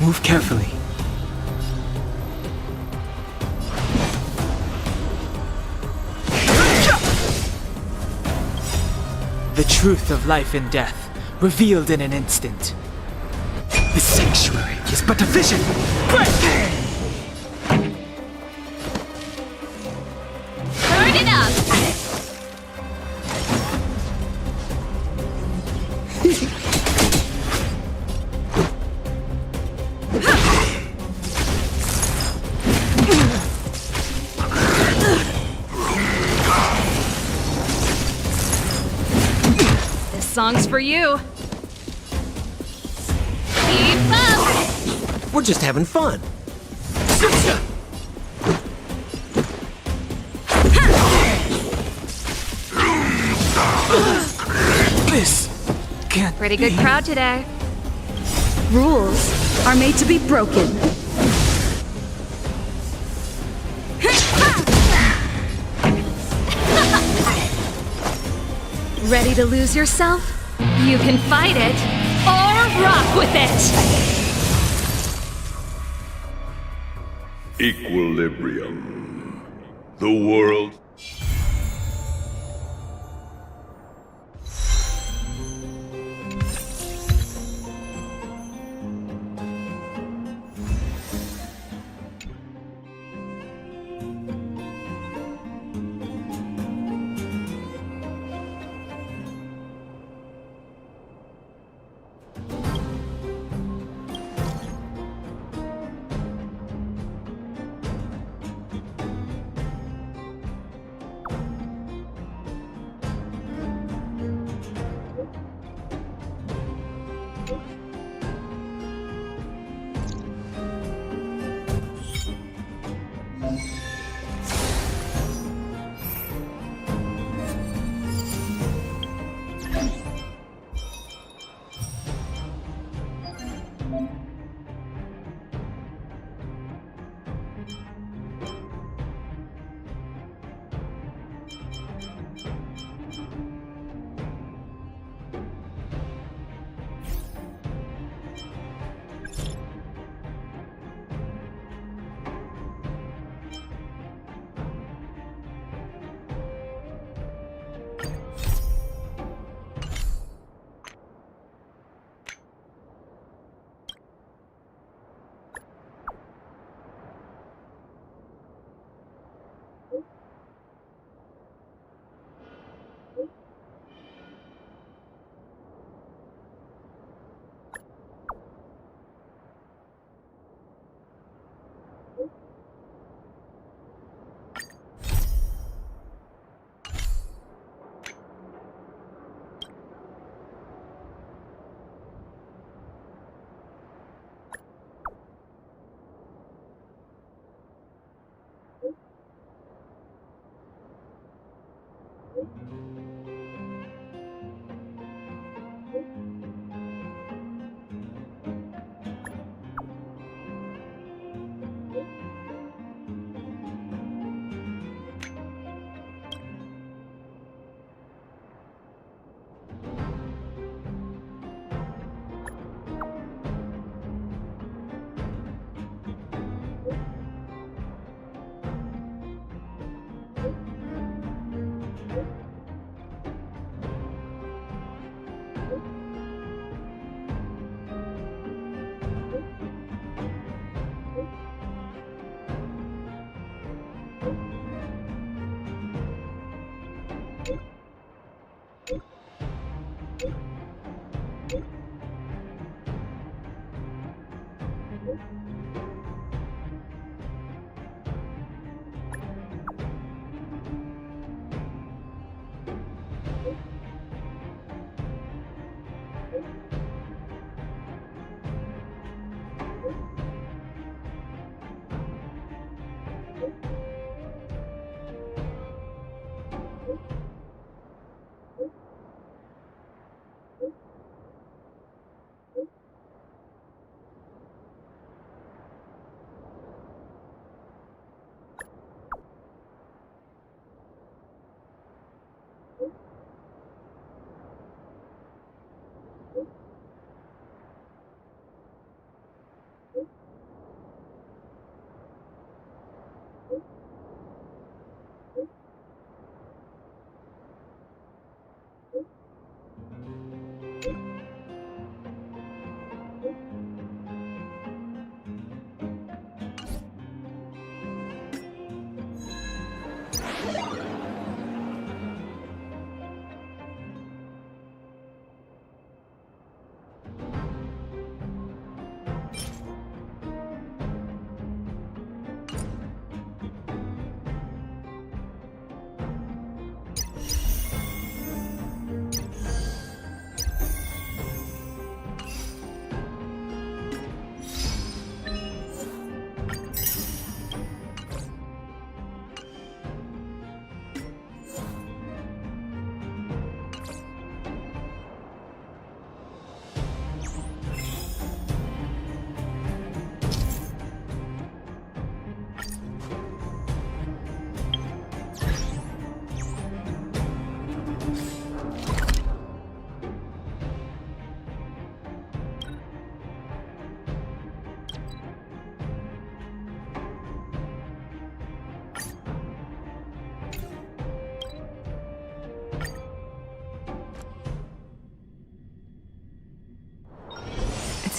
Move carefully. The truth of life and death, revealed in an instant. The sanctuary is but a vision! Turn it up! This song's for you. Keep up! We're just having fun. This can't Pretty good be. crowd today. Rules are made to be broken. Ready to lose yourself? You can fight it or rock with it! Equilibrium. The world.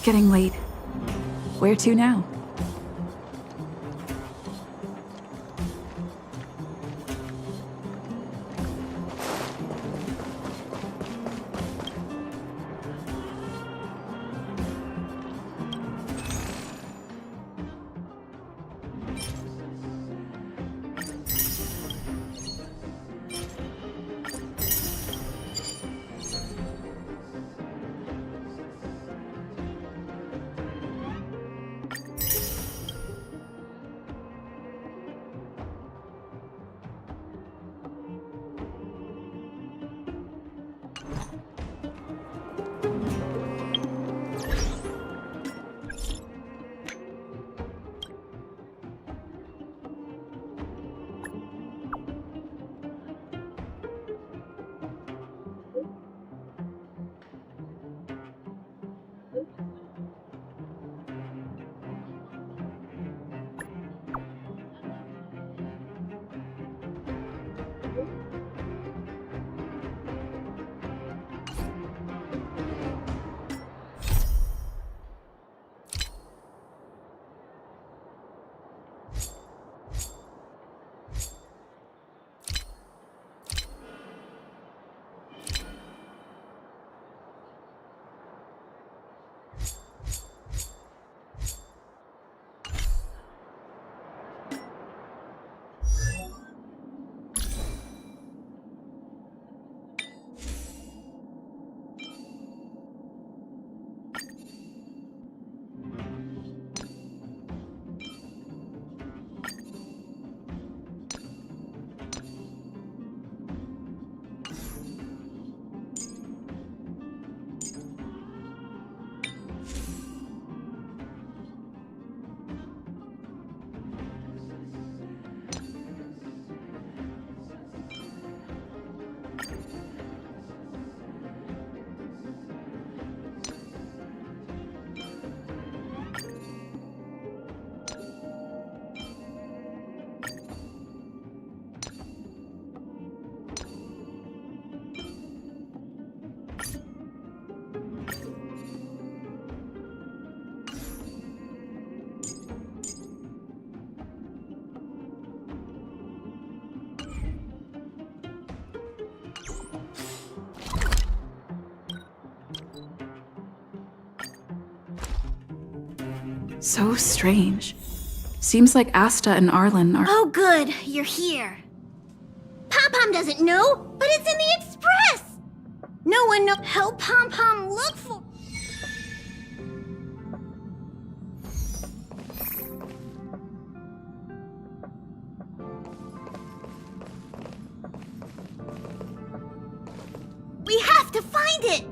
It's getting late. Where to now? So strange. Seems like Asta and Arlen are— Oh, good. You're here. Pom-Pom doesn't know, but it's in the Express! No one knows. Help Pom-Pom look for... We have to find it!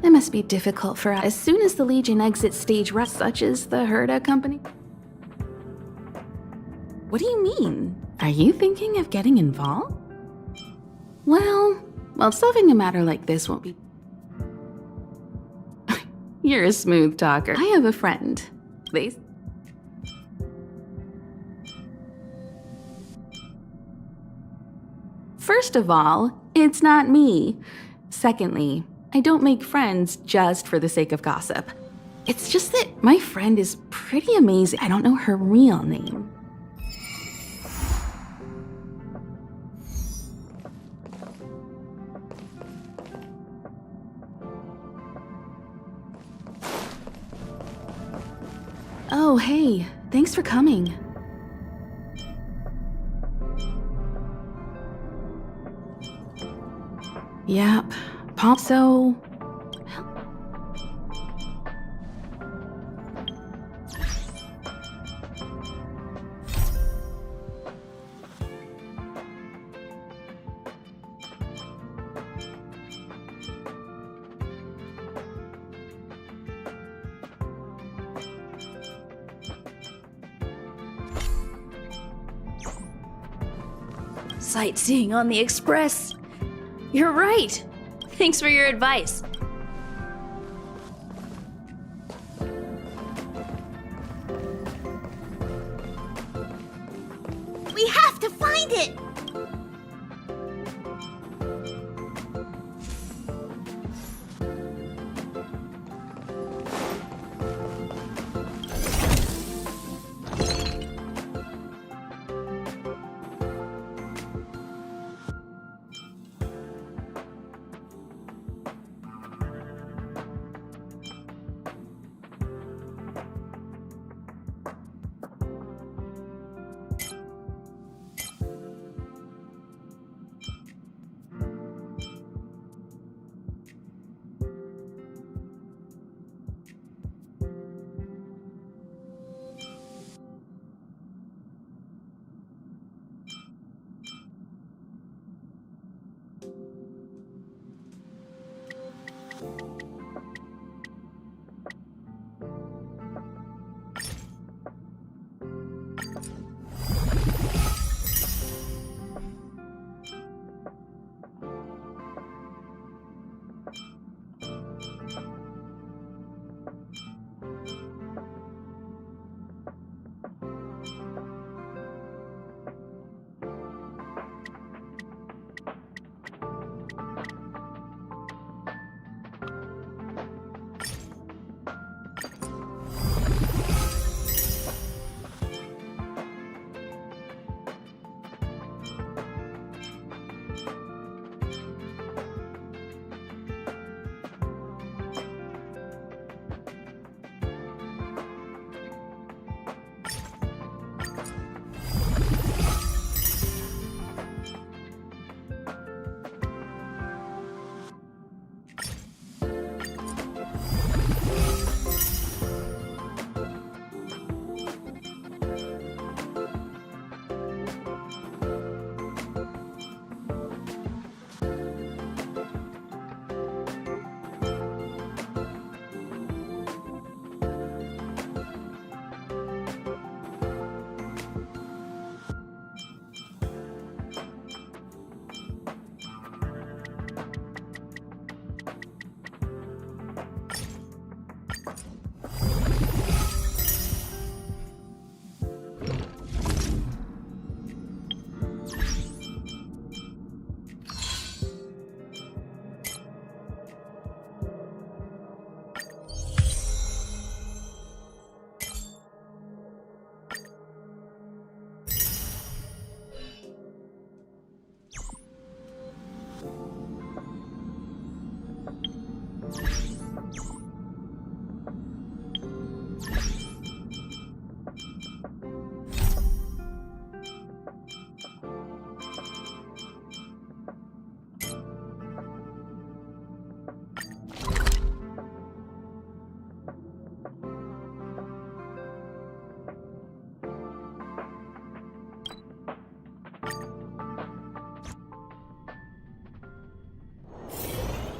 That must be difficult for us. As soon as the Legion exits stage right, such as the Herda Company. What do you mean? Are you thinking of getting involved? Well, solving a matter like this won't be... You're a smooth talker. I have a friend. First of all, it's not me. Secondly, I don't make friends just for the sake of gossip. It's just that my friend is pretty amazing. I don't know her real name. Oh, hey, thanks for coming. Yep, Pop, so... Sightseeing on the Express. You're right. Thanks for your advice. find it!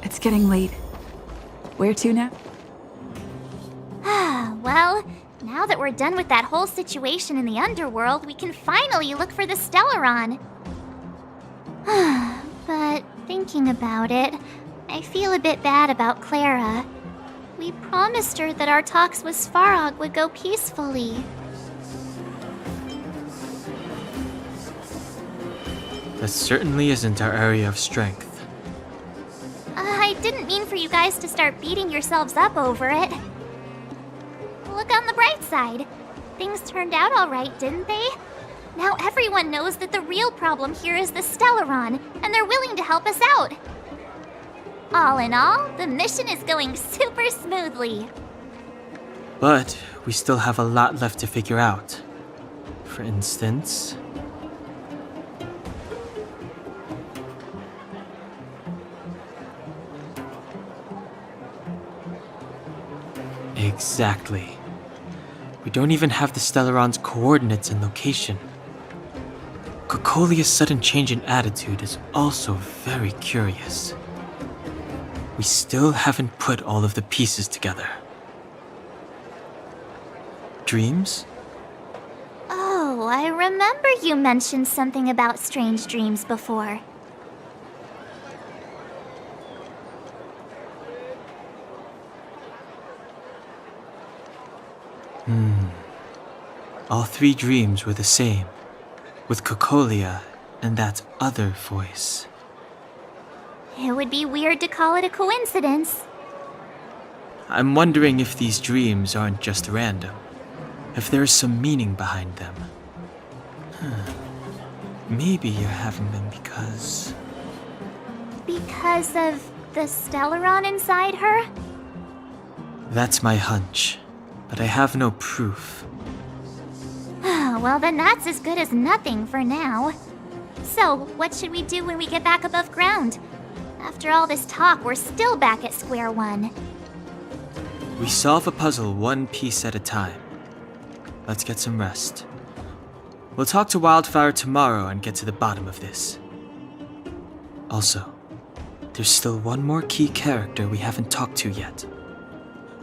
It's getting late. Where to now? Well, now that we're done with that whole situation in the underworld, we can finally look for the Stellaron. But thinking about it, I feel a bit bad about Clara. We promised her that our talks with Svarog would go peacefully. That certainly isn't our area of strength. I didn't mean for you guys to start beating yourselves up over it. Look on the bright side. Things turned out all right, didn't they? Now everyone knows that the real problem here is the Stellaron, and they're willing to help us out. All in all, the mission is going super smoothly. But we still have a lot left to figure out. For instance... Exactly. We don't even have the Stellaron's coordinates and location. Cocolia's sudden change in attitude is also very curious. We still haven't put all of the pieces together. Dreams? Oh, I remember you mentioned something about strange dreams before. All three dreams were the same, with Cocolia and that other voice. It would be weird to call it a coincidence. I'm wondering if these dreams aren't just random, if there's some meaning behind them. Maybe you're having them because... Because of the Stellaron inside her? That's my hunch, but I have no proof. Well, then that's as good as nothing for now. So, what should we do when we get back above ground? After all this talk, we're still back at square one. We solve a puzzle one piece at a time. Let's get some rest. We'll talk to Wildfire tomorrow and get to the bottom of this. Also, there's still one more key character we haven't talked to yet.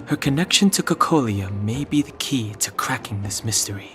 Her connection to Cocolia may be the key to cracking this mystery.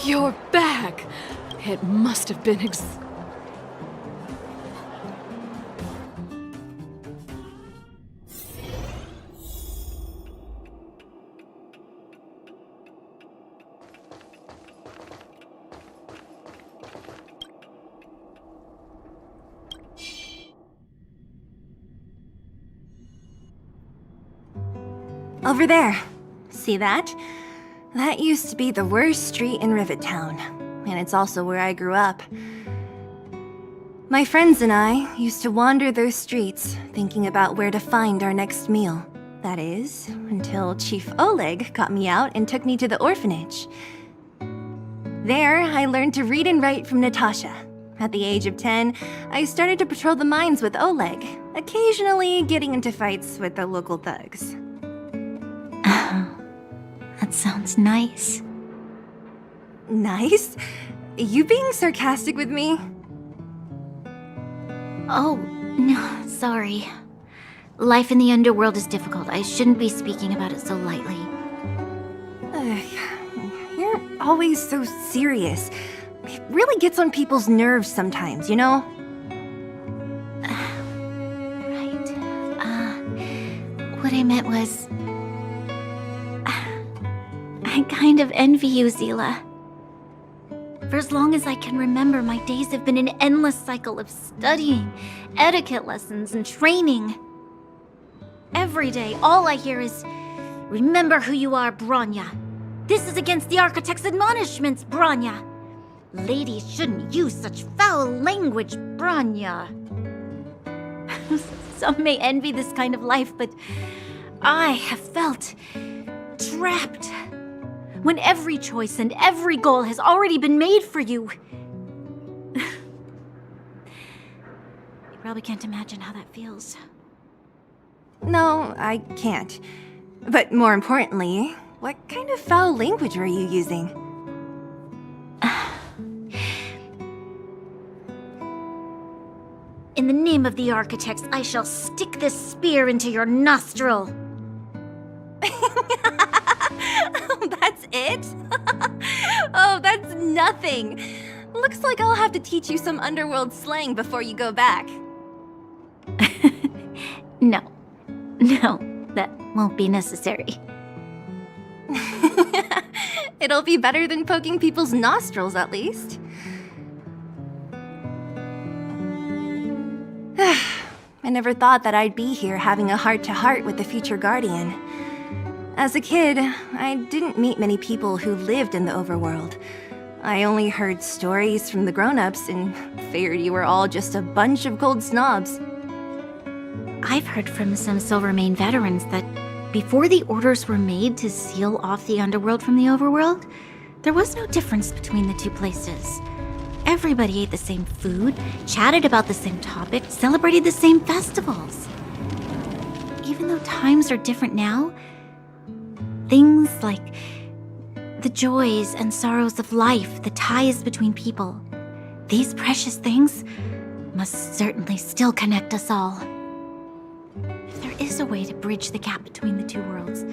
You're back! It must have been Over there. See that? That used to be the worst street in Rivet Town, and it's also where I grew up. My friends and I used to wander those streets, thinking about where to find our next meal. That is, until Chief Oleg got me out and took me to the orphanage. There, I learned to read and write from Natasha. At the age of 10, I started to patrol the mines with Oleg, occasionally getting into fights with the local thugs. That sounds nice. Nice? You being sarcastic with me? Oh, no, sorry. Life in the underworld is difficult. I shouldn't be speaking about it so lightly. You're always so serious. It really gets on people's nerves sometimes, you know? Right. What I meant was... I kind of envy you, Zila. For as long as I can remember, my days have been an endless cycle of studying, etiquette lessons, and training. Every day, all I hear is, "Remember who you are, Bronya. This is against the Architect's admonishments, Bronya. Ladies shouldn't use such foul language, Bronya." Some may envy this kind of life, but I have felt trapped. When every choice and every goal has already been made for you. You probably can't imagine how that feels. No, I can't. But more importantly, what kind of foul language were you using? In the name of the Architects, I shall stick this spear into your nostril. That's it? Oh, that's nothing. Looks like I'll have to teach you some underworld slang before you go back. No, that won't be necessary. It'll be better than poking people's nostrils, at least. I never thought that I'd be here having a heart-to-heart with the future Guardian. As a kid, I didn't meet many people who lived in the overworld. I only heard stories from the grown-ups and figured you were all just a bunch of cold snobs. I've heard from some Silvermane veterans that before the orders were made to seal off the underworld from the overworld, there was no difference between the two places. Everybody ate the same food, chatted about the same topics, celebrated the same festivals. Even though times are different now, things like the joys and sorrows of life, the ties between people, These precious things must certainly still connect us all. If there is a way to bridge the gap between the two worlds,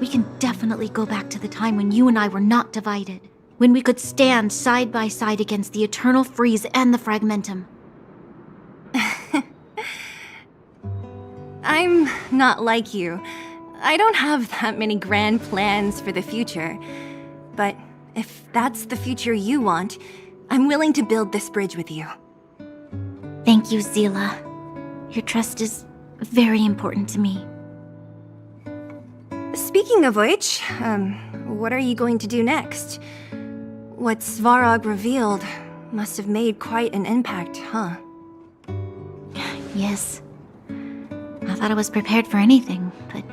we can definitely go back to the time when you and I were not divided, when we could stand side by side against the Eternal Freeze and the Fragmentum. I'm not like you. I don't have that many grand plans for the future. But if that's the future you want, I'm willing to build this bridge with you. Thank you, Zila. Your trust is very important to me. Speaking of which, what are you going to do next? What Svarog revealed must have made quite an impact, huh? Yes. I thought I was prepared for anything, but...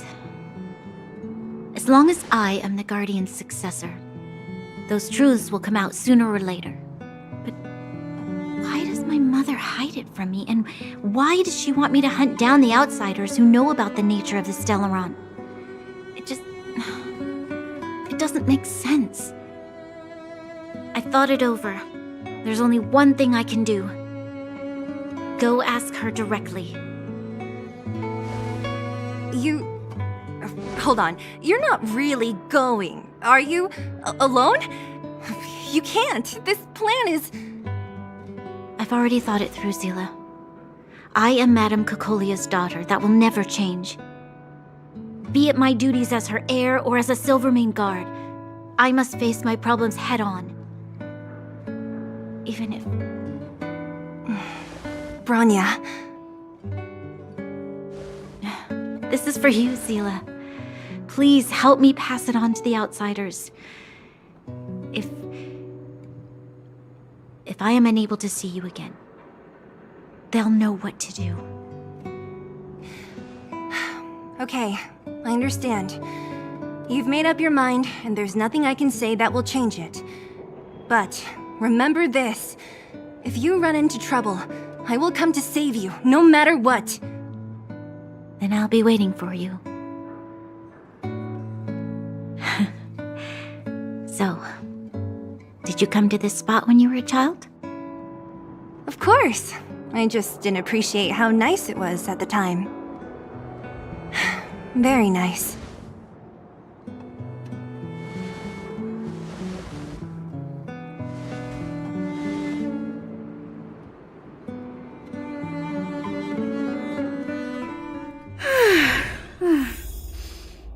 as long as I am the Guardian's successor, those truths will come out sooner or later. But why does my mother hide it from me, and why does she want me to hunt down the outsiders who know about the nature of the Stellaron? It doesn't make sense. I thought it over. There's only one thing I can do. Go ask her directly. Hold on. You're not really going, are you? Alone? You can't. This plan is... I've already thought it through, Zila. I am Madame Cocolia's daughter. That will never change. Be it my duties as her heir or as a Silvermane guard, I must face my problems head-on. Even if... Branya. This is for you, Zila. Please help me pass it on to the outsiders. If I am unable to see you again, they'll know what to do. Okay, I understand. You've made up your mind, and there's nothing I can say that will change it. But remember this. If you run into trouble, I will come to save you, no matter what. Then I'll be waiting for you. So, did you come to this spot when you were a child? Of course. I just didn't appreciate how nice it was at the time. Very nice.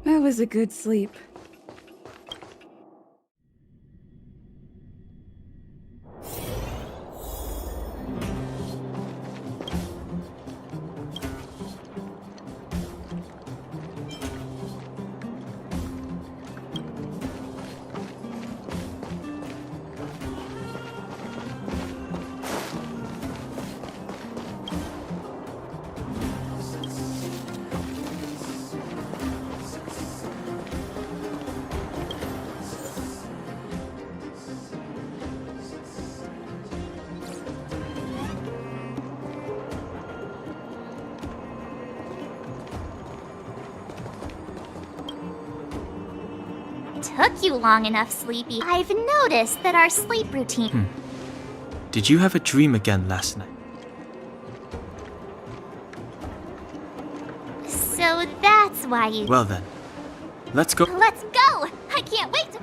That was a good sleep. Took you long enough, Sleepy. I've noticed that our sleep routine... Did you have a dream again last night? So that's why you... Well then, let's go. Let's go! I can't wait to...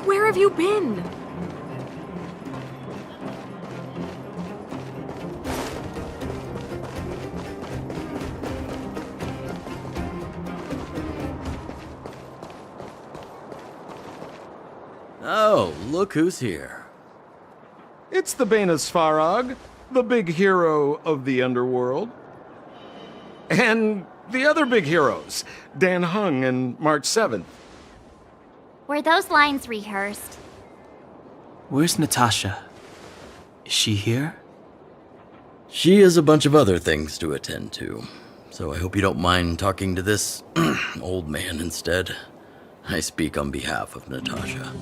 Where have you been? Oh, look who's here. It's the Bane of Svarog, the big hero of the underworld. And the other big heroes, Dan Hung and March 7th. Were those lines rehearsed? Where's Natasha? Is she here? She has a bunch of other things to attend to, so I hope you don't mind talking to this old man instead. I speak on behalf of Natasha.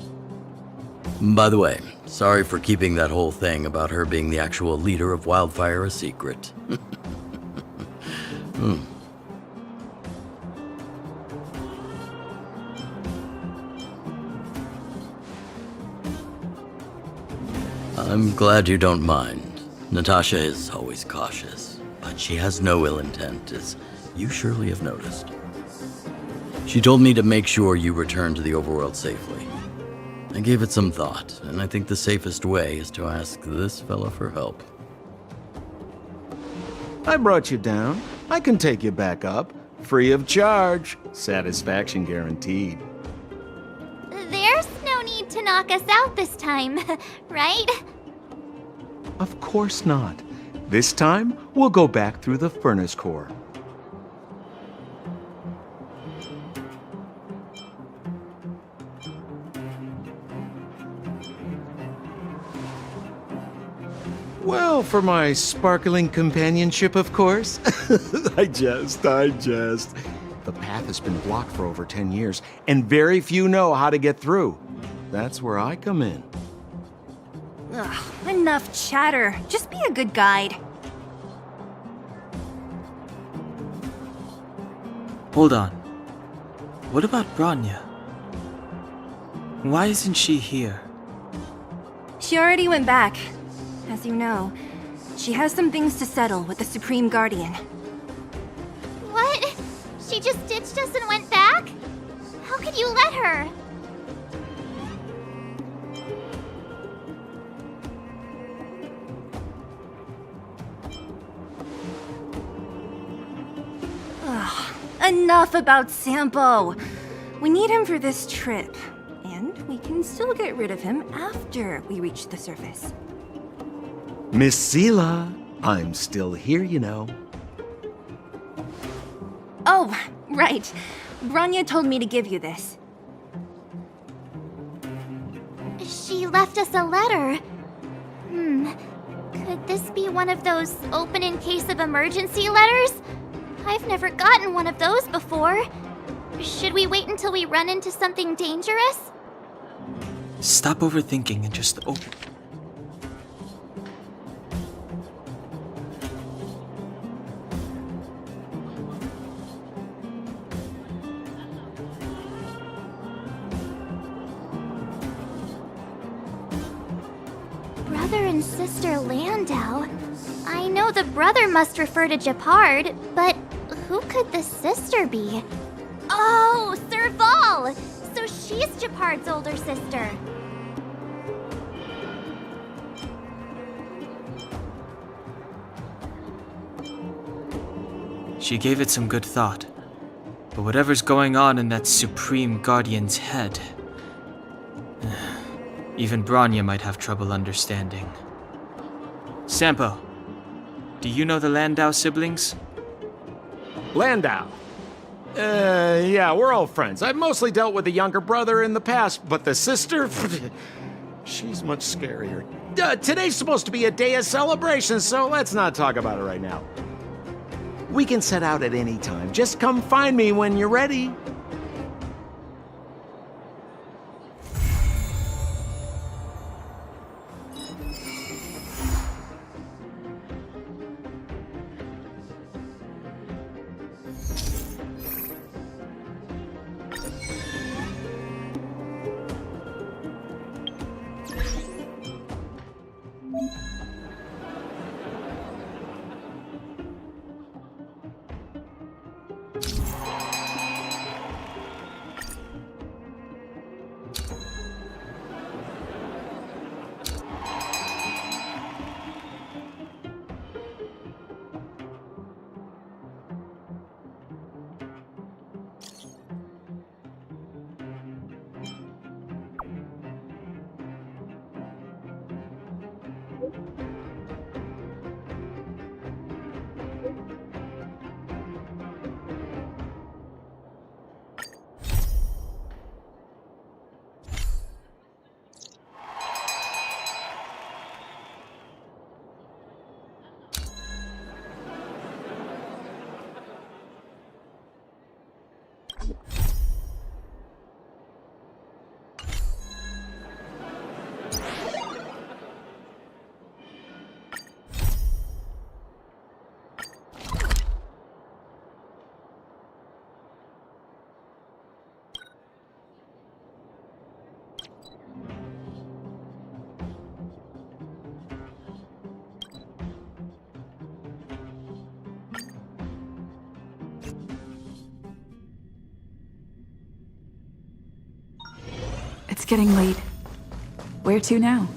By the way, sorry for keeping that whole thing about her being the actual leader of Wildfire a secret. I'm glad you don't mind. Natasha is always cautious, but she has no ill intent, as you surely have noticed. She told me to make sure you return to the overworld safely. I gave it some thought, and I think the safest way is to ask this fella for help. I brought you down. I can take you back up. Free of charge. Satisfaction guaranteed. There's no need to knock us out this time, right? Of course not. This time, we'll go back through the furnace core. Well, for my sparkling companionship, of course. I jest. The path has been blocked for over 10 years, and very few know how to get through. That's where I come in. Ugh, enough chatter. Just be a good guide. Hold on. What about Bronya? Why isn't she here? She already went back. As you know, she has some things to settle with the Supreme Guardian. What? She just ditched us and went back? How could you let her? Ugh, enough about Sampo. We need him for this trip, and we can still get rid of him after we reach the surface. Miss Seela, I'm still here, you know. Oh, right. Bronya told me to give you this. She left us a letter. Could this be one of those open in case of emergency letters? I've never gotten one of those before. Should we wait until we run into something dangerous? Stop overthinking and just open. Brother and sister Landau. I know the brother must refer to Japard, but who could the sister be? Oh, Serval! So she's Japard's older sister. She gave it some good thought. But whatever's going on in that Supreme Guardian's head, even Bronya might have trouble understanding. Sampo, do you know the Landau siblings? Landau? Yeah, we're all friends. I've mostly dealt with the younger brother in the past, but the sister? She's much scarier. Today's supposed to be a day of celebration, so let's not talk about it right now. We can set out at any time. Just come find me when you're ready. It's getting late. Where to now?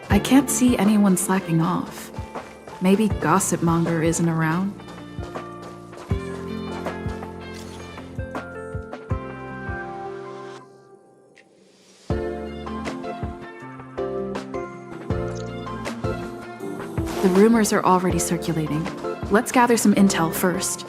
I can't see anyone slacking off. Maybe Gossip Monger isn't around? The rumors are already circulating. Let's gather some intel first.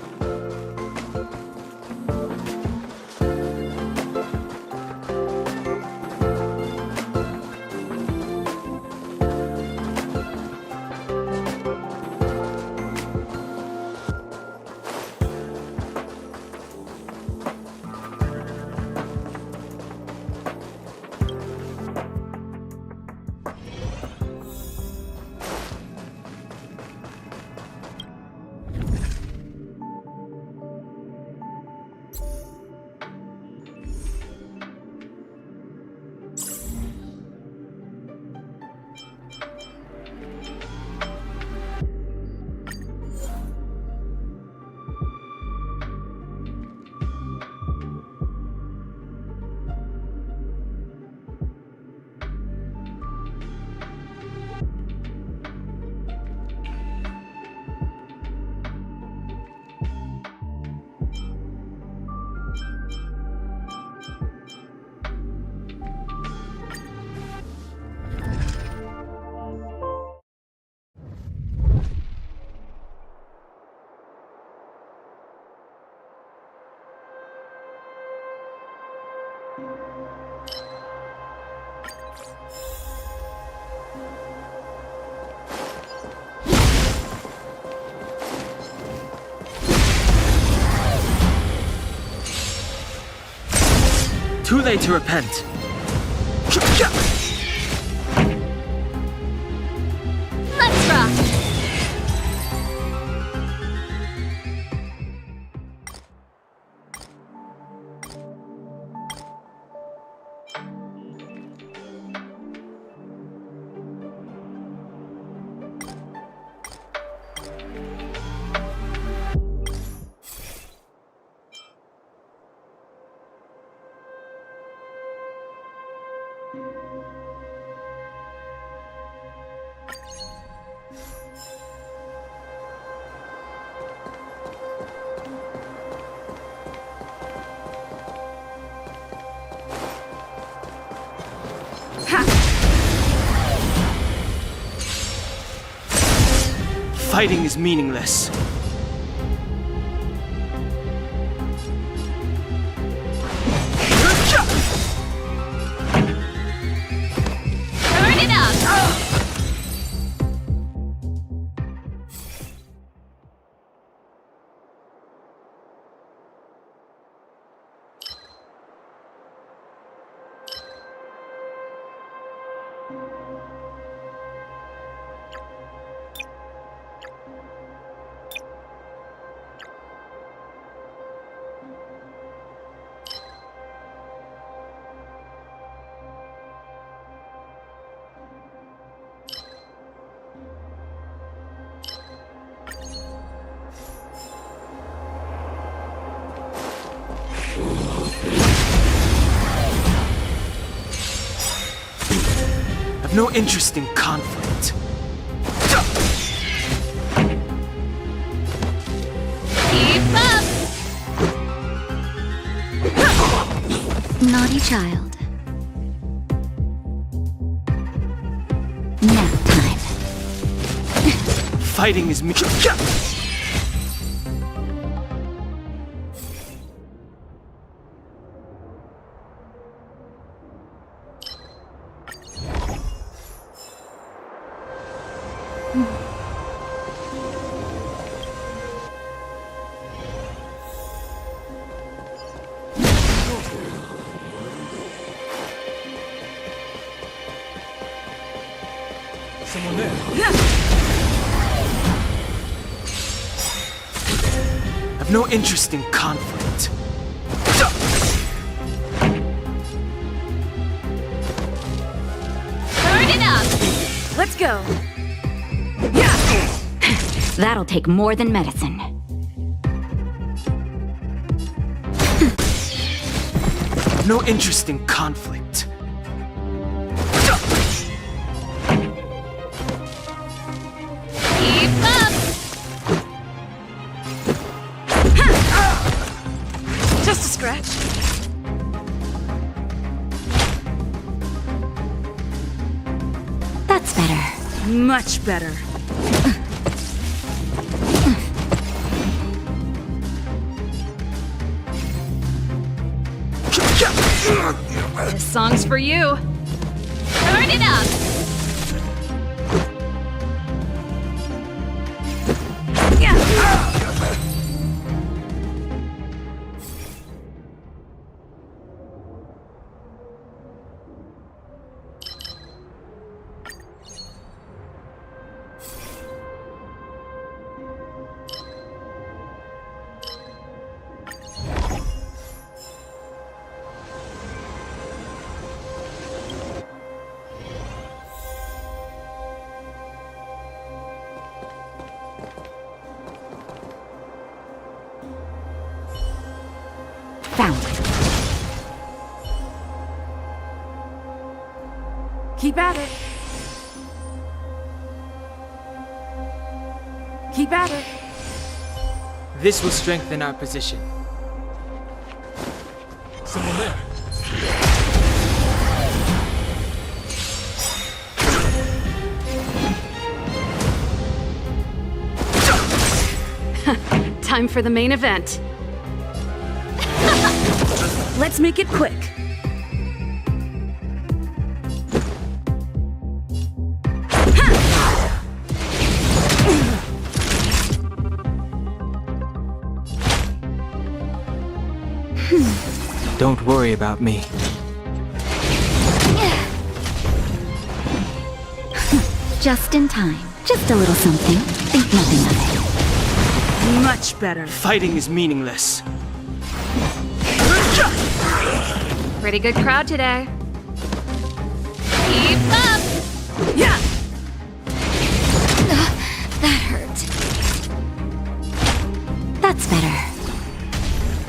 Too late to repent. Let's rock! Fighting is meaningless. Turn it up! I've no interest in conflict. Keep up! Naughty child. Nap time. Fighting is Someone there. I've no interest in conflict. Turn it up! Let's go. That'll take more than medicine. I've no interest in conflict. Keep up! Just a scratch. That's better. Much better. This song's for you. Turn it up! Found it. Keep at it. Keep at it. This will strengthen our position. Someone there. Time for the main event. Let's make it quick. Don't worry about me. Just in time. Just a little something. Think nothing of it. Much better. Fighting is meaningless. Pretty good crowd today. Keep up! Yeah! That hurt. That's better.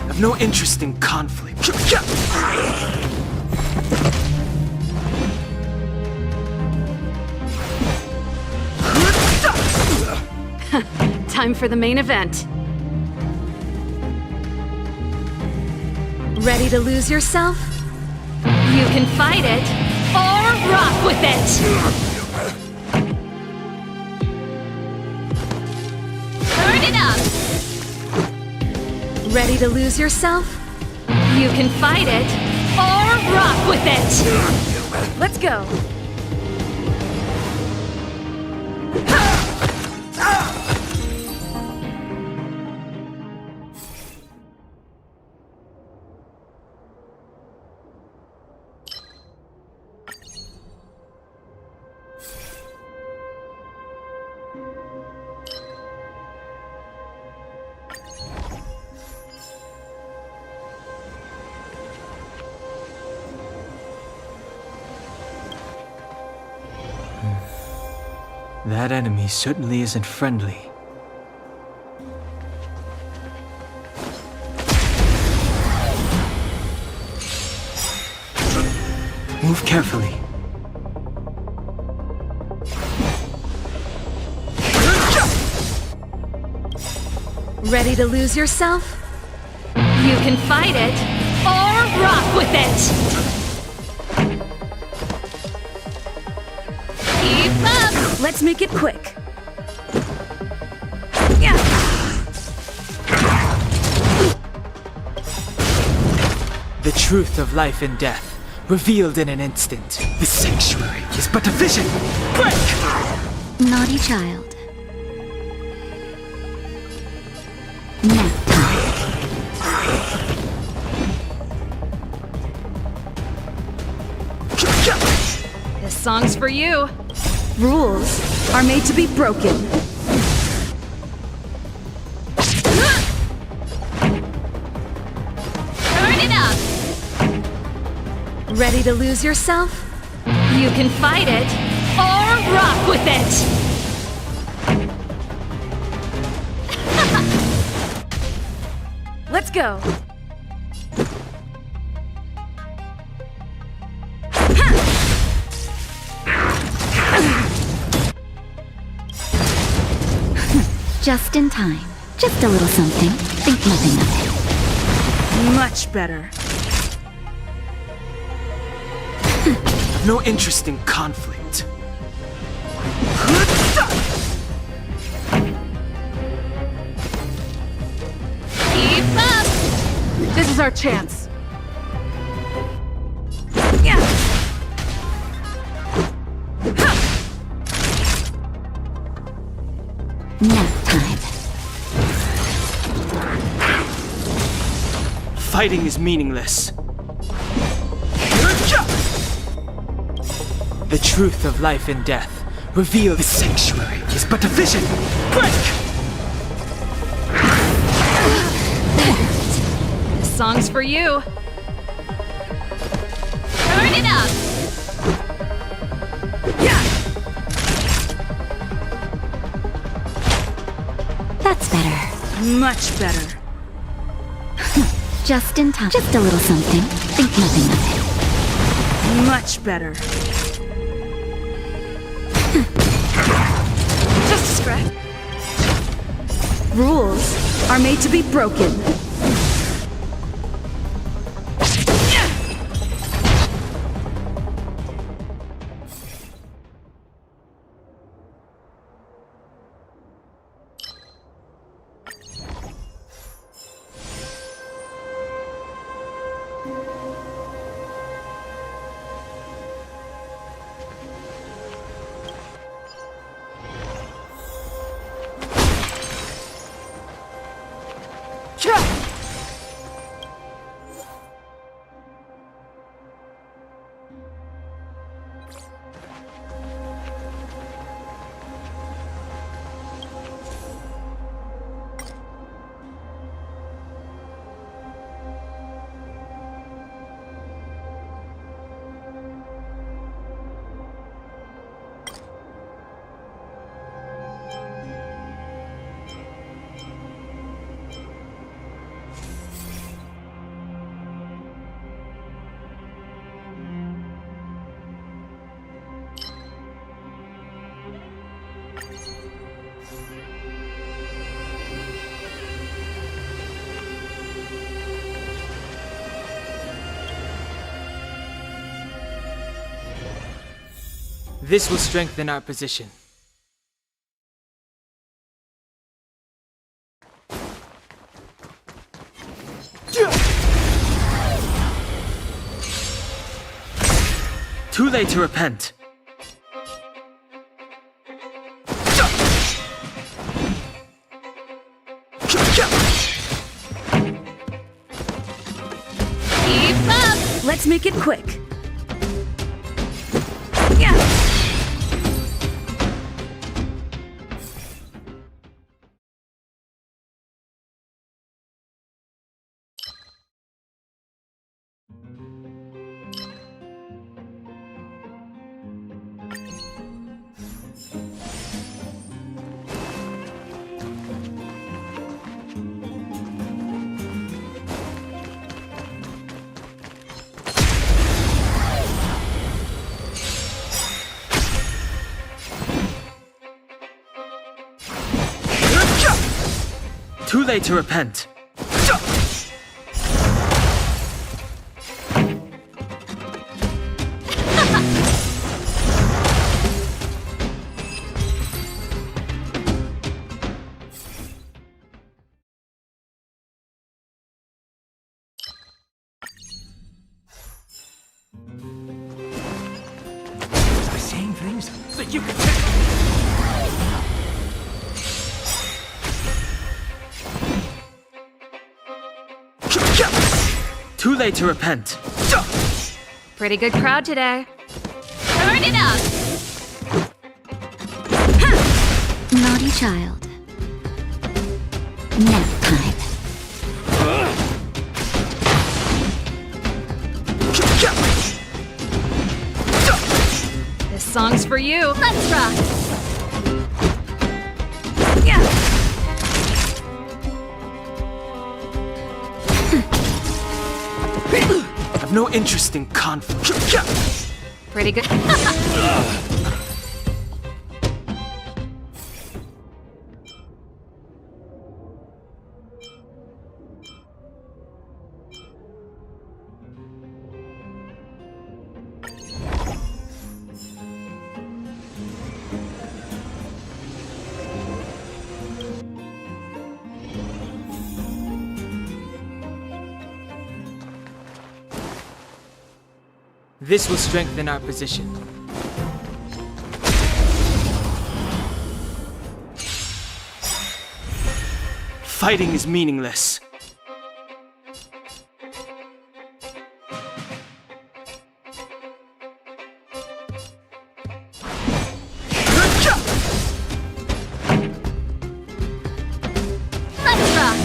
I've no interest in conflict. Time for the main event. Ready to lose yourself? You can fight it, or rock with it! Turn it up! Ready to lose yourself? You can fight it, or rock with it! Let's go! That enemy certainly isn't friendly. Move carefully. Ready to lose yourself? You can fight it, or rock with it! Keep up! Let's make it quick. Yeah. The truth of life and death, revealed in an instant. The sanctuary is but a vision. Break! Naughty child. Nap This song's for you. Rules are made to be broken. Turn it up! Ready to lose yourself? You can fight it, or rock with it! Let's go! Just in time. Just a little something. Think nothing of it. Much better. No interest in conflict. Keep up! This is our chance. Nap time. Fighting is meaningless. The truth of life and death revealed. The sanctuary is but a vision. Break! This song's for you. Turn it up! That's better. Much better. Just in time. Just a little something. Think nothing of it. Much better. Just a scratch. Rules are made to be broken. This will strengthen our position. Too late to repent. Keep up! Let's make it quick. Too late to repent. Saying things that you can take. Too late to repent. Pretty good crowd today. Turn it up! Naughty child. Nap time. This song's for you. Let's rock! I've no interest in conflict. Pretty good. This will strengthen our position. Fighting is meaningless. Let's rock!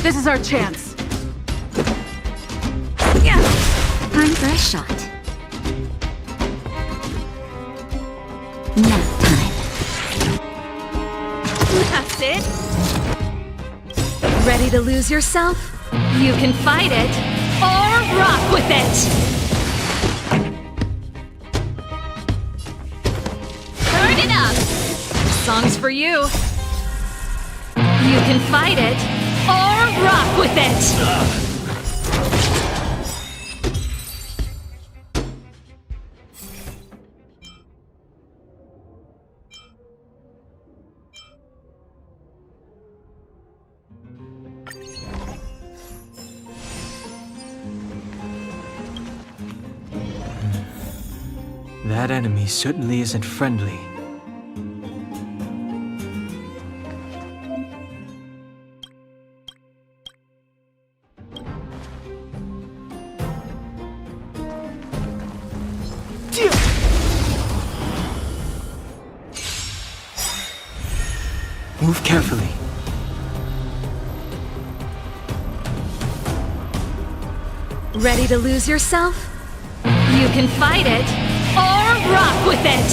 This is our chance. Time for a shot. Nap time. That's it. Ready to lose yourself? You can fight it or rock with it. Turn it up! Song's for you. You can fight it or rock with it. That enemy certainly isn't friendly. Move carefully. Ready to lose yourself? You can fight it or rock with it.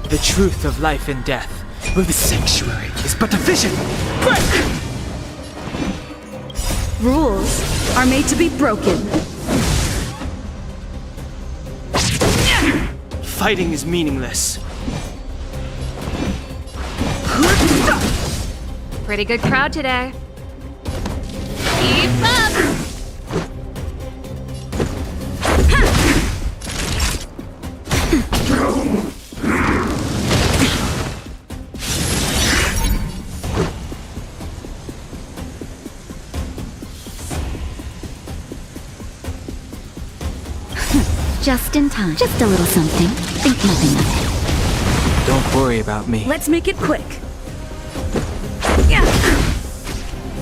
The truth of life and death, with the sanctuary, is but a vision. Break! Rules are made to be broken. Fighting is meaningless. Pretty good crowd today. Keep up! Just in time. Just a little something. Think nothing of it. Don't worry about me. Let's make it quick.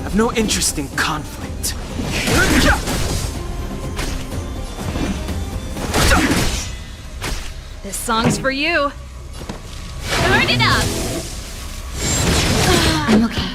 I've no interest in conflict. This song's for you. Turn it up! I'm okay.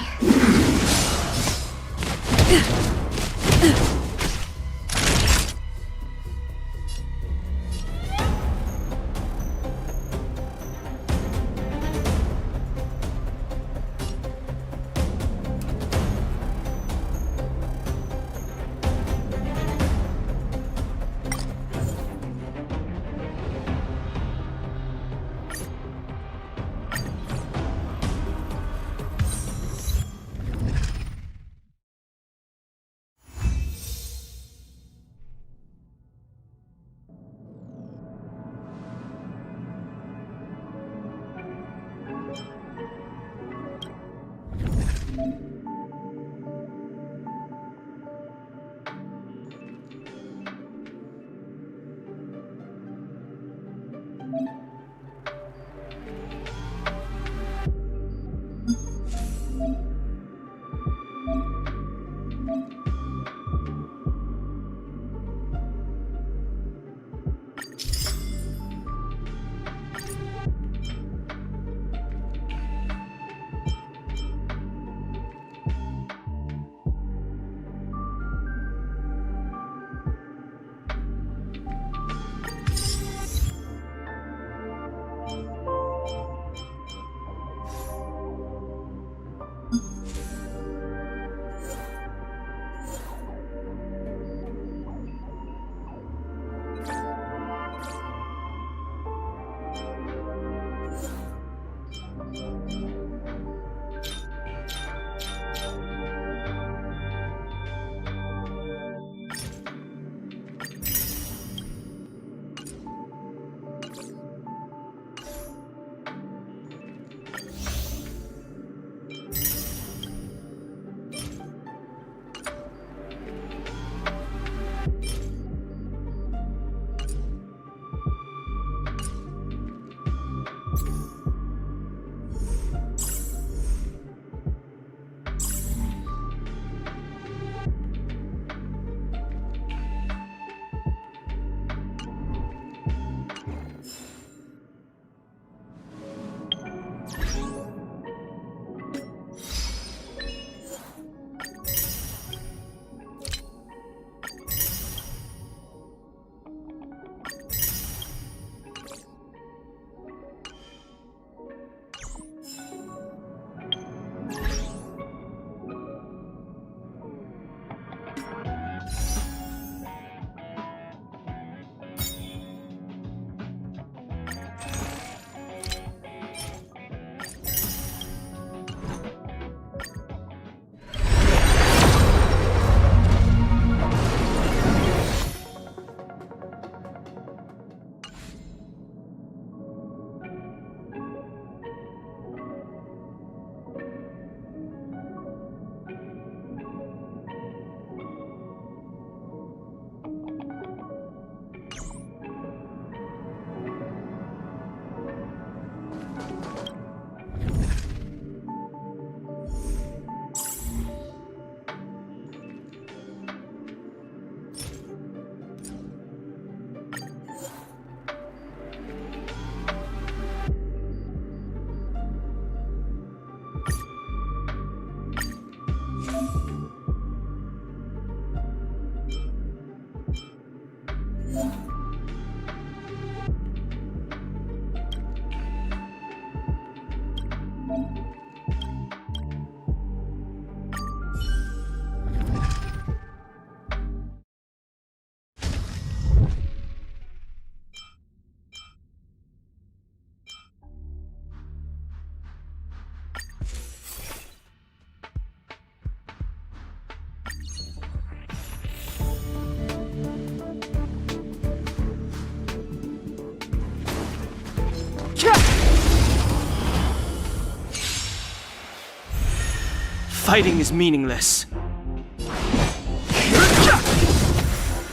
Fighting is meaningless.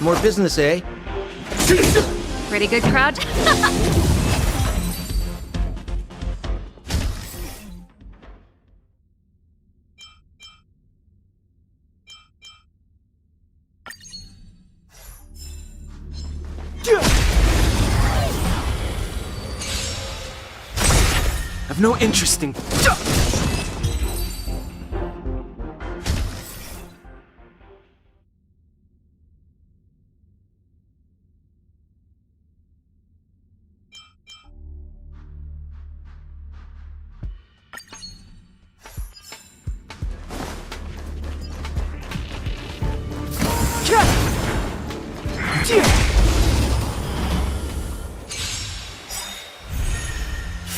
More business, eh? Pretty good crowd. I've no interest in.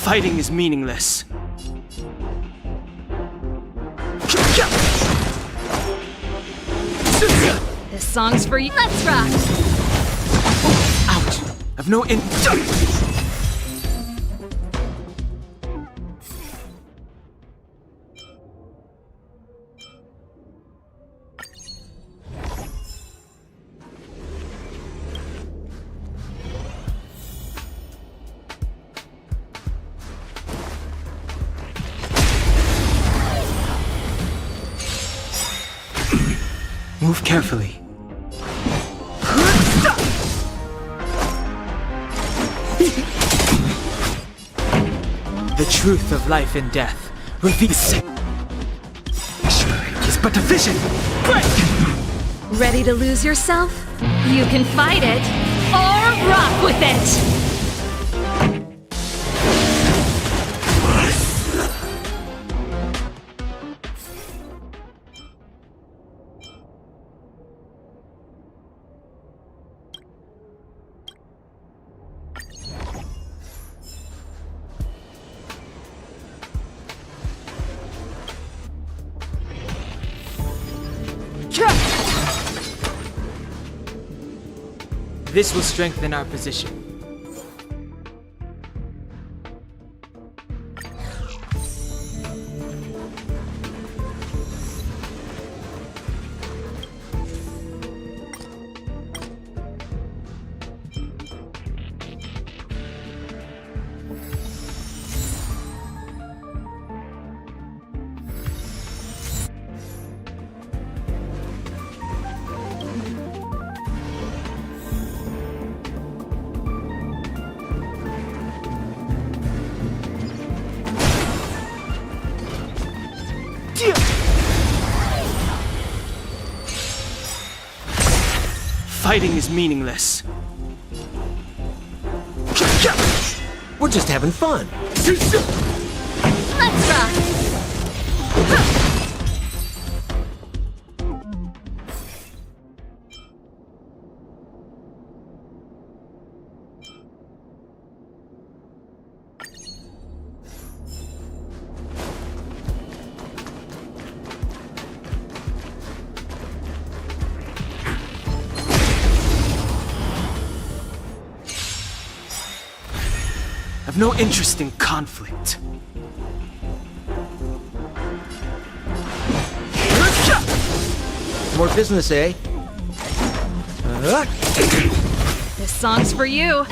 Fighting is meaningless. This song's for you. Let's rock! Ouch! I've no in. Move carefully. The truth of life and death reveals it. It's but a vision. Break! Ready to lose yourself? You can fight it or rock with it! This will strengthen our position. Fighting is meaningless. We're just having fun. Let's rock! I've no interest in conflict. More business, eh? This song's for you.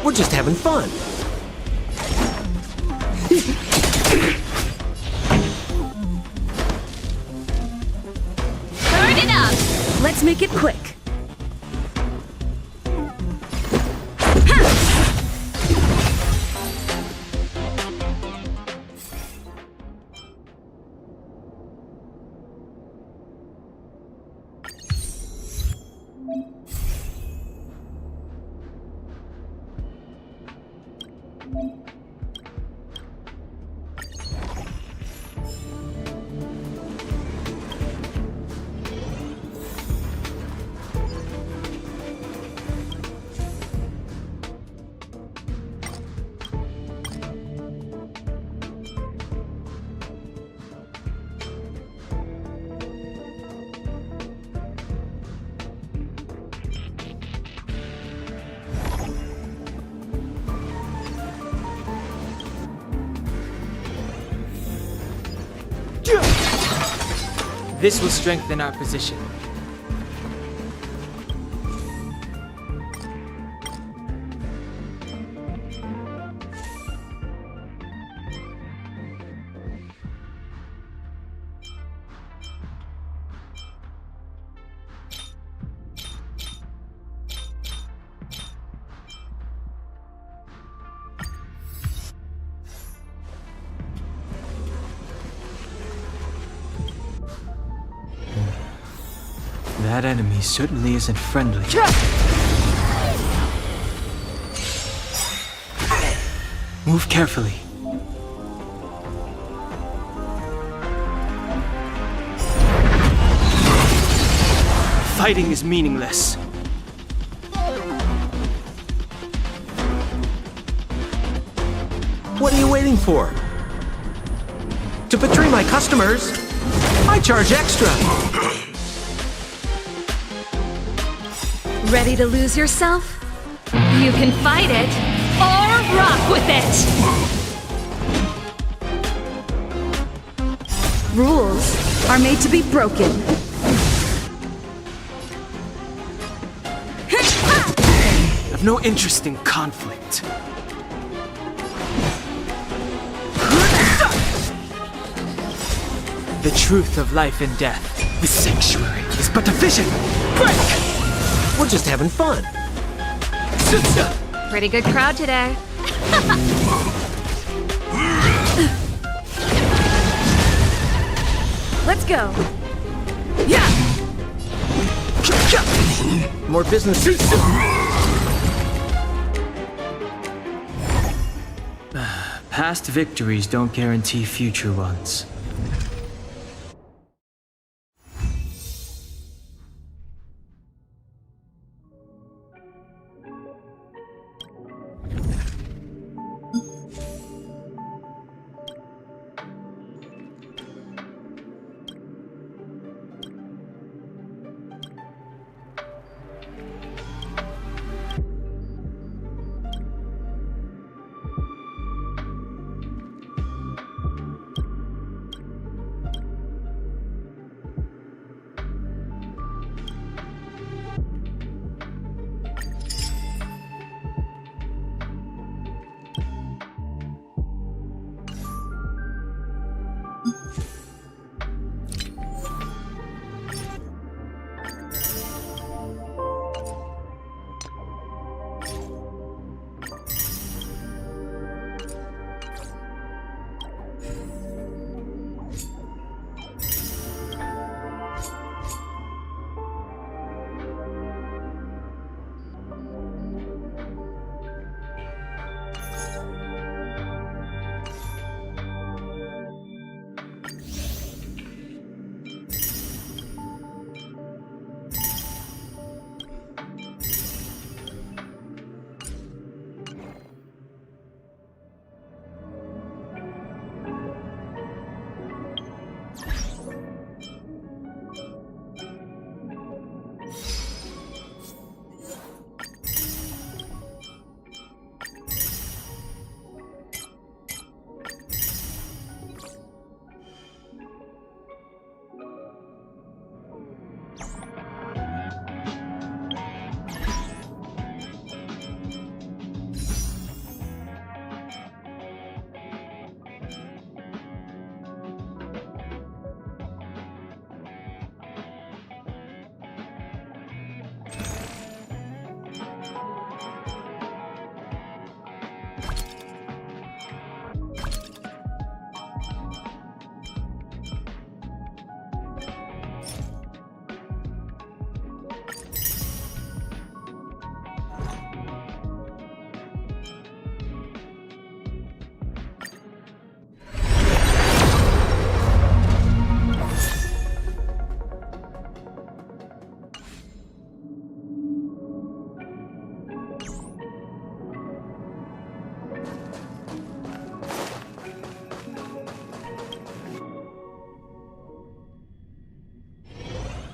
We're just having fun. Let's make it quick. This will strengthen our position. That enemy certainly isn't friendly. Move carefully. Fighting is meaningless. What are you waiting for? To betray my customers, I charge extra. Ready to lose yourself? You can fight it, or rock with it! Rules are made to be broken. I've no interest in conflict. The truth of life and death, the sanctuary, is but a vision. Break! We're just having fun. Pretty good crowd today. Let's go. Yeah! More business. Past victories don't guarantee future ones.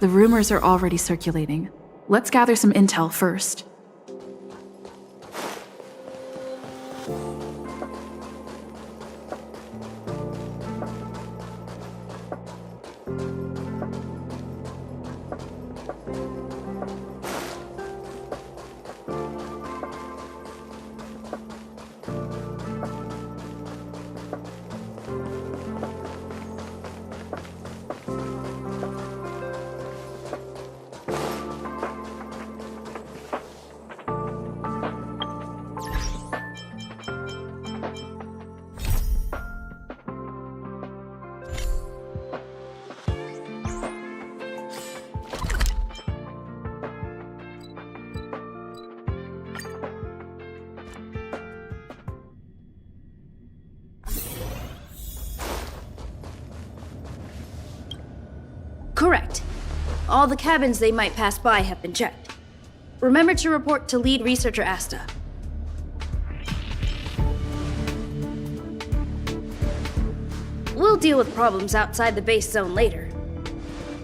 The rumors are already circulating. Let's gather some intel first. Correct. All the cabins they might pass by have been checked. Remember to report to lead researcher Asta. We'll deal with problems outside the base zone later.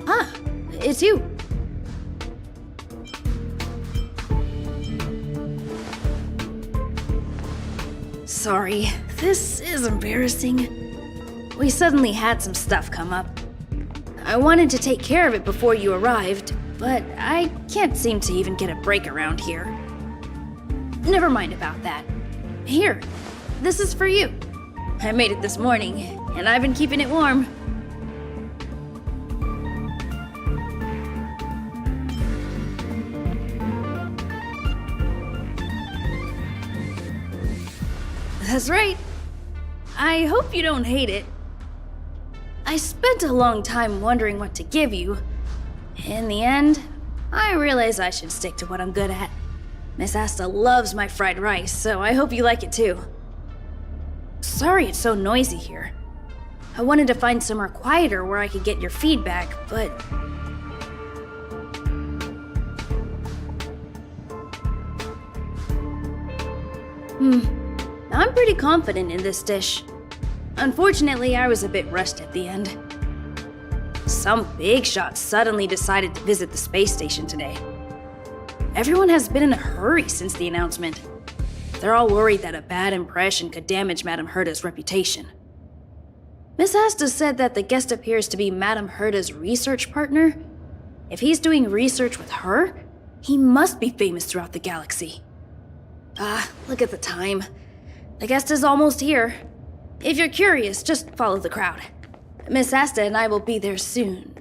Ah, it's you. Sorry, this is embarrassing. We suddenly had some stuff come up. I wanted to take care of it before you arrived, but I can't seem to even get a break around here. Never mind about that. Here, this is for you. I made it this morning, and I've been keeping it warm. That's right. I hope you don't hate it. I spent a long time wondering what to give you. In the end, I realized I should stick to what I'm good at. Miss Asta loves my fried rice, so I hope you like it too. Sorry it's so noisy here. I wanted to find somewhere quieter where I could get your feedback, but... I'm pretty confident in this dish. Unfortunately, I was a bit rushed at the end. Some big shot suddenly decided to visit the space station today. Everyone has been in a hurry since the announcement. They're all worried that a bad impression could damage Madame Herda's reputation. Miss Asta said that the guest appears to be Madame Herda's research partner. If he's doing research with her, he must be famous throughout the galaxy. Look at the time. The guest is almost here. If you're curious, just follow the crowd. Miss Asta and I will be there soon.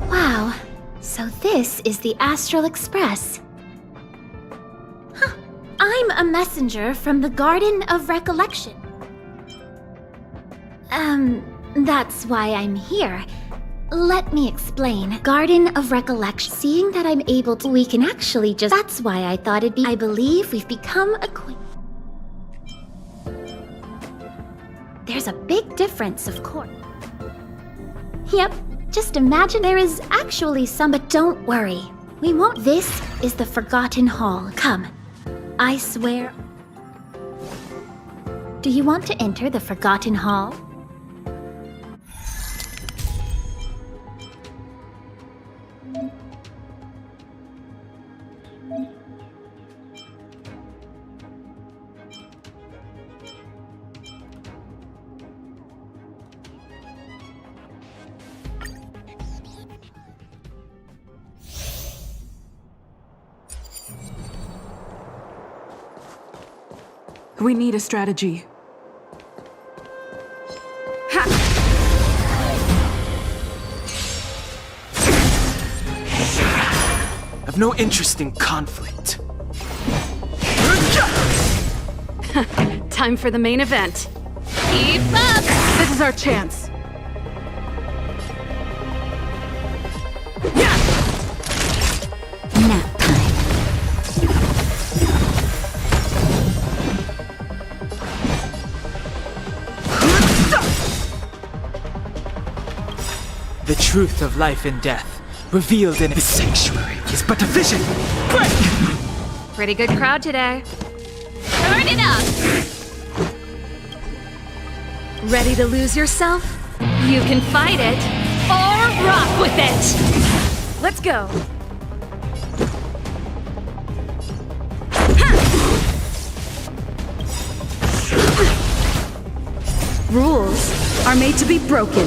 Wow, so this is the Astral Express. Huh, I'm a messenger from the Garden of Recollection. That's why I'm here. Let me explain. Garden of Recollection. Seeing that I'm able to, we can actually just... That's why I thought it'd be... I believe we've become acquainted. There's a big difference, of course. Yep, Just imagine there is actually some, but don't worry. We won't. This is the Forgotten Hall. Come. I swear. Do you want to enter the Forgotten Hall? We need a strategy. I've no interest in conflict. Time for the main event. Keep up! This is our chance. Nap time. The truth of life and death, revealed in this sanctuary, is but a vision. Break! Pretty good crowd today. Turn it up! Ready to lose yourself? You can fight it, or rock with it! Let's go! Rules are made to be broken.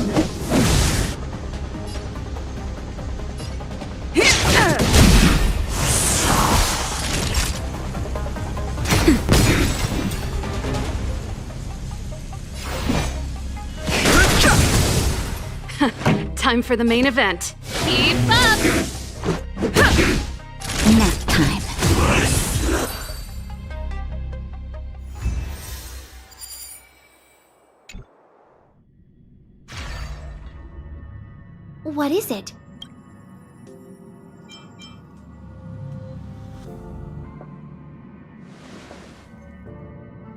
Time for the main event. Keep up! Nap time. What is it?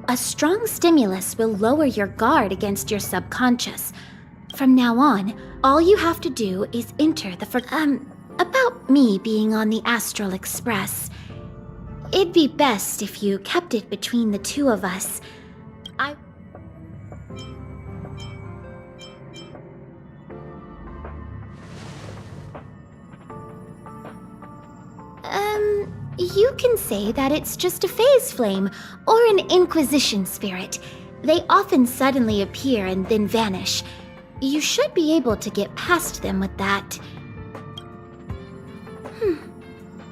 A strong stimulus will lower your guard against your subconscious. From now on, all you have to do is enter the about me being on the Astral Express. It'd be best if you kept it between the two of us. You can say that it's just a phase flame or an Inquisition spirit. They often suddenly appear and then vanish. You should be able to get past them with that.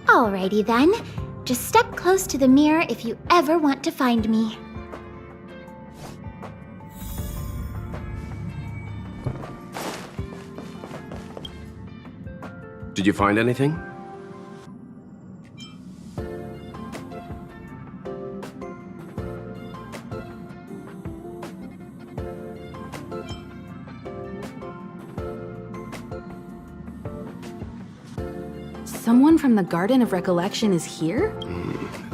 Alrighty then. Just step close to the mirror if you ever want to find me. Did you find anything? Someone from the Garden of Recollection is here?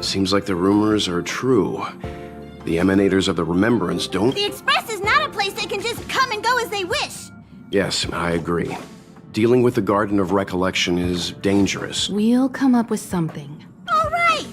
Seems like the rumors are true. The emanators of the Remembrance don't... The Express is not a place they can just come and go as they wish! Yes, I agree. Dealing with the Garden of Recollection is dangerous. We'll come up with something. All right!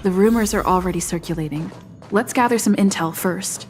The rumors are already circulating. Let's gather some intel first.